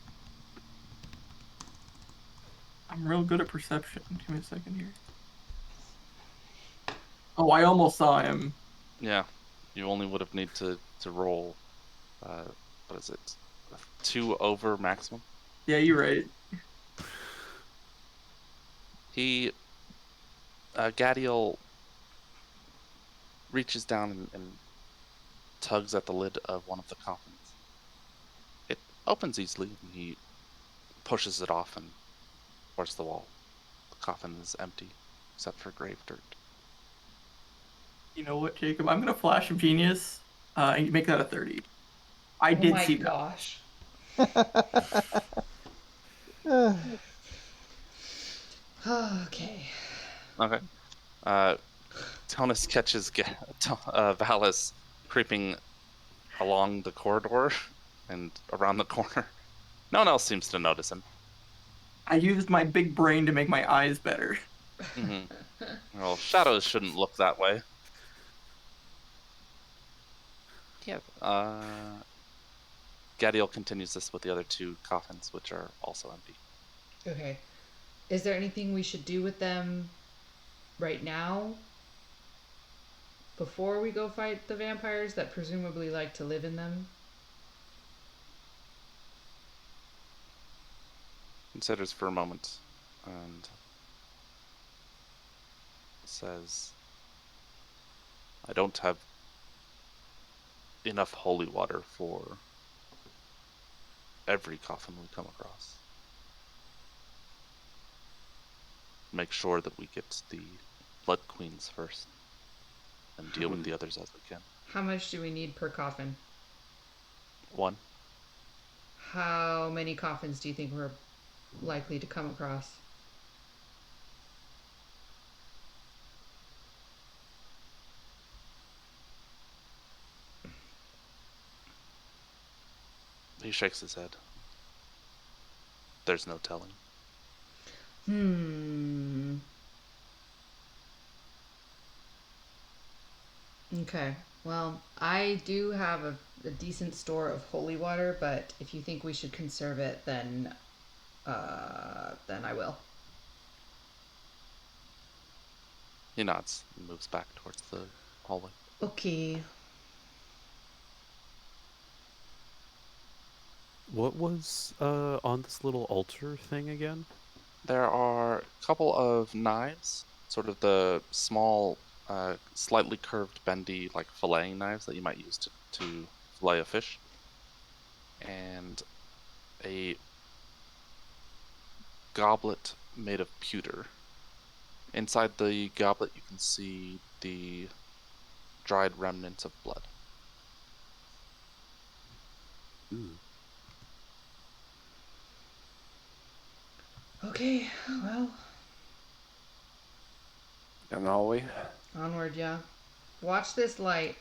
I'm real good at perception. Give me a second here. Oh, I almost saw him. Yeah, you only would have need to roll. What is it? 2 over maximum. Yeah, you're right. Gadiel reaches down and tugs at the lid of one of the coffins. It opens easily, and he pushes it off and towards the wall. The coffin is empty, except for grave dirt. You know what, Jacob? I'm gonna flash of genius and make that a 30. I Oh did my see that. gosh. Okay. Okay. Tonus catches Valis creeping along the corridor and around the corner. No one else seems to notice him. I used my big brain to make my eyes better. Hmm. Well, shadows shouldn't look that way. Yeah. Gadiel continues this with the other two coffins, which are also empty. Okay. Is there anything we should do with them right now? Before we go fight the vampires that presumably like to live in them? Considers for a moment and says, I don't have enough holy water for every coffin we come across. Make sure that we get the Blood Queens first and deal with the others as we can. How much do we need per coffin? 1. How many coffins do you think we're likely to come across? He shakes his head. There's no telling. Okay. Well, I do have a decent store of holy water, but if you think we should conserve it, then I will. He nods and moves back towards the hallway. Okay. What was on this little altar thing again? There are a couple of knives, sort of the small, slightly curved, bendy, like filleting knives that you might use to fillet a fish, and a goblet made of pewter. Inside the goblet, you can see the dried remnants of blood. Ooh. Okay. Well, Down the hallway. onward, yeah. Watch this light.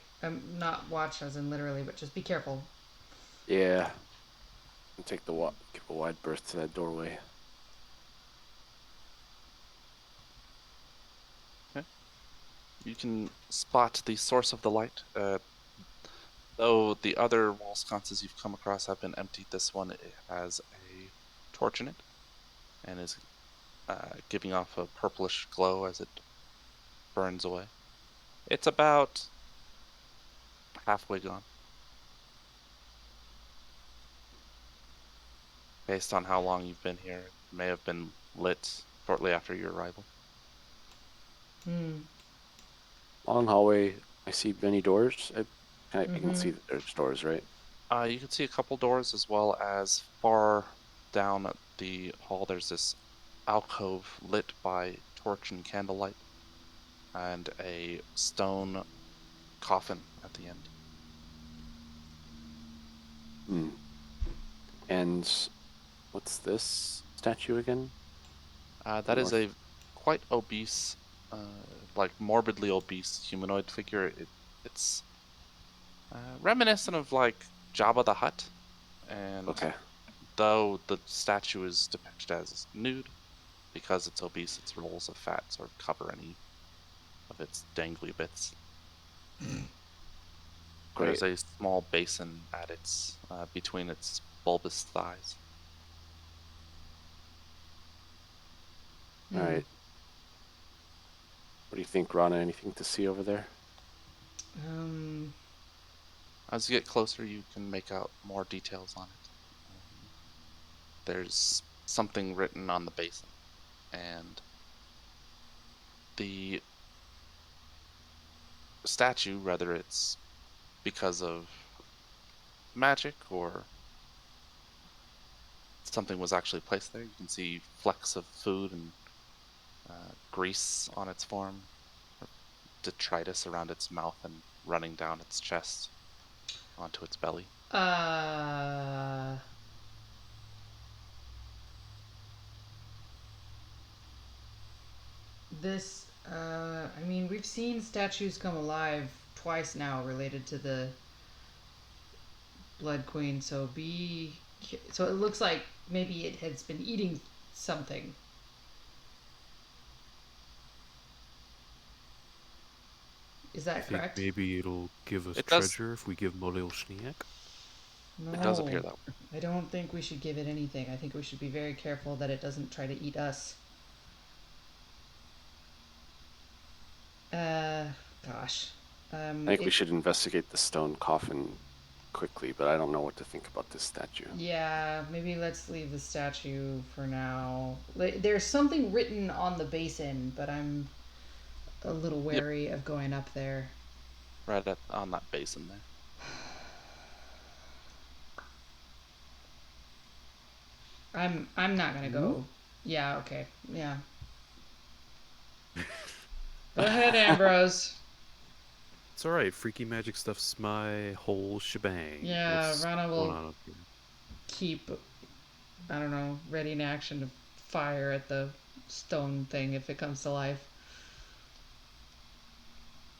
Not watch as in literally, but just be careful. Yeah. And take give a wide berth to that doorway. You can spot the source of the light. Though the other wall sconces you've come across have been emptied, this one it has a torch in it and is giving off a purplish glow as it burns away. It's about halfway gone. Based on how long you've been here, it may have been lit shortly after your arrival. Long hallway. I see many doors. I can see that there's doors, right? You can see a couple doors, as well as far down the hall there's this alcove lit by torch and candlelight, and a stone coffin at the end. And what's this statue again? That is a quite obese, like morbidly obese humanoid figure. It's reminiscent of like Jabba the Hutt, and Okay. though the statue is depicted as nude, because it's obese, its rolls of fat sort of cover any of its dangly bits. Great. There's a small basin at its between its bulbous thighs. All right. What do you think, Rana? Anything to see over there? As you get closer, you can make out more details on it. There's something written on the basin, and the statue, whether it's because of magic or something was actually placed there, you can see flecks of food and grease on its form, detritus around its mouth and running down its chest onto its belly. This I mean, we've seen statues come alive twice now related to the Blood Queen, so so it looks like maybe it has been eating something. Is I that think correct? maybe it'll give us It does- treasure if we give Molil Schniak. No. It does appear that way. I don't think we should give it anything. I think we should be very careful that it doesn't try to eat us. Gosh. I think we should investigate the stone coffin quickly, but I don't know what to think about this statue. Yeah, maybe let's leave the statue for now. There's something written on the basin, but I'm a little wary of going up there. Right on that basin there. I'm not gonna go. Yeah, okay. Yeah. Go ahead, Ambrose. It's alright, freaky magic stuff's my whole shebang. Yeah, What's Rana going will on up here? keep, I don't know, ready in action to fire at the stone thing if it comes to life.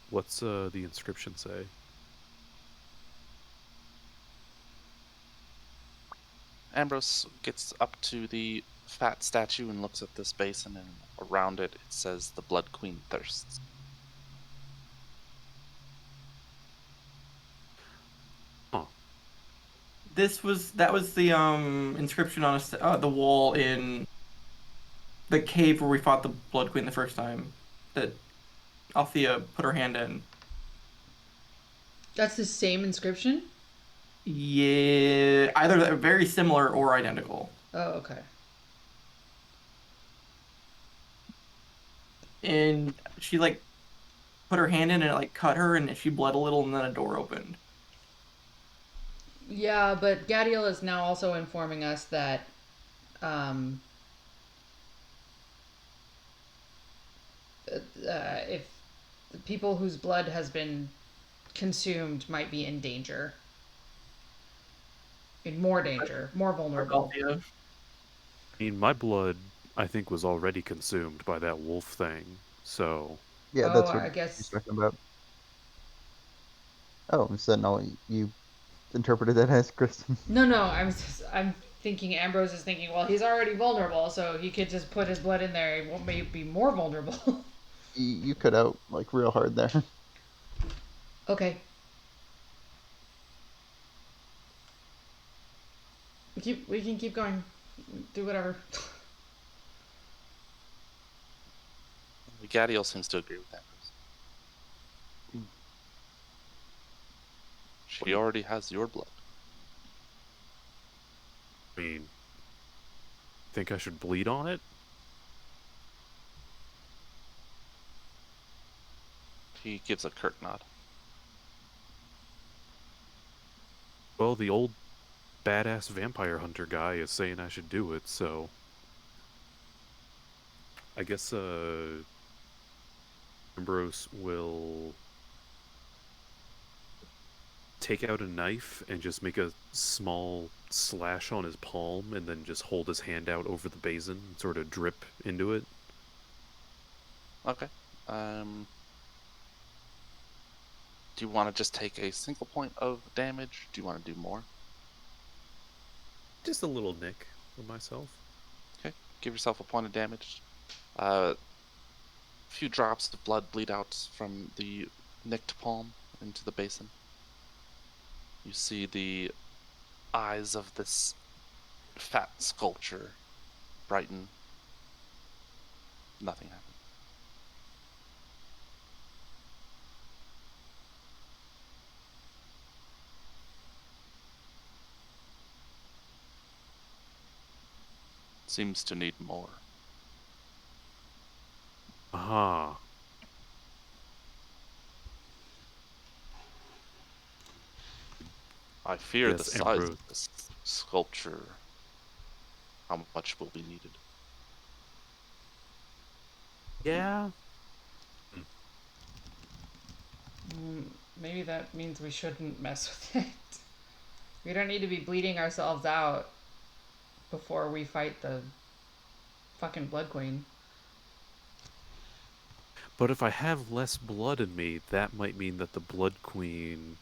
What's the inscription say? Ambrose gets up to the fat statue and looks at this basin, and around it says, "The Blood Queen thirsts." Huh. That was the inscription on the wall in the cave where we fought the Blood Queen the first time. That Althea put her hand in. That's the same inscription? Yeah, either very similar or identical. Oh, okay. And she like put her hand in and it like cut her, and she bled a little, and then a door opened. Yeah, but Gadiel is now also informing us that if the people whose blood has been consumed might be in danger. In more danger, more vulnerable. Althea. I mean, my blood, I think, was already consumed by that wolf thing, so... Yeah, Oh, that's what I he's guess. talking about. Oh, so no, you interpreted that as Kristen. No, I'm thinking Ambrose is thinking, well, he's already vulnerable, so he could just put his blood in there. He won't be more vulnerable. You cut out like real hard there. Okay. We can keep going. Do whatever. Gadiel seems to agree with Ambrose. She already has your blood. I mean... Think I should bleed on it? He gives a curt nod. Well, the old badass vampire hunter guy is saying I should do it, so... I guess, Ambrose will take out a knife and just make a small slash on his palm and then just hold his hand out over the basin and sort of drip into it. Okay. Do you want to just take a single point of damage? Do you want to do more? Just a little nick for myself. Okay. Give yourself a point of damage. A few drops of blood bleed out from the nicked palm into the basin. You see the eyes of this fat sculpture brighten. Nothing happens. Seems to need more. Aha. I fear Yes, the size Ambrose. of this sculpture. How much will be needed? Yeah. Maybe that means we shouldn't mess with it. We don't need to be bleeding ourselves out before we fight the fucking Blood Queen. But if I have less blood in me, that might mean that the Blood Queen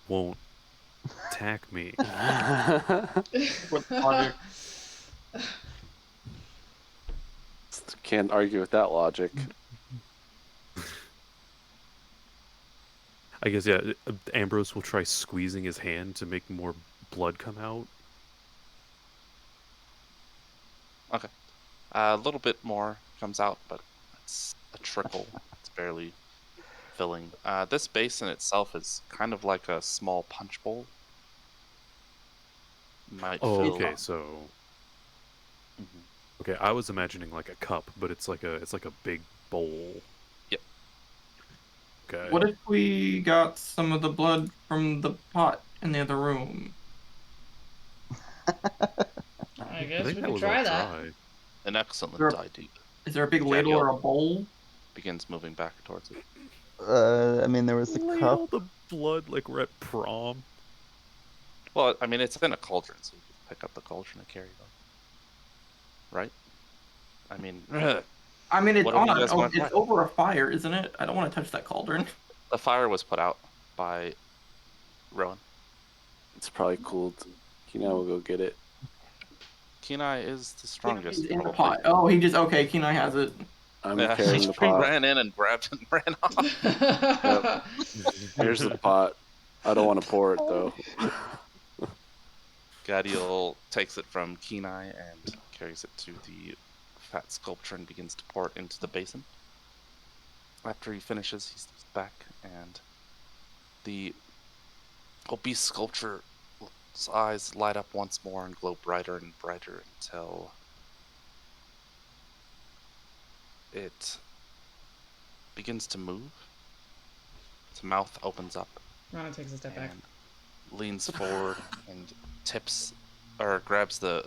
won't attack me. What's the logic? Can't argue with that logic. I guess, yeah, Ambrose will try squeezing his hand to make more blood come out. Okay. A little bit more comes out, but it's a trickle. It's barely filling. This basin itself is kind of like a small punch bowl. Might Oh, fill. okay, so... Mhm. Okay, I was imagining like a cup, but it's like a big bowl. Yep. Okay. What if we got some of the blood from the pot in the other room? I I guess think we that could was try all that. dry. An excellent Sure. idea. Is there a big Yeah, ladle you'll- or a bowl? Begins moving back towards it. I mean, there was the Ladle cup. the blood like we're at prom. Well, I mean, it's in a cauldron, so you can pick up the cauldron and carry it on. Right? I mean, I mean, it's What have you on. guys Oh, wanna it's try? over a fire, isn't it? I don't want to touch that cauldron. the fire was put out by Rowan. It's probably cooled. Kina will go get it. Kenai is the strongest. He's in the probably. pot. Oh, he just okay. Kenai has it. I'm Yeah, carrying he the pot. ran in and grabbed it and ran off. Here's the pot. I don't want to pour it though. Gadiel takes it from Kenai and carries it to the fat sculpture and begins to pour it into the basin. After he finishes, he steps back and the obese sculpture's eyes light up once more and glow brighter and brighter until it begins to move. Its mouth opens up Rana takes a step back. and leans forward and tips or grabs the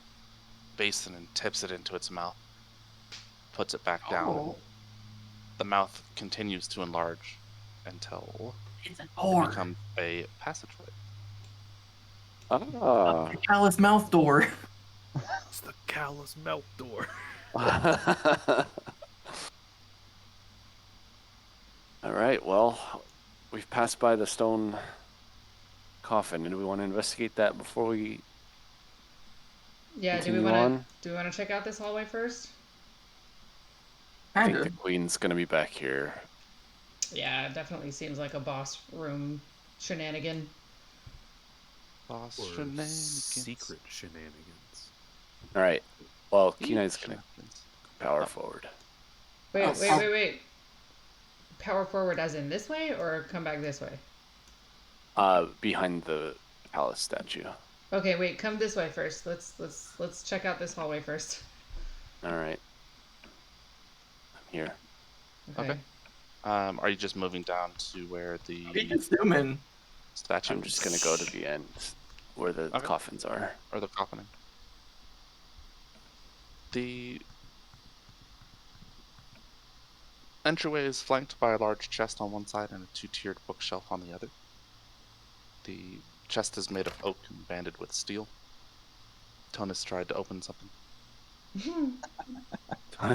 basin and tips it into its mouth, puts it back down. Oh, The mouth continues to enlarge until it's a it door. becomes a passageway. Ah. Alice mouth door. It's the callous melt door. All right. Well, we've passed by the stone coffin. Do we want to investigate that before we Yeah, continue on? do we want to check out this hallway first? I Kind think of. the queen's gonna be back here. Yeah, it definitely seems like a boss room shenanigan. Boss Or shenanigans. secret shenanigans. All right. Well, Deep Kenai's gonna shenanigans. power forward. Wait, Oh, wait, oh. wait, wait. Power forward as in this way or come back this way? Behind the palace statue. Okay, wait, come this way first. Let's check out this hallway first. All right. I'm here. Okay. Okay. Are you just moving down to where He the just zooming. statue I'm just gonna go to the end where the Okay. coffins are. or the coffin? The entryway is flanked by a large chest on one side and a two-tiered bookshelf on the other. The chest is made of oak and banded with steel. Tonus tried to open something.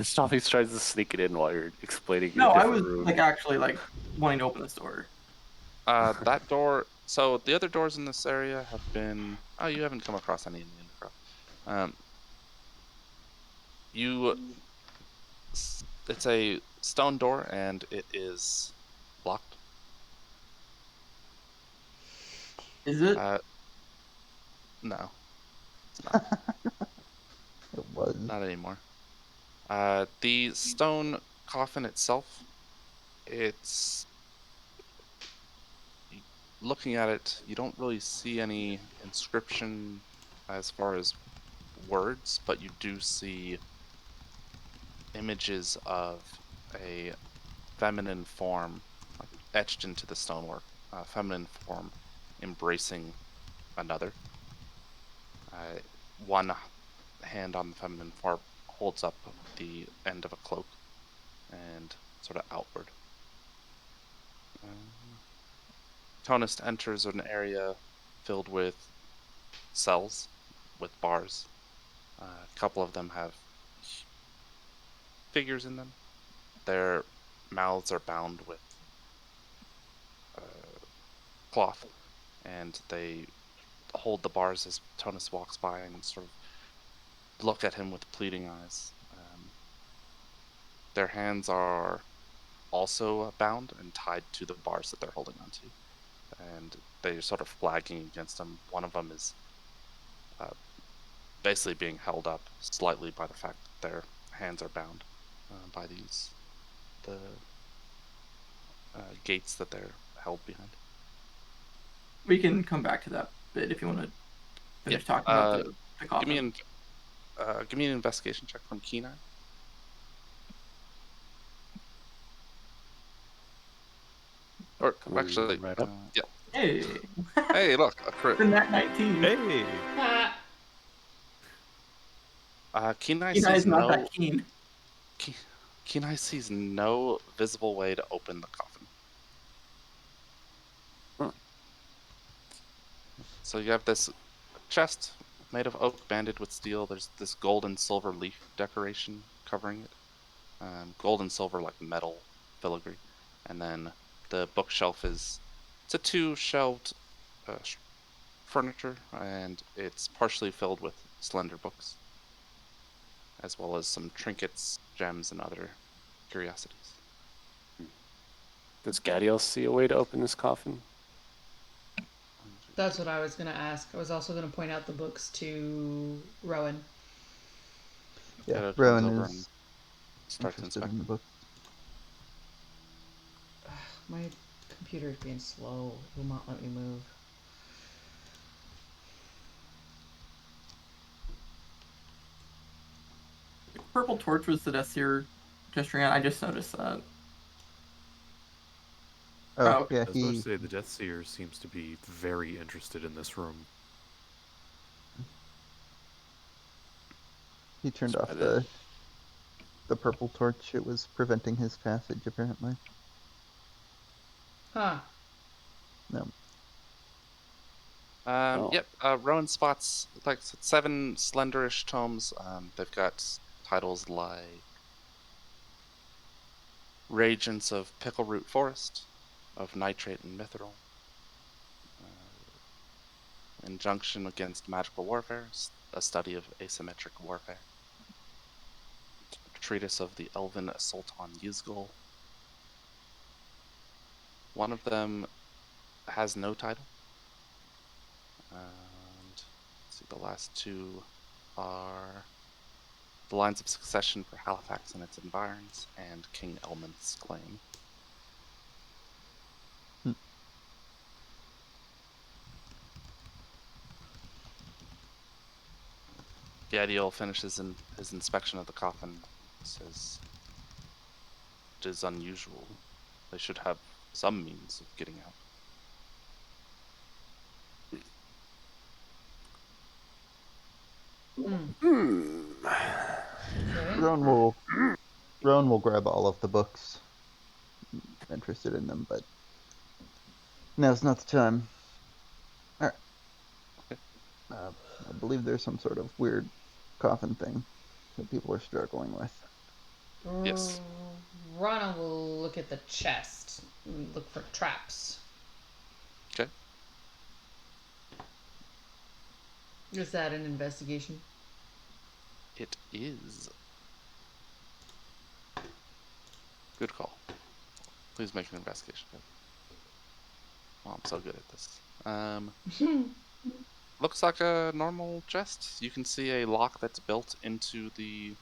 Stompies tries to sneak it in while you're explaining. No, your I was different room. like actually like wanting to open this door. That door. So the other doors in this area have been. Oh, you haven't come across any in the Underground. It's a stone door and it is locked. Is it? No, It was. not anymore. The stone coffin itself, it's looking at it, you don't really see any inscription as far as words, but you do see images of a feminine form like, etched into the stonework. A feminine form embracing another. One hand on the feminine form holds up the end of a cloak and sort of outward. Tonist enters an area filled with cells with bars. A couple of them have figures in them. They're mouths are bound with cloth, and they hold the bars as Tonus walks by and sort of look at him with pleading eyes. Their hands are also bound and tied to the bars that they're holding onto, and they're sort of flagging against them. One of them is basically being held up slightly by the fact that their hands are bound by the gates that they're held behind. We can come back to that bit if you want to finish talking about the coffin. Give me an investigation check from Kenai. Or Coming actually, right up. yeah. Hey, Hey, look, a crit. in that 19. Hey! Kenai Kenai sees is not no. that keen. Kenai sees no visible way to open the coffin. Huh. So you have this chest made of oak banded with steel. There's this gold and silver leaf decoration covering it. Gold and silver like metal filigree. And then the bookshelf it's a 2-shelved furniture, and it's partially filled with slender books, as well as some trinkets, gems, and other curiosities. Does Gadiel see a way to open this coffin? That's what I was gonna ask. I was also gonna point out the books to Rowan. Yeah, Comes Rowan over is and starts interested in inspecting. the book. My computer's being slow. It will not let me move. Purple torch was the Death Seer gesturing at. I just noticed that. Oh, Oh, yeah, I was about to he say, the Death Seer seems to be very interested in this room. turned off Spotted. the purple torch. It was preventing his passage, apparently. Huh. No. Oh. Yep. Rowan spots like 7 slenderish tomes. They've got titles like Regents of Pickleroot Forest, of Nitrate and Mithril, Injunction Against Magical Warfare, a study of asymmetric warfare, Treatise of the Elven Assault on Yizgul. One of them has no title. And let's see, the last 2 are The Lines of Succession for Halifax and its Environs, and King Elman's Claim. Gadiel finishes his inspection of the coffin. Says, "It is unusual. They should have some means of getting out." Okay. Rowan will grab all of the books. I'm interested in them, but now's not the time. All right. I believe there's some sort of weird coffin thing that people are struggling with. Yes. Rana will look at the chest and look for traps. Okay. Is that an investigation? It is. Good call. Please make an investigation. Oh, I'm so good at this. Looks like a normal chest. You can see a lock that's built into the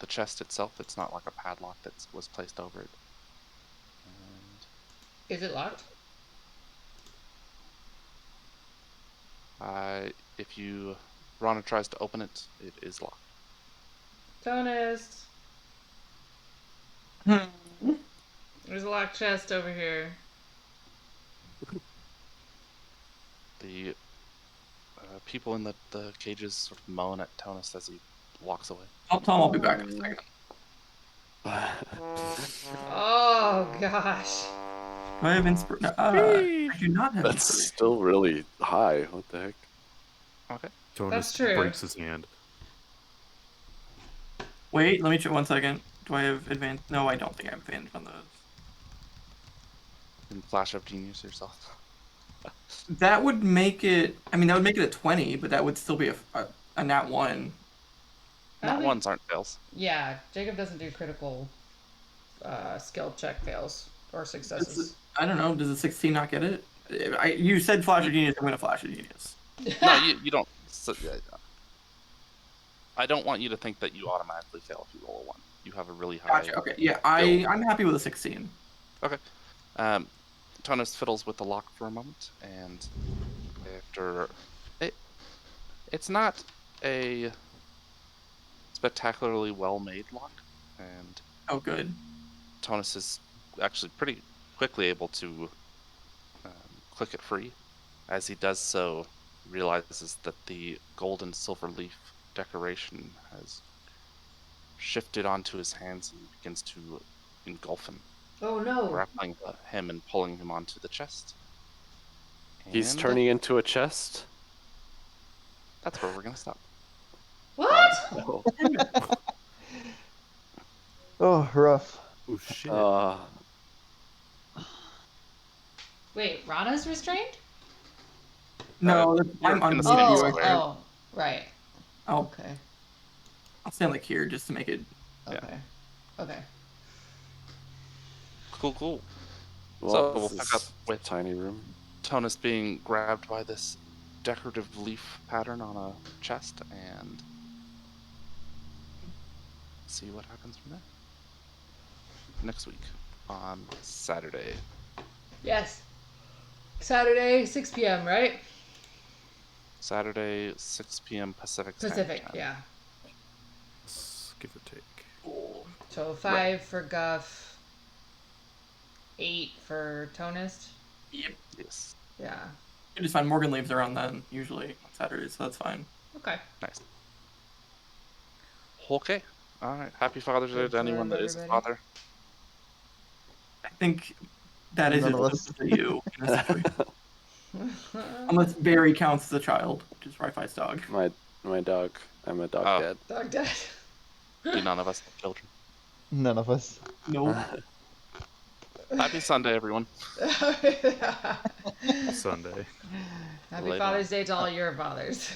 chest itself. It's not like a padlock that was placed over it. Is it locked? And if Rana tries to open it, it is locked. Tonus! There's a locked chest over here. The people in the cages sort of moan at Tonus as he walks away. I'll tell him I'll be back in a second. Oh gosh. Do I have inspiration? I do not have That's inspiration. still really high. What the heck? Okay. Tonus That's true. breaks his hand. Wait, let me check 1 second. Do I have advantage? No, I don't think I have advantage on those. And flash of genius yourself. That would make it. I mean, that would make it a 20, but that would still be a nat 1. I don't Not think- ones aren't fails. Yeah, Jacob doesn't do critical skill check fails or successes. I don't know. Does a 16 not get it? You said flash of genius. I'm gonna flash of genius. No, you don't. I don't want you to think that you automatically fail if you roll a 1. You have a really high. Gotcha. Okay. Yeah, I'm happy with a 16. Okay. Tonus fiddles with the lock for a moment, and after it's not a spectacularly well-made lock, and Oh, good. Tonus is actually pretty quickly able to click it free. As he does so, he realizes that the gold and silver leaf decoration has shifted onto his hands and begins to engulf him, Oh no! grappling him and pulling him onto the chest. He's And turning into a chest. That's where we're gonna stop. What? Oh, Oh, rough. Oh shit. Wait, Rana's restrained? No, you're I'm in the on same you. square. Oh, right. I'll Okay. stand like here just to make it. Yeah. Okay. Okay. Cool. well, So we'll this pick up is with tiny room. Tonus being grabbed by this decorative leaf pattern on a chest and see what happens from there. Next week on Saturday. Yes. Saturday, 6 p.m., right? Saturday, 6 p.m. Pacific Pacific, Time. yeah. Give or take. So 5 for Guff, 8 for Tonist. Yep. Yes. Yeah. You just find Morgan leaves around then usually on Saturdays, so that's fine. Okay. Nice. Okay. All right. Happy Father's Day Good to anyone for that is a everybody. father. I think that is None of us. exclusive to you in this situation. Unless Barry counts as a child, which is Wi-Fi's dog. My dog. I'm a dog Oh. dad. Dog dead. Do none of us have children. None of us. No. Happy Sunday, everyone. Sunday. Happy Later. Father's Day to all your fathers.